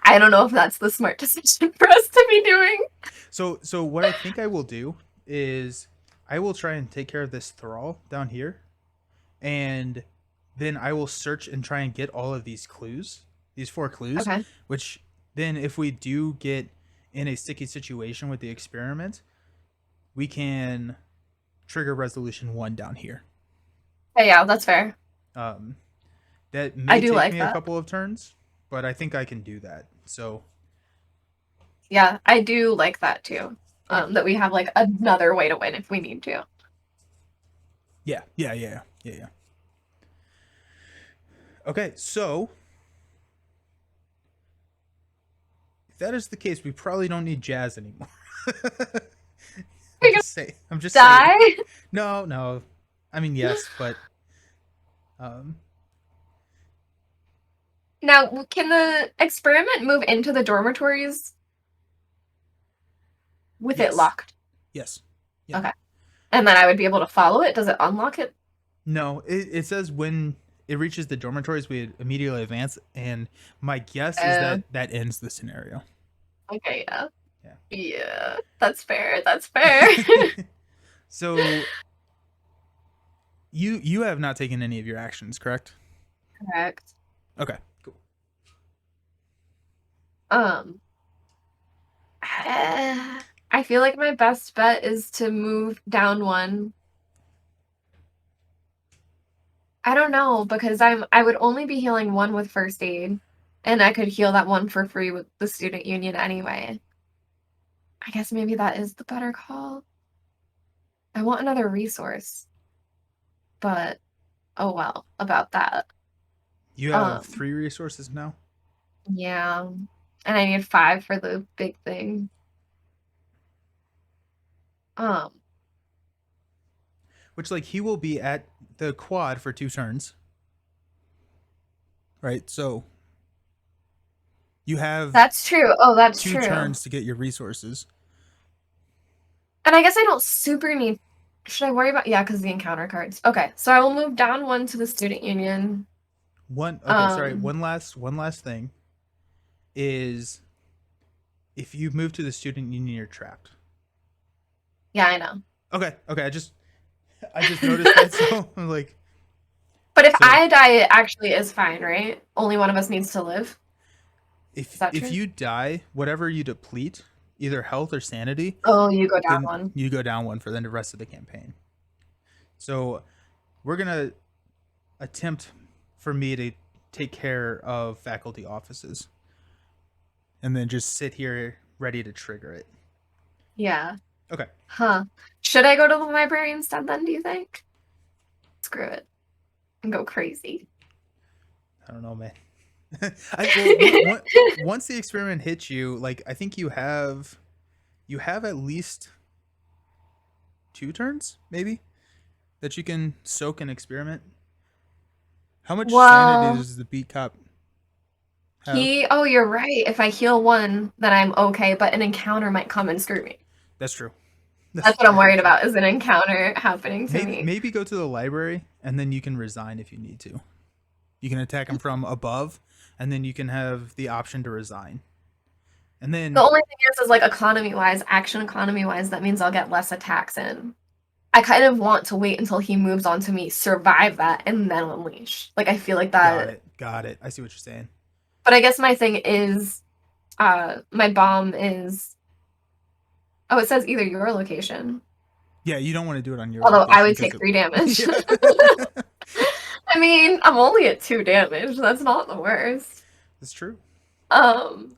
I don't know if that's the smart decision for us to be doing. So what I think I will do is I will try and take care of this thrall down here, and then I will search and try and get all of these clues, these 4 clues, Okay. which then if we do get in a sticky situation with the experiment, we can trigger resolution 1 down here. Yeah, that's fair. Um, that I may do take like me a that. couple of turns, but I think I can do that. So, Yeah, I do like that too. okay. That we have like another way to win if we need to. Yeah. Okay, so if that is the case, we probably don't need jazz anymore. Are you I'm just saying. gonna die? No. I mean, yes, but um, Now, can the experiment move into the dormitories with it yes, locked? yes, yeah. Okay. And then I would be able to follow it? Does it unlock it? No, it says when it reaches the dormitories, we immediately advance, and my guess is Uh, that that ends the scenario. okay, yeah. Yeah. Yeah, that's fair. That's fair. So you have not taken any of your actions, correct? Correct. Okay, cool. Um, I feel like my best bet is to move down one. I don't know because I would only be healing one with first aid, and I could heal that one for free with the student union anyway. I guess maybe that is the better call. I want another resource, but oh well about that. You have Um, 3 resources now. yeah, and I need 5 for the big thing. Um, Which, like, he will be at the quad for 2 turns, right? So you have that's true. Oh, that's two true. turns to get your resources. And I guess I don't super need. Should I worry about? Yeah, because the encounter cards. Okay, so I will move down one to the student union. One, okay, sorry. Um, One last thing is if you move to the student union, you're trapped. yeah, I know. Okay, I just noticed that, so I'm like, But if so I die, it actually is fine, right? Only one of us needs to live. Is if that if true? you die, whatever you deplete, either health or sanity, Oh, you go down then one. you go down 1 for the rest of the campaign. So we're gonna attempt for me to take care of faculty offices, and then just sit here ready to trigger it. Yeah. Okay. Huh. Should I go to the library instead then, do you think? Screw it. And go crazy. I don't know, man. Well, once the experiment hits you, like I think you have at least 2 turns, maybe, that you can soak an experiment. How much sanity Well, does the beat cop have? oh, you're right. If I heal one, then I'm okay, but an encounter might come and screw me. That's true. That's That's what I'm very worried true. about is an encounter happening to Maybe me. maybe go to the library and then you can resign if you need to. You can attack him from above, and then you can have the option to resign. And The then only thing is like economy wise, action economy wise, that means I'll get less attacks in. I kind of want to wait until he moves on to me, survive that, and then unleash. Like I feel like got that. it, got it. I see what you're saying. But I guess my thing is, my bomb is. Oh, it says either your location. Yeah, you don't want to do it on your Although I location would because take 3 damage. yeah. I mean, I'm only at 2 damage. That's not the worst. That's true. Um,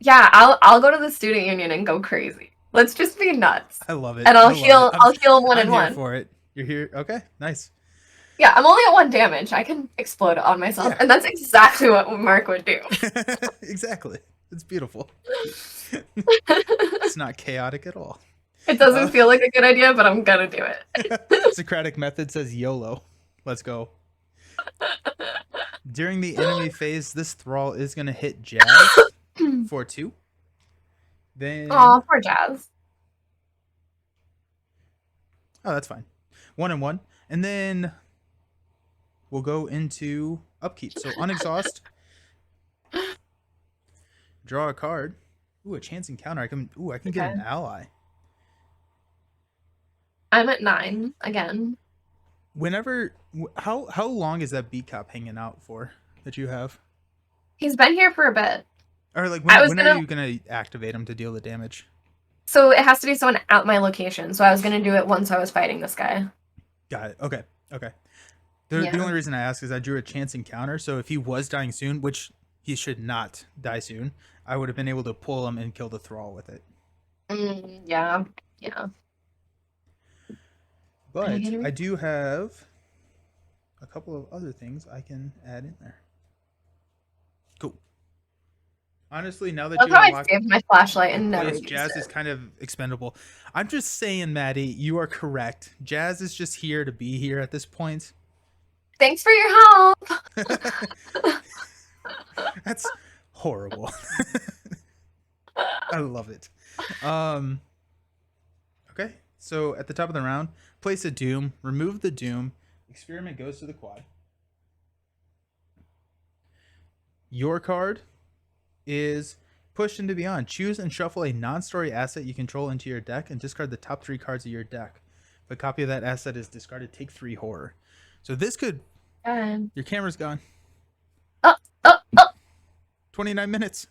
yeah, I'll go to the student union and go crazy. Let's just be nuts. I love it. And I love it. I'll heal one I'm and here one. for it. You're here. Okay, nice. Yeah, I'm only at 1 damage. I can explode on myself. Yeah. And that's exactly what Mark would do. Exactly. It's beautiful. It's not chaotic at all. It doesn't feel like a good idea, but I'm gonna do it. Socratic method says YOLO. Let's go. During the enemy phase, this thrall is going to hit Jazz for 2. Then, Oh, poor Jazz. oh, that's fine. 1 and 1. And then we'll go into upkeep. So unexhaust, draw a card. Ooh, a chance encounter. I can get Okay. an ally. I'm at 9 again. Whenever how long is that beat cop hanging out for that you have? He's been here for a bit. Or like I was when are gonna you gonna activate him to deal the damage? So it has to be someone at my location. So I was gonna do it once I was fighting this guy. Got it. Okay. Okay. The Yeah. only reason I ask is I drew a chance encounter, so if he was dying soon, which he should not die soon, I would have been able to pull him and kill the thrall with it. Yeah. Yeah. But I do have a couple of other things I can add in there. Cool. Honestly, now that That's you how I unlock saved my flashlight and never place, used Jazz it. is kind of expendable. I'm just saying, Maddie, you are correct. Jazz is just here to be here at this point. Thanks for your help. That's horrible. I love it. Okay, so at the top of the round, place a doom, remove the doom, experiment goes to the quad. Your card is pushed into beyond. Choose and shuffle a non-story asset you control into your deck and discard the top 3 cards of your deck. If a copy of that asset is discarded, take 3 horror. So this could... Your camera's gone. Oh. 29 minutes.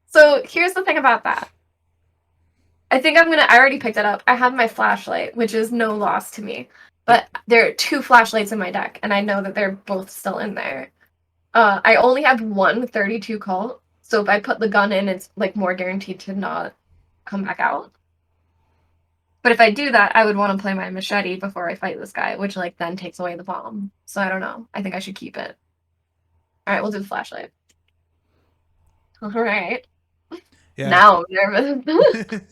So here's the thing about that. I already picked it up. I have my flashlight, which is no loss to me. But there are 2 flashlights in my deck, and I know that they're both still in there. I only have one 32 cult, so if I put the gun in, it's like more guaranteed to not come back out. But if I do that, I would want to play my machete before I fight this guy, which like then takes away the bomb. So I don't know. I think I should keep it. All right, we'll do the flashlight. All right. Yeah. Now I'm nervous.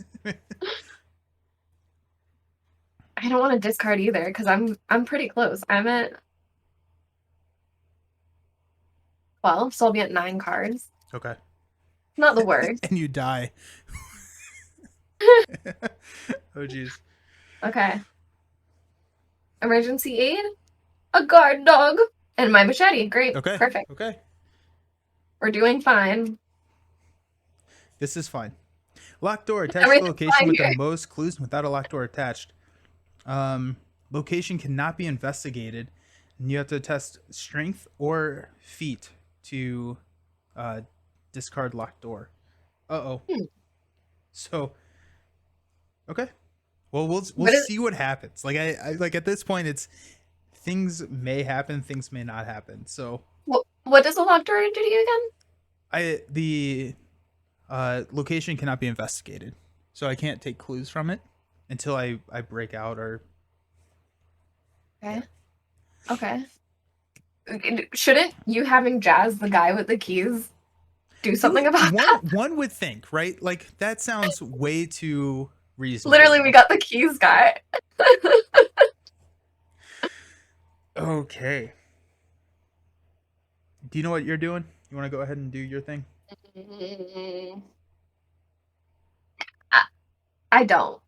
I don't want to discard either because I'm pretty close. I'm at 12, so I'll be at 9 cards. Okay. Not the worst. And you die. Oh jeez. Okay. Emergency aid, a guard dog, and my machete. Great. Okay. Perfect. Okay. We're doing fine. This is fine. Locked door attached to the location with the most clues without a locked door attached. Location cannot be investigated, and you have to test strength or feat to discard locked door. So, okay. Well, we'll see what happens. Like I like at this point, it's things may happen, things may not happen. So, what does the locked door do to you again? The location cannot be investigated, so I can't take clues from it until I break out or. Okay. Okay. Shouldn't you having Jazz, the guy with the keys, do something about that? One would think, right? Like that sounds way too reasonable. Literally, we got the keys guy. Okay. Do you know what you're doing? You want to go ahead and do your thing? I don't.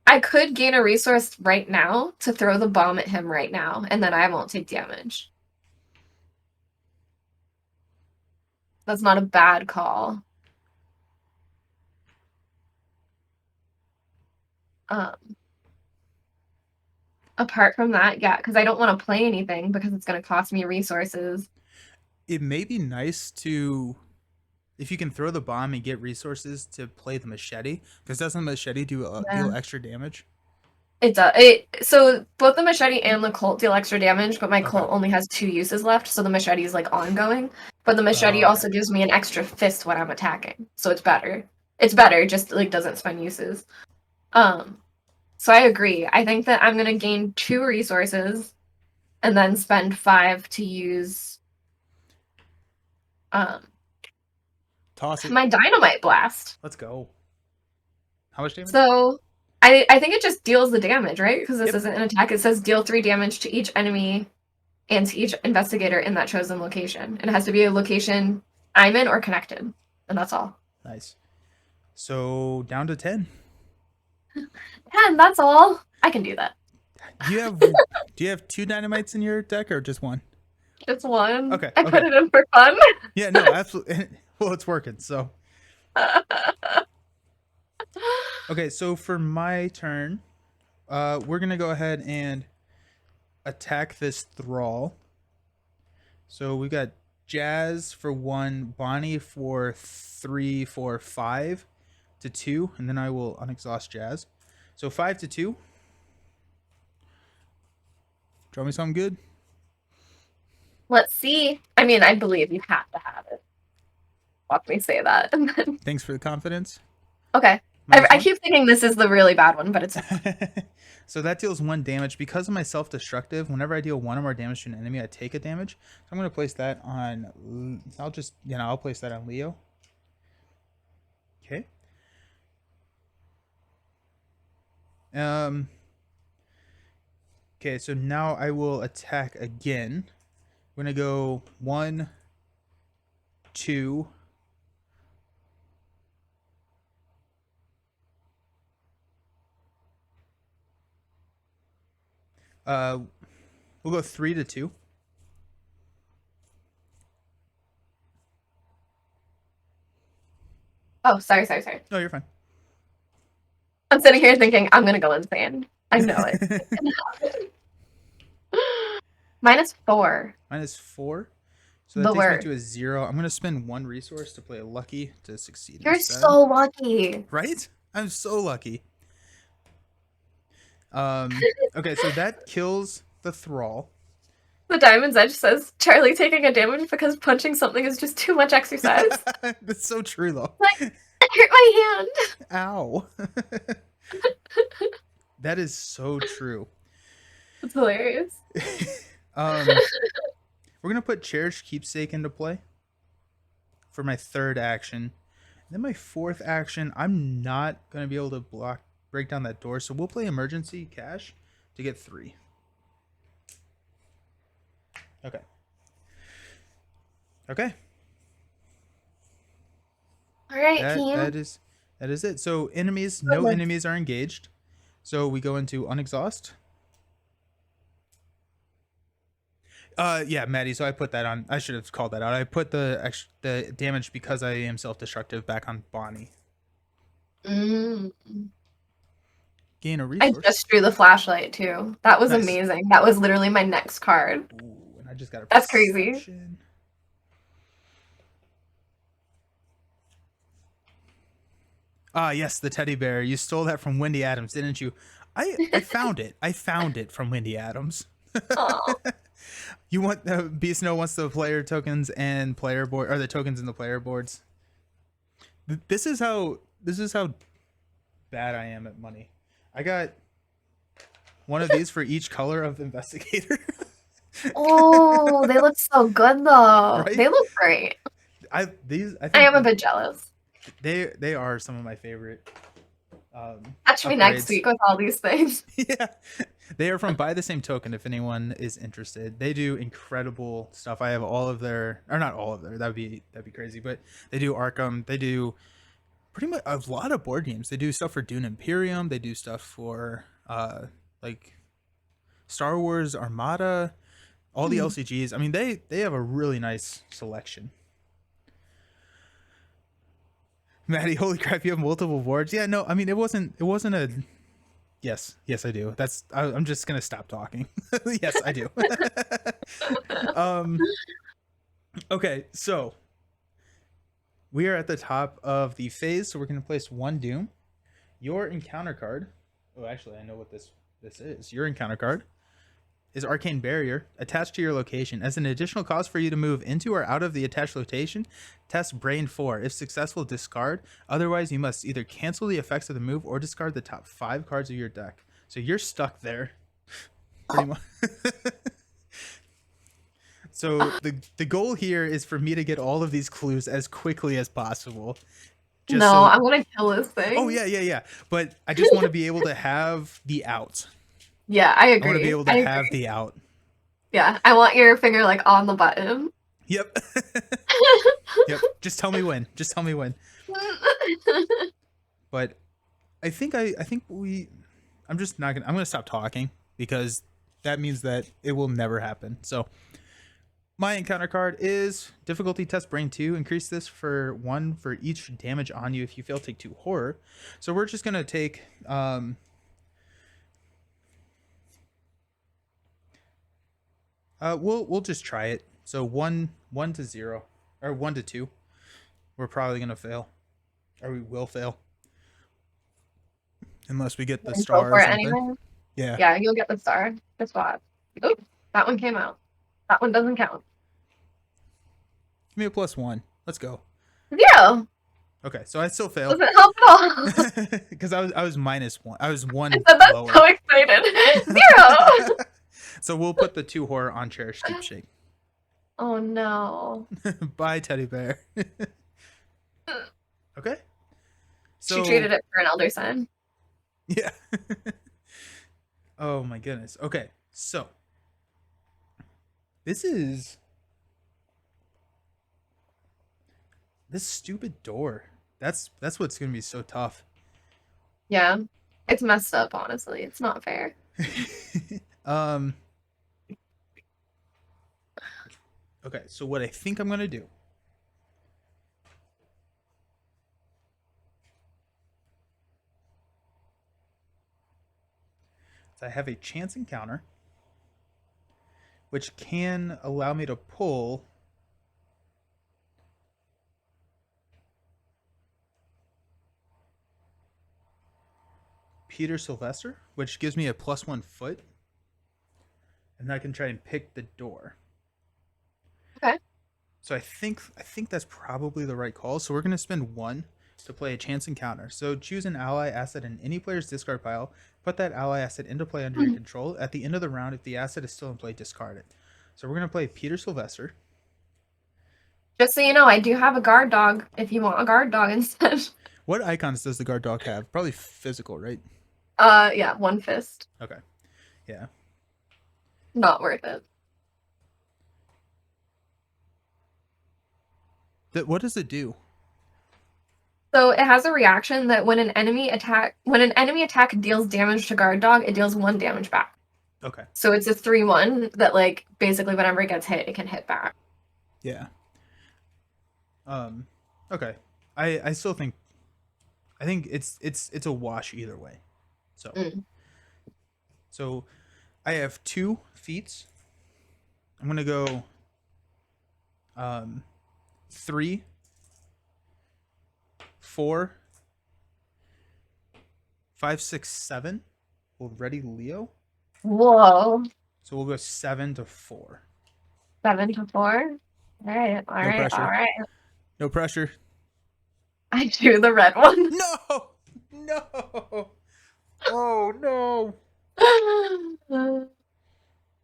I could gain a resource right now to throw the bomb at him right now, and then I won't take damage. That's not a bad call. Apart from that, yeah, because I don't want to play anything because it's going to cost me resources. It may be nice to, if you can throw the bomb and get resources to play the machete, because doesn't the machete deal extra damage? It does. So both the machete and the Colt deal extra damage, but my Colt only has 2 uses left, so the machete is like ongoing. But the machete also gives me an extra fist when I'm attacking, so it's better. It's better, just like doesn't spend uses. So I agree. I think that I'm gonna gain 2 resources, and then spend 5 to use toss it. My dynamite blast. Let's go. How much damage? So I think it just deals the damage, right? Because this Yep. isn't an attack. It says deal 3 damage to each enemy and to each investigator in that chosen location. And it has to be a location I'm in or connected. And that's all. Nice. So down to 10. 10, that's all. I can do that. Do you have 2 dynamites in your deck or just 1? Just one. Okay. I put it in for fun. Yeah, no, absolutely. Well, it's working. So okay, so for my turn, we're gonna go ahead and attack this thrall. So we got Jazz for 1, Bonnie for 3, 4, 5 to 2, and then I will unexhaust Jazz. So 5 to 2. Draw me something good. Let's see. I mean, I believe you have to have it. Watch me say that. Thanks for the confidence. Okay. I keep thinking this is the really bad one, but it's So that deals 1 damage. Because of my self-destructive, whenever I deal 1 or more damage to an enemy, I take a damage. So I'm going to place that on... I'll place that on Leo. Okay. Okay, so now I will attack again. We're going to go 1, 2... we'll go 3 to 2. Oh, sorry. No, you're fine. I'm sitting here thinking I'm gonna go insane. I know it. -4. -4. So that takes me to a 0. I'm gonna spend 1 resource to play a lucky to succeed. You're instead. so lucky. Right? I'm so lucky. Okay, so that kills the thrall. The Diamond's Edge says Charlie taking a damage because punching something is just too much exercise. That's so true, though. Like, it hurt my hand. Ow. That is so true. It's hilarious. We're gonna put Cherished Keepsake into play for my 3rd action. And then my 4th action, I'm not gonna be able to break down that door, so we'll play Emergency Cash to get 3. Okay. All right, team. That is it. So enemies, no enemies are engaged. So we go into unexhaust. Yeah, Maddie. So I put that on. I should have called that out. I put the damage because I am self-destructive back on Bonnie. Gain a resource. I just drew the flashlight too. That was amazing. That was literally my next card. Ooh, and I just got a That's crazy. Yes, the teddy bear. You stole that from Wendy Adams, didn't you? I found it. I found it from Wendy Adams. You want Beast Snow wants the player tokens and player board, or the tokens in the player boards. This is how bad I am at money. I got one of these for each color of investigator. Oh, they look so good though. Right? They look great. I think I am a bit jealous. They are some of my favorite. Catch me next week with all these things. Yeah, they are from Buy the Same Token. If anyone is interested, they do incredible stuff. I have all of their, or not all of their. That'd be crazy, but they do Arkham. They do pretty much a lot of board games. They do stuff for Dune Imperium. They do stuff for like Star Wars Armada, all the LCGs. I mean, they have a really nice selection. Maddie, holy crap, you have multiple boards. Yeah, no, I mean, it wasn't a. Yes, I do. I'm just gonna stop talking. Yes, I do. Okay, so we are at the top of the phase, so we're gonna place 1 Doom. Your encounter card. Oh, actually, I know what this is. Your encounter card is Arcane Barrier attached to your location. As an additional cost for you to move into or out of the attached location, test Brain 4. If successful, discard. Otherwise, you must either cancel the effects of the move or discard the top 5 cards of your deck. So you're stuck there. Pretty much. So the goal here is for me to get all of these clues as quickly as possible. just No, so. I'm gonna kill this Oh thing. yeah, yeah, yeah. But I just want to be able to have the out. Yeah, I I want to be agree. able to I have agree. the out. Yeah, I want your finger like on the button. Yep. Yep. Just tell me when. Just tell me when. But I think we I'm just not gonna I'm gonna stop talking because that means that it will never happen. So my encounter card is difficulty test brain 2. Increase this for 1 for each damage on you if you fail take 2 horror. So we're just gonna take we'll just try it. So 1 to 0 or 1 to 2. We're probably gonna fail. Or we will fail. Unless we get the Go star for or it something. anyway. Yeah. Yeah, you'll get the star. The spot. Oop, that one came out. That one doesn't count. Give me a +1. Let's go. 0. Okay, so I still fail. Doesn't help at all. Because I was -1. I was I 1 said that so lower. excited. 0. So we'll put the 2 horror on Cherish Keepsake. Oh no. Bye, teddy bear. Okay. She So traded it for an elder sign. yeah. Oh my goodness. Okay. So this is this stupid door. That's what's gonna be so tough. Yeah. It's messed up, honestly. It's not fair. um. Okay. So what I think I'm gonna do. I have a chance encounter, which can allow me to pull Peter Sylvester, which gives me a +1 foot, and I can try and pick the door. Okay. So I think that's probably the right call. So we're gonna spend 1 to play a chance encounter. So choose an ally asset in any player's discard pile. Put that ally asset into play under your control. At the end of the round, if the asset is still in play, discard it. So we're gonna play Peter Sylvester. Just so you know, I do have a guard dog if you want a guard dog instead. What icons does the guard dog have? Probably physical, right? Yeah, one fist. Okay. Yeah. Not worth it. What does it do? So it has a reaction that when an enemy attack deals damage to guard dog, it deals 1 damage back. Okay. So it's a 3/1 that like basically whenever it gets hit, it can hit back. Yeah. Okay. I still think it's a wash either way. So so I have 2 feats. I'm gonna go 3, 4, 5, 6, 7. We'll ready Leo. Whoa. So we'll go 7 to 4. 7 to 4. All right, all No right, pressure. all right. No pressure. I drew the red one. No! No! Oh no!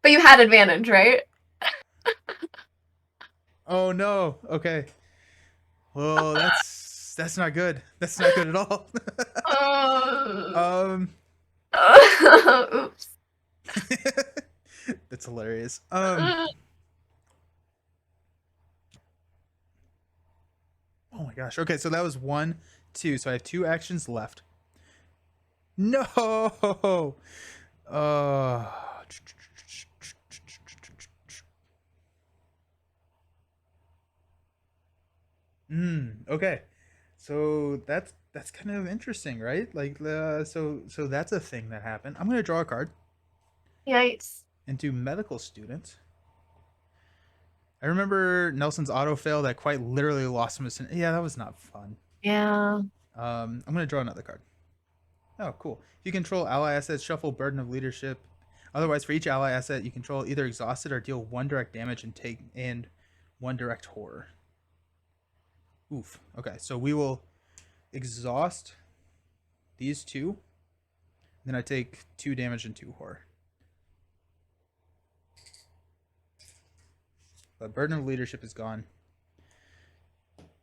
But you had advantage, right? Oh no. Okay. Well, that's not good. That's not good at all. um Oops. That's hilarious. Oh my gosh. Okay, so that was 1, 2. So I have 2 actions left. No. Okay. So that's kind of interesting, right? Like so that's a thing that happened. I'm going to draw a card Yikes. and do medical student. I remember Nelson's auto fail that quite literally lost him a yeah, that was not fun. Yeah. I'm going to draw another card. Oh, cool. If you control ally assets, shuffle Burden of Leadership. Otherwise, for each ally asset, you control either exhausted or deal 1 direct damage and 1 direct horror. Oof. Okay, so we will exhaust these 2. Then I take 2 damage and 2 horror. But Burden of Leadership is gone.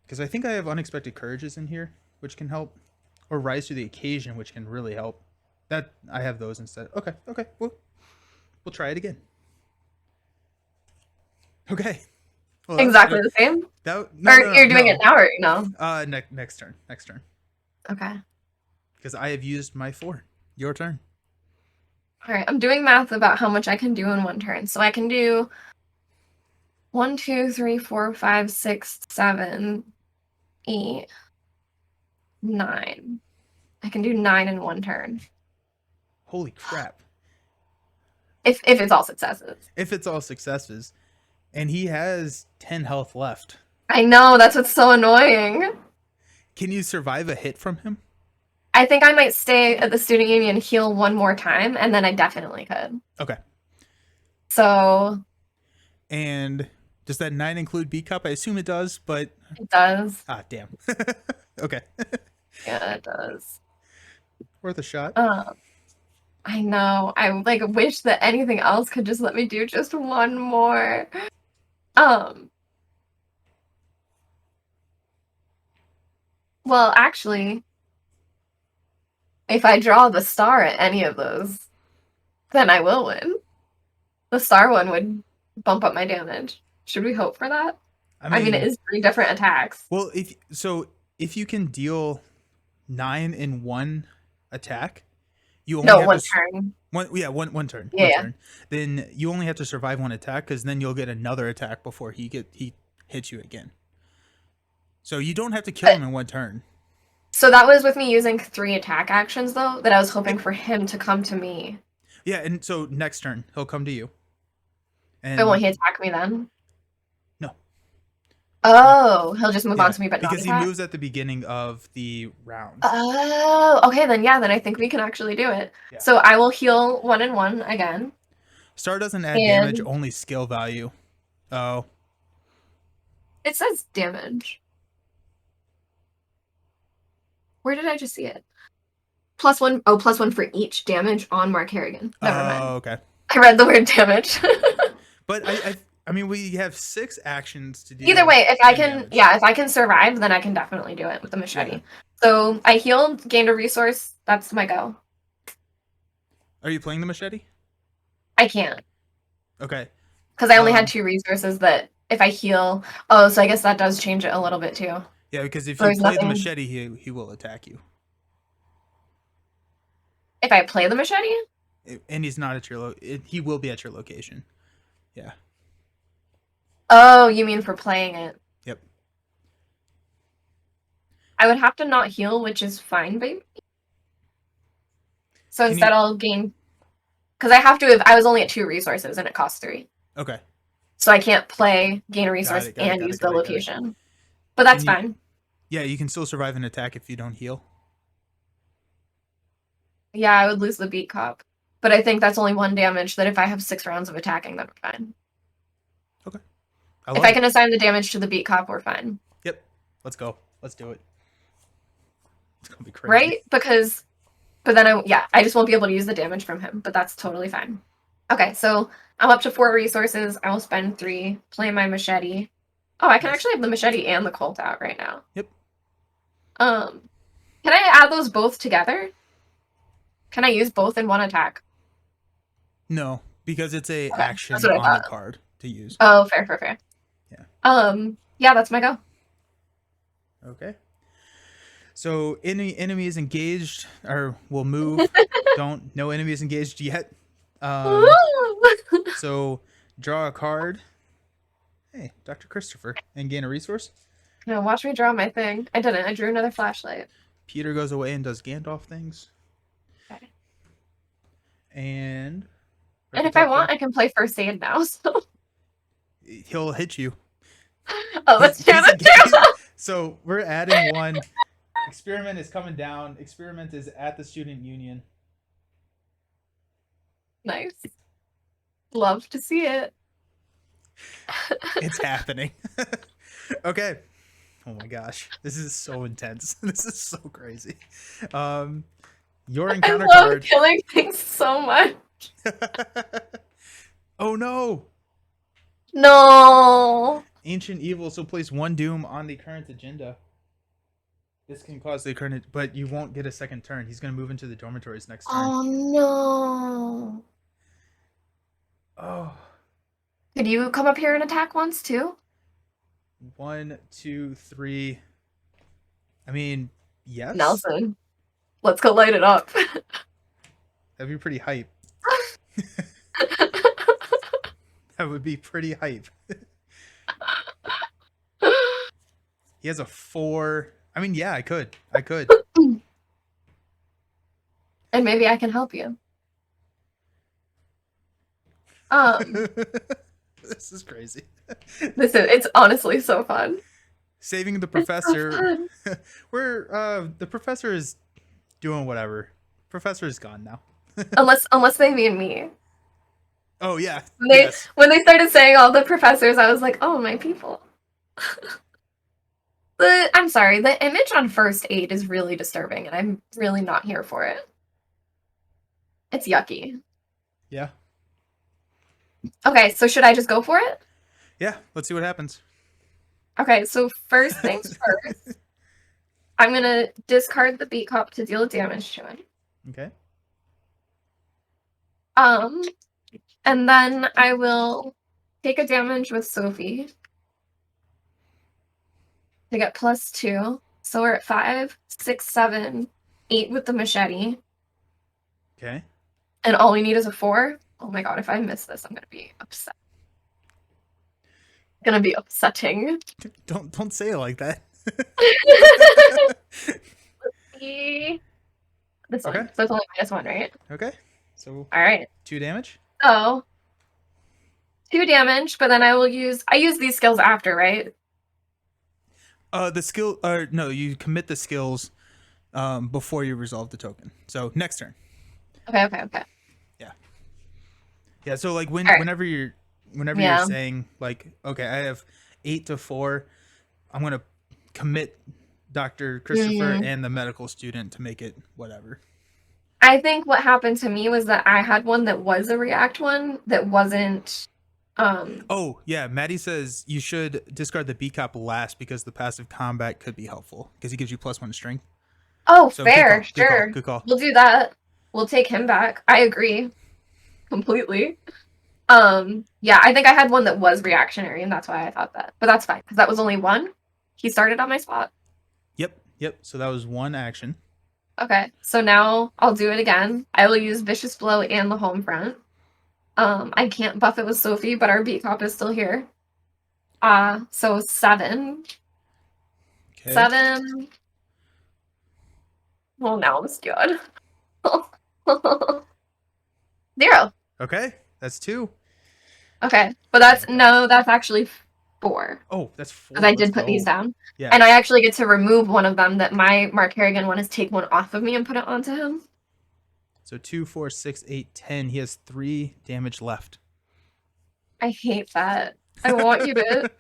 Because I think I have Unexpected Courages in here. which can help, or rise to the occasion, which can really help. That I have those instead. Okay, okay, we'll try it again. Okay. Well, Exactly the same? no, Or no, you're no, doing it no. now or no? Next turn. Next turn. Okay. Because I have used my 4. Your turn. All right. I'm doing math about how much I can do in one turn. So I can do 1, 2, 3, 4, 5, 6, 7, 8, 9. I can do 9 in one turn. Holy crap. If it's all successes. If it's all successes. And he has 10 health left. I know, that's what's so annoying. Can you survive a hit from him? I think I might stay at the student union, heal one more time, and then I definitely could. Okay. So. And does that 9 include B cup? I assume it does, but. It does. Ah, damn. Okay. Yeah, it does. Worth a shot. I know. I like wish that anything else could just let me do just one more. Well, actually, if I draw the star at any of those, then I will win. The star one would bump up my damage. Should we hope for that? I mean, it is 3 different attacks. Well, if you can deal 9 in one attack, you only have one to, turn. One turn. Yeah. One turn. Then you only have to survive one attack, because then you'll get another attack before he hits you again. So you don't have to kill him in one turn. So that was with me using 3 attack actions, though, that I was hoping for him to come to me. Yeah, and so next turn he'll come to you. And won't he attack me then? No. Oh, he'll just move on to me, but because not he moves at the beginning of the round. Oh, okay, then I think we can actually do it. Yeah. So I will heal 1 and 1 again. Star doesn't add damage, only skill value. Oh. It says damage. Where did I just see it? +1. Oh, +1 for each damage on Mark Harrigan. Never mind. Oh, okay. I read the word damage. But I mean, we have 6 actions to do. Either way, if I can survive, then I can definitely do it with the machete. Yeah. So I healed, gained a resource. That's my go. Are you playing the machete? I can't. Okay. Because I only had 2 resources that if I heal. Oh, so I guess that does change it a little bit too. Yeah, because if you play the machete, he will attack you. If I play the machete? And he's not at your he will be at your location. Yeah. Oh, you mean for playing it? Yep. I would have to not heal, which is fine, baby. So instead I'll gain... Because I have to if I was only at 2 resources and it costs 3. Okay. So I can't play, gain a resource, and use the location. But that's fine. Yeah, you can still survive an attack if you don't heal. Yeah, I would lose the beat cop. But I think that's only 1 damage, that if I have 6 rounds of attacking, then we're fine. Okay. If I can assign the damage to the beat cop, we're fine. Yep. Let's go. Let's do it. It's going to be crazy. Right? Because... But then I just won't be able to use the damage from him, but that's totally fine. Okay, so I'm up to 4 resources. I will spend 3, play my machete. Oh, I can actually have the machete and the Colt out right now. Yep. Can I add those both together? Can I use both in one attack? No, because it's a action on the card to use. Oh, fair. Yeah. Yeah, that's my go. Okay. So any enemies engaged or will move. No enemies engaged yet. So draw a card. Hey, Dr. Christopher, and gain a resource. No, watch me draw my thing. I didn't. I drew another flashlight. Peter goes away and does Gandalf things. Okay. And if I want, I can play first aid now. So he'll hit you. Oh, let's do it too. So we're adding 1. Experiment is coming down. Experiment is at the student union. Nice. Love to see it. It's happening. Okay. Oh my gosh. This is so intense. This is so crazy. Your encounter I love card. killing things so much. Oh no. No. Ancient evil, so place 1 doom on the current agenda. This can cause the current, but you won't get a second turn. He's going to move into the dormitories next turn. Oh no. Oh, Could you come up here and attack once too? 1, 2, 3. I mean, yes, Nelson, let's go light it up. that'd be pretty hype. That would be pretty hype. He has a 4. I mean, yeah, I could. And maybe I can help you. Um, This is crazy. it's honestly so fun. Saving the It's so professor. fun. The professor is doing whatever. Professor is gone now. Unless they mean me. Oh yeah. Yes. When they started saying all the professors, I was like, oh, my people. I'm sorry, the image on first aid is really disturbing, and I'm really not here for it. It's yucky. Yeah. Okay, so should I just go for it? Yeah. Let's see what happens. Okay, so first things first, I'm gonna discard the beat cop to deal damage to him. Okay. And then I will take a damage with Sophie to get +2. So we're at 5, 6, 7, 8 with the machete. Okay. And all we need is a 4. Oh my god, if I miss this, I'm gonna be upset. Gonna be upsetting. Don't say it like that. This one. Okay. So it's only -1, right? Okay. So All right. 2 damage. So 2 damage, but then I use these skills after, right? The skill. No, you commit the skills before you resolve the token. So next turn. Okay. Yeah. So like right. whenever you're Yeah. saying like, okay, I have 8 to 4, I'm gonna commit Dr. Christopher and the medical student to make it whatever. I think what happened to me was that I had one that was a react one that wasn't. Oh yeah, Maddie says you should discard the B cop last because the passive combat could be helpful because he gives you +1 strength. Oh, So fair. good Sure. Good call. We'll do that. We'll take him back. I agree completely. Yeah, I think I had one that was reactionary, and that's why I thought that. But that's fine because that was only one. He started on my spot. Yep. So that was 1 action. Okay, so now I'll do it again. I will use Vicious Blow and the home front. I can't buff it with Sophie, but our beat cop is still here. So 7. Okay. 7. Well, now I'm scared. 0. Okay, that's 2. Okay, but that's actually 4. Oh, that's 4. Because I did put these down. Yeah. And I actually get to remove one of them that my Mark Harrigan one is take one off of me and put it onto him. So 2, 4, 6, 8, 10. He has 3 damage left. I hate that. I want you to.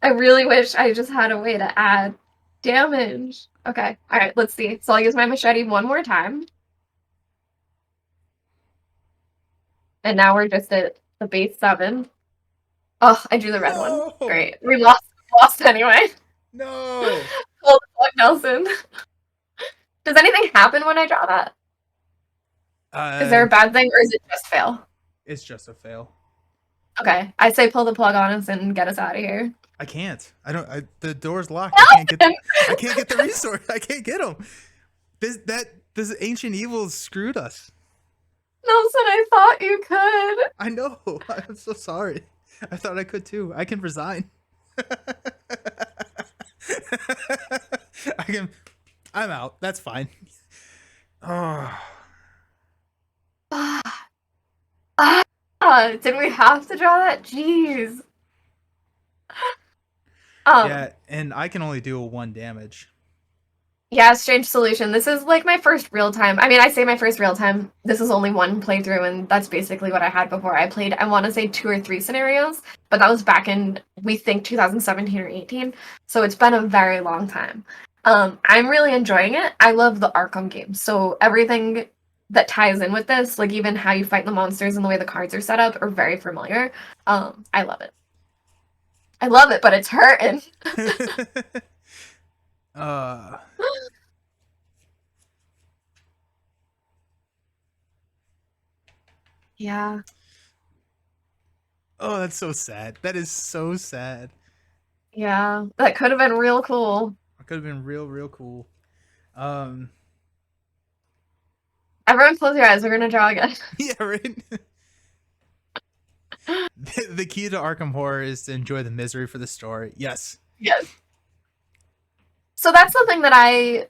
I really wish I just had a way to add damage. Okay, alright, let's see. So I'll use my machete one more time. And now we're just at the base 7. Oh, I drew the red one. Great. We lost anyway. No. Pull the plug, Nelson. Does anything happen when I draw that? Is there a bad thing, or is it just fail? It's just a fail. Okay, I say pull the plug on us and get us out of here. I can't. The door's locked. I can't get the resource. I can't get them. This ancient evil screwed us. Nelson, I thought you could. I know. I'm so sorry. I thought I could too. I can resign. I'm out. That's fine. Oh. Did we have to draw that? Jeez. Yeah, and I can only do a 1 damage. Yeah, strange solution. This is like my first real time. I mean, I say my first real time. This is only one playthrough, and that's basically what I had before. I played, I want to say 2 or 3 scenarios, but that was back in, we think, 2017 or 18. So it's been a very long time. I'm really enjoying it. I love the Arkham games. So everything that ties in with this, like even how you fight the monsters and the way the cards are set up, are very familiar. I love it. I love it, but it's hurting. Uh Yeah. oh, that's so sad. That is so sad. Yeah. That could have been real cool. It could have been real cool. Um Everyone close your eyes. We're gonna draw again. yeah, right. The key to Arkham Horror is to enjoy the misery for the story. Yes. Yes. So that's the thing that I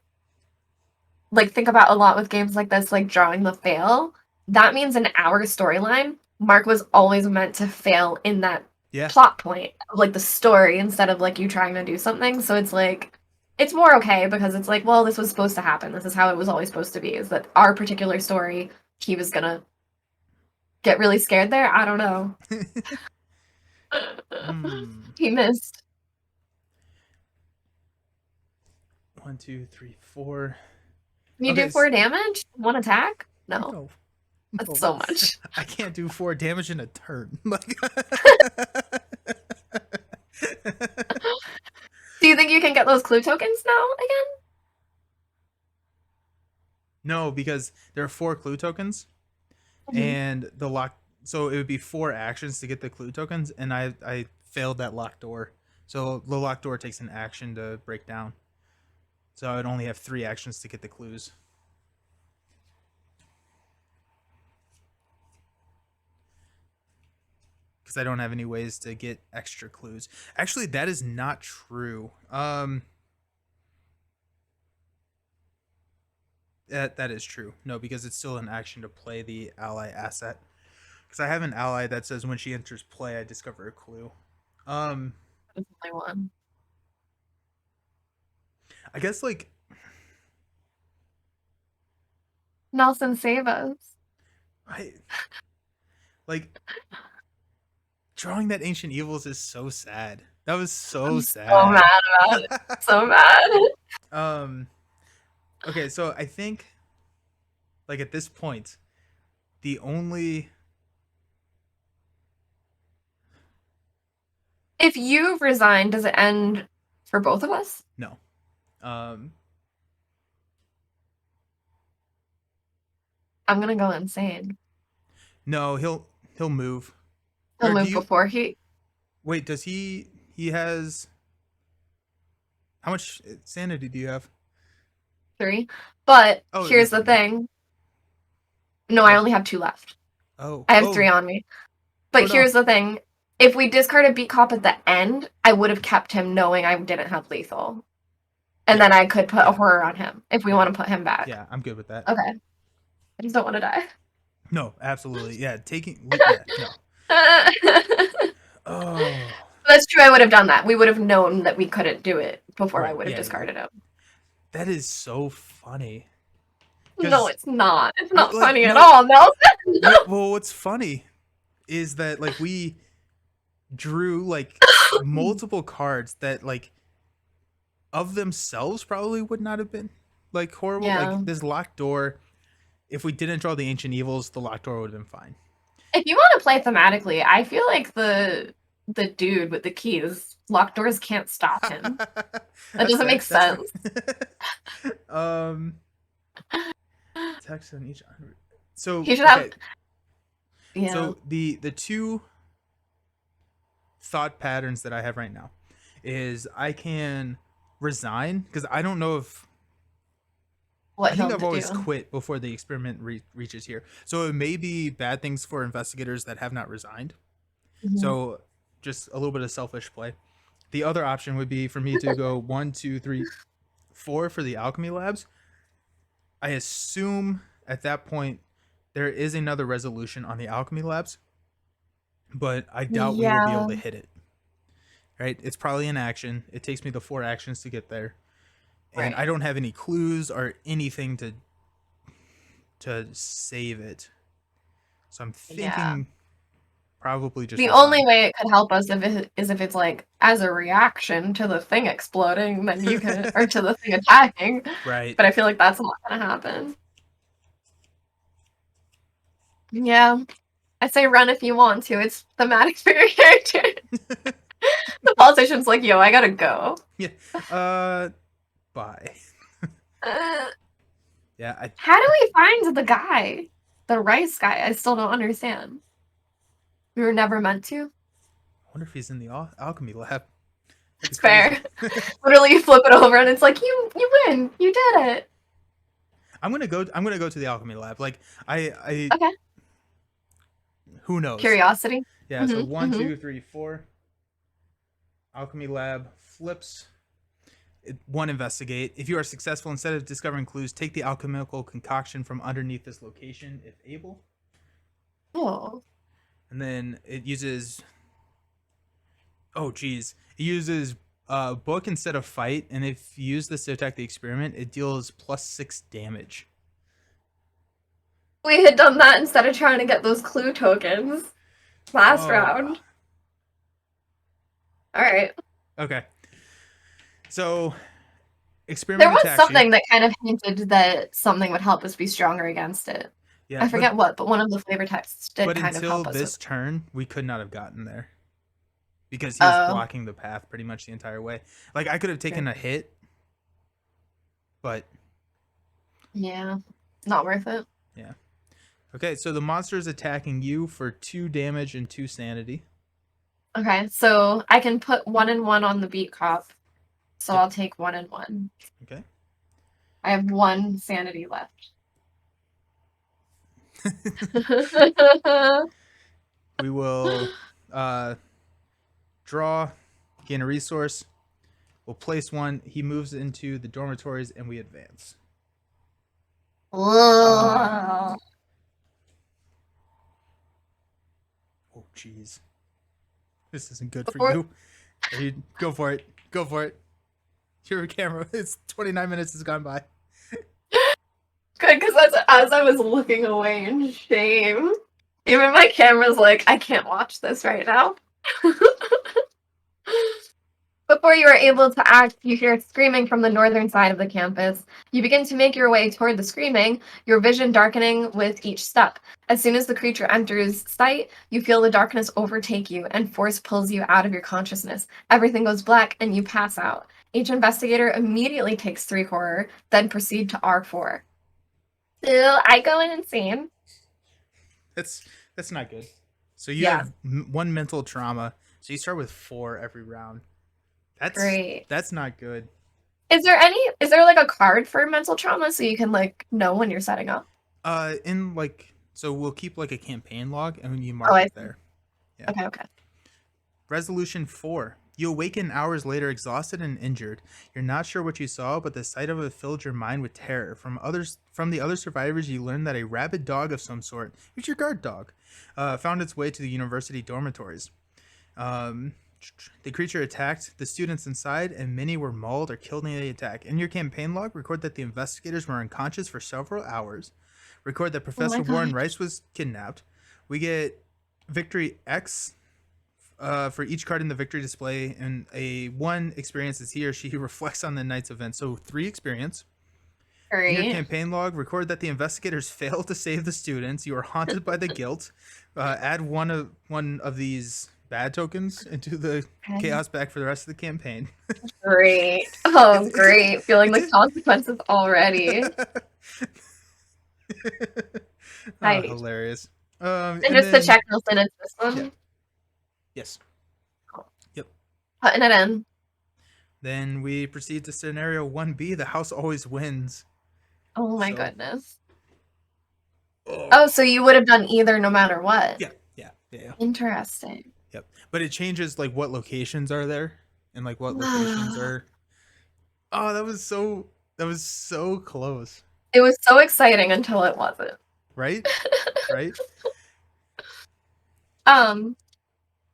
like think about a lot with games like this, like drawing the fail. That means in our storyline, Mark was always meant to fail in that Yeah. plot point of like the story instead of like you trying to do something. So it's like it's more okay because it's like, well, this was supposed to happen. This is how it was always supposed to be. Is that our particular story? He was gonna get really scared there. I don't know. Hmm. He missed. 1, 2, 3, 4. Can you Okay. do 4 damage? One attack? No, No. that's No. so much. I can't do 4 damage in a turn. Like Do you think you can get those clue tokens now again? no, because there are 4 clue tokens Mhm. and the lock so it would be 4 actions to get the clue tokens and I failed that locked door. So the locked door takes an action to break down. So I would only have 3 actions to get the clues. Because I don't have any ways to get extra clues. Actually, that is not true. That is true. No, because it's still an action to play the ally asset. Because I have an ally that says when she enters play, I discover a clue. Um, There's only one. I guess like Nelson, save us. I like drawing that ancient evils is so sad. That was so I'm so sad. mad about it. So mad. um, okay, so I think like at this point, the only If you resign, does it end for both of us? no, um, I'm gonna go insane. no, he'll move. He'll Or do move you before he wait? Does he? He has how much sanity do you have? 3. But Oh, here's never the mind. thing. No, I What? only have 2 left. Oh, I have oh, 3 on me. oh But no. here's the thing. If we discarded Beat Cop at the end, I would have kept him knowing I didn't have lethal. And Yeah, then I could put a yeah, horror on him if we yeah, want to put him back. yeah. I'm good with that. Okay. I just don't want to die. No, absolutely. Yeah, yeah, no. Oh, That's true. I would have done that. We would have known that we couldn't do it before I right. would have Yeah, yeah. discarded him. That is so funny. No, Because it's not. It's not like funny at no, all, Nelson. well, what's funny is that like we drew like multiple cards that like of themselves probably would not have been like horrible. Yeah. Like this locked door. If we didn't draw the ancient evils, the locked door would have been fine. If you want to play thematically, I feel like the dude with the keys, locked doors can't stop him. That That's doesn't fair. make That's fair. sense. Text on each. So He should okay. have. Yeah. So the 2 thought patterns that I have right now is I can resign because I don't know if What I think he'll I've always do. quit before the experiment reaches here. So it may be bad things for investigators that have not resigned. Mhm. So just a little bit of selfish play. The other option would be for me to go 1, 2, 3, 4 for the alchemy labs. I assume at that point there is another resolution on the alchemy labs, but I doubt we will be able Yeah. to hit it. Right? It's probably an action. It takes me the 4 actions to get there. And Right. I don't have any clues or anything to save it. So I'm thinking Yeah. probably just The resign. only way it could help us is if it's like as a reaction to the thing exploding, then you can, or to the thing attacking. Right. But I feel like that's not gonna happen. Yeah. I say run if you want to. It's thematic for your character. The politician's like, yo, I gotta go. Yeah. Bye. Uh, Yeah, how do we find the guy? The rice guy? I still don't understand. We were never meant to. I wonder if he's in the alchemy lab. That'd be It's crazy. fair. Literally, you flip it over and it's like you win. You did it. I'm gonna go to the alchemy lab. Like I Okay. who knows? Curiosity. Yeah. So Mm-hmm. one, Mm-hmm. 2, 3, 4. Alchemy lab flips. One, investigate. If you are successful, instead of discovering clues, take the alchemical concoction from underneath this location, if able. Oh. And then it uses. Oh, geez. It uses book instead of fight, and if you use this to attack the experiment, it deals +6 damage. We had done that instead of trying to get those clue tokens last Oh. round. All right. Okay. So, There experiment was attacks you. something that kind of hinted that something would help us be stronger against it. Yeah, I forget what, but one of the flavor texts did but kind of until help us this with. turn, we could not have gotten there because he was Oh, blocking the path pretty much the entire way. Like I could have taken a hit, but yeah, not worth it. yeah. Okay, so the monster is attacking you for 2 damage and 2 sanity. Okay, so I can put 1 and 1 on the beat cop. So Yep. I'll take 1 and 1. Okay. I have 1 sanity left. We will draw, gain a resource. We'll place one. He moves into the dormitories, and we advance. Ugh. Oh, jeez. This isn't good for Before- you. Go for it. Go for it. Your camera. It's 29 minutes has gone by. Good, because as I was looking away in shame, even my camera's like, I can't watch this right now. Before you are able to act, you hear screaming from the northern side of the campus. You begin to make your way toward the screaming, your vision darkening with each step. As soon as the creature enters sight, you feel the darkness overtake you and force pulls you out of your consciousness. Everything goes black and you pass out. Each investigator immediately takes 3 horror, then proceed to R4. Still, I go insane. That's not good. So you Yeah. have 1 mental trauma. So you start with 4 every round. Great. That's not good. Is there like a card for mental trauma so you can like know when you're setting up? In like, so we'll keep like a campaign log and you mark I it see. there. Yeah. Okay. Resolution 4. You awaken hours later, exhausted and injured. You're not sure what you saw, but the sight of it filled your mind with terror. From the other survivors, you learned that a rabid dog of some sort, who's your guard dog, found its way to the university dormitories. The creature attacked the students inside, and many were mauled or killed in the attack. In your campaign log, record that the investigators were unconscious for several hours. Record that Professor Warren Rice was kidnapped. We get victory X for each card in the victory display, and a 1 experience is he or she reflects on the night's event. So 3 experience. Great. In your campaign log, record that the investigators failed to save the students. You are haunted by the guilt. Add one of these bad tokens into the chaos bag for the rest of the campaign. Great. Oh, great. Feeling the consequences already. Nice. Hilarious. And just to check, Nelson, it's this one? Yeah. Yes. Yep. Putting it in. Then we proceed to scenario 1B. The house always wins. Oh my goodness. Oh, so you would have done either no matter what. Yeah. Interesting. Yep. But it changes like what locations are there and like what locations are. Oh, that was so close. It was so exciting until it wasn't. Right? Right?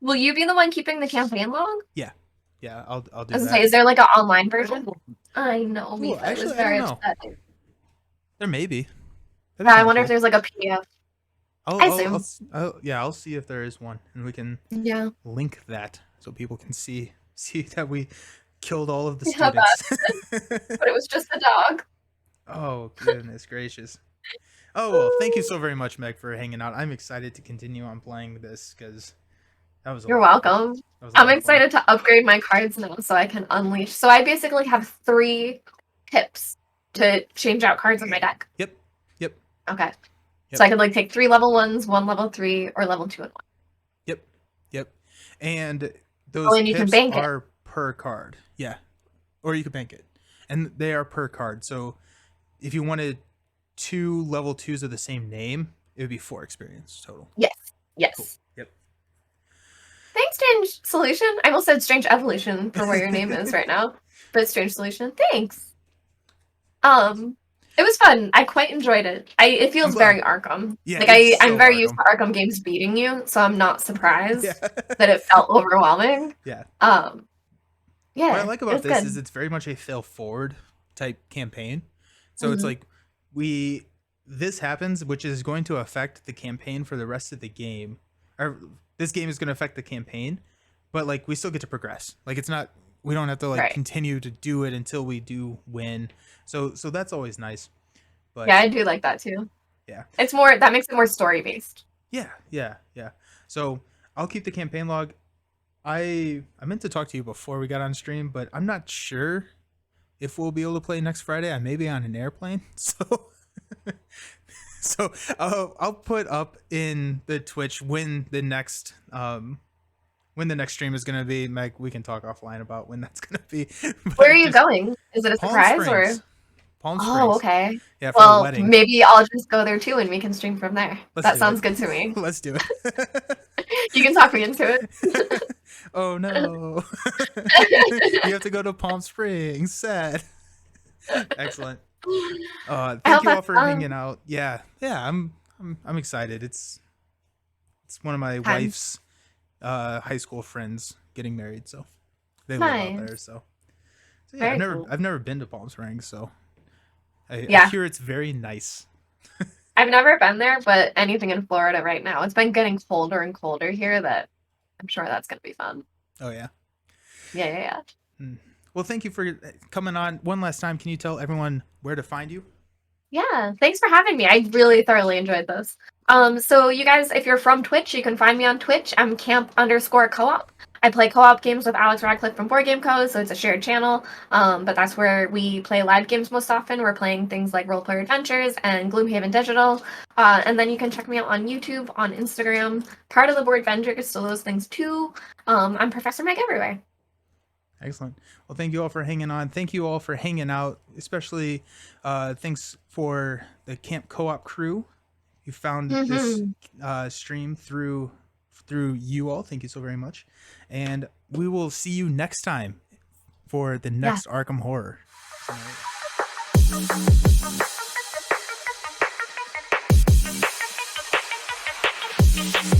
Will you be the one keeping the campaign log? Yeah, I'll do I was gonna that. say, is there like an online version? I know. Ooh, actually, was I very don't know. upset. There may be. Yeah, I wonder if there's like a PDF. I'll see if there is one, and we can link that so people can see that we killed all of the students. But it was just a dog. Oh, goodness gracious. Oh, well, thank you so very much, Meg, for hanging out. I'm excited to continue on playing this because that was. You're welcome. I'm excited to upgrade my cards now so I can unleash. So I basically have 3 tips to change out cards in my deck? Yep. Okay. Yep. So I could like take 3 level 1s, 1 level 3, or level 2 and 1. Yep. And Oh, those and you can tips bank it. are per card. Yeah. Or you could bank it. And they are per card. So if you wanted 2 level 2s of the same name, it would be 4 experience total. Yes. Cool. Yep. Thanks, Strange Solution. I almost said Strange Evolution for where your name is right now, but Strange Solution. Thanks. It was fun. I quite enjoyed it. It feels very Arkham. Yeah, Like it's I'm so very used Arkham. to Arkham games beating you, so I'm not surprised Yeah. that it felt overwhelming. Yeah. Yeah. What I like about this good. is it's very much a fail forward type campaign. So it's like this happens, which is going to affect the campaign for the rest of the game. Or this game is going to affect the campaign, but like we still get to progress. Like it's not, we don't have to like continue to do it until we do win. So that's always nice. But yeah, I do like that too. Yeah. It's more, that makes it more story based. Yeah. So I'll keep the campaign log. I meant to talk to you before we got on stream, but I'm not sure if we'll be able to play next Friday. I may be on an airplane, so I'll put up in the Twitch when the next stream is gonna be. Meg, we can talk offline about when that's gonna be. Where are you going? Is it a surprise or? Palm Springs. Oh, okay. Yeah, for a wedding. Maybe I'll just go there too, and we can stream from there. That sounds good to me. Let's do it. You can talk me into it. Oh no! You have to go to Palm Springs. Sad. Excellent. Thank you all for hanging out. Yeah. I'm excited. It's one of my wife's high school friends getting married, so they live out there. So yeah, I've never been to Palm Springs, so I hear it's very nice. I've never been there, but anything in Florida right now, it's been getting colder and colder here. That I'm sure that's gonna be fun. Oh yeah. Yeah. Well, thank you for coming on one last time. Can you tell everyone where to find you? Yeah, thanks for having me. I really thoroughly enjoyed this. So you guys, if you're from Twitch, you can find me on Twitch. I'm camp_co-op. I play co-op games with Alex Radcliffe from Board Game Co., so it's a shared channel. But that's where we play live games most often. We're playing things like Role Player Adventures and Gloomhaven Digital. And then you can check me out on YouTube, on Instagram, part of the Board Vendors, so those things too. I'm Professor Meg everywhere. Excellent. Well, thank you all for hanging on. Thank you all for hanging out, especially thanks for the Camp Co-op crew. You found this stream through you all. Thank you so very much. And we will see you next time for the next Arkham Horror. All right.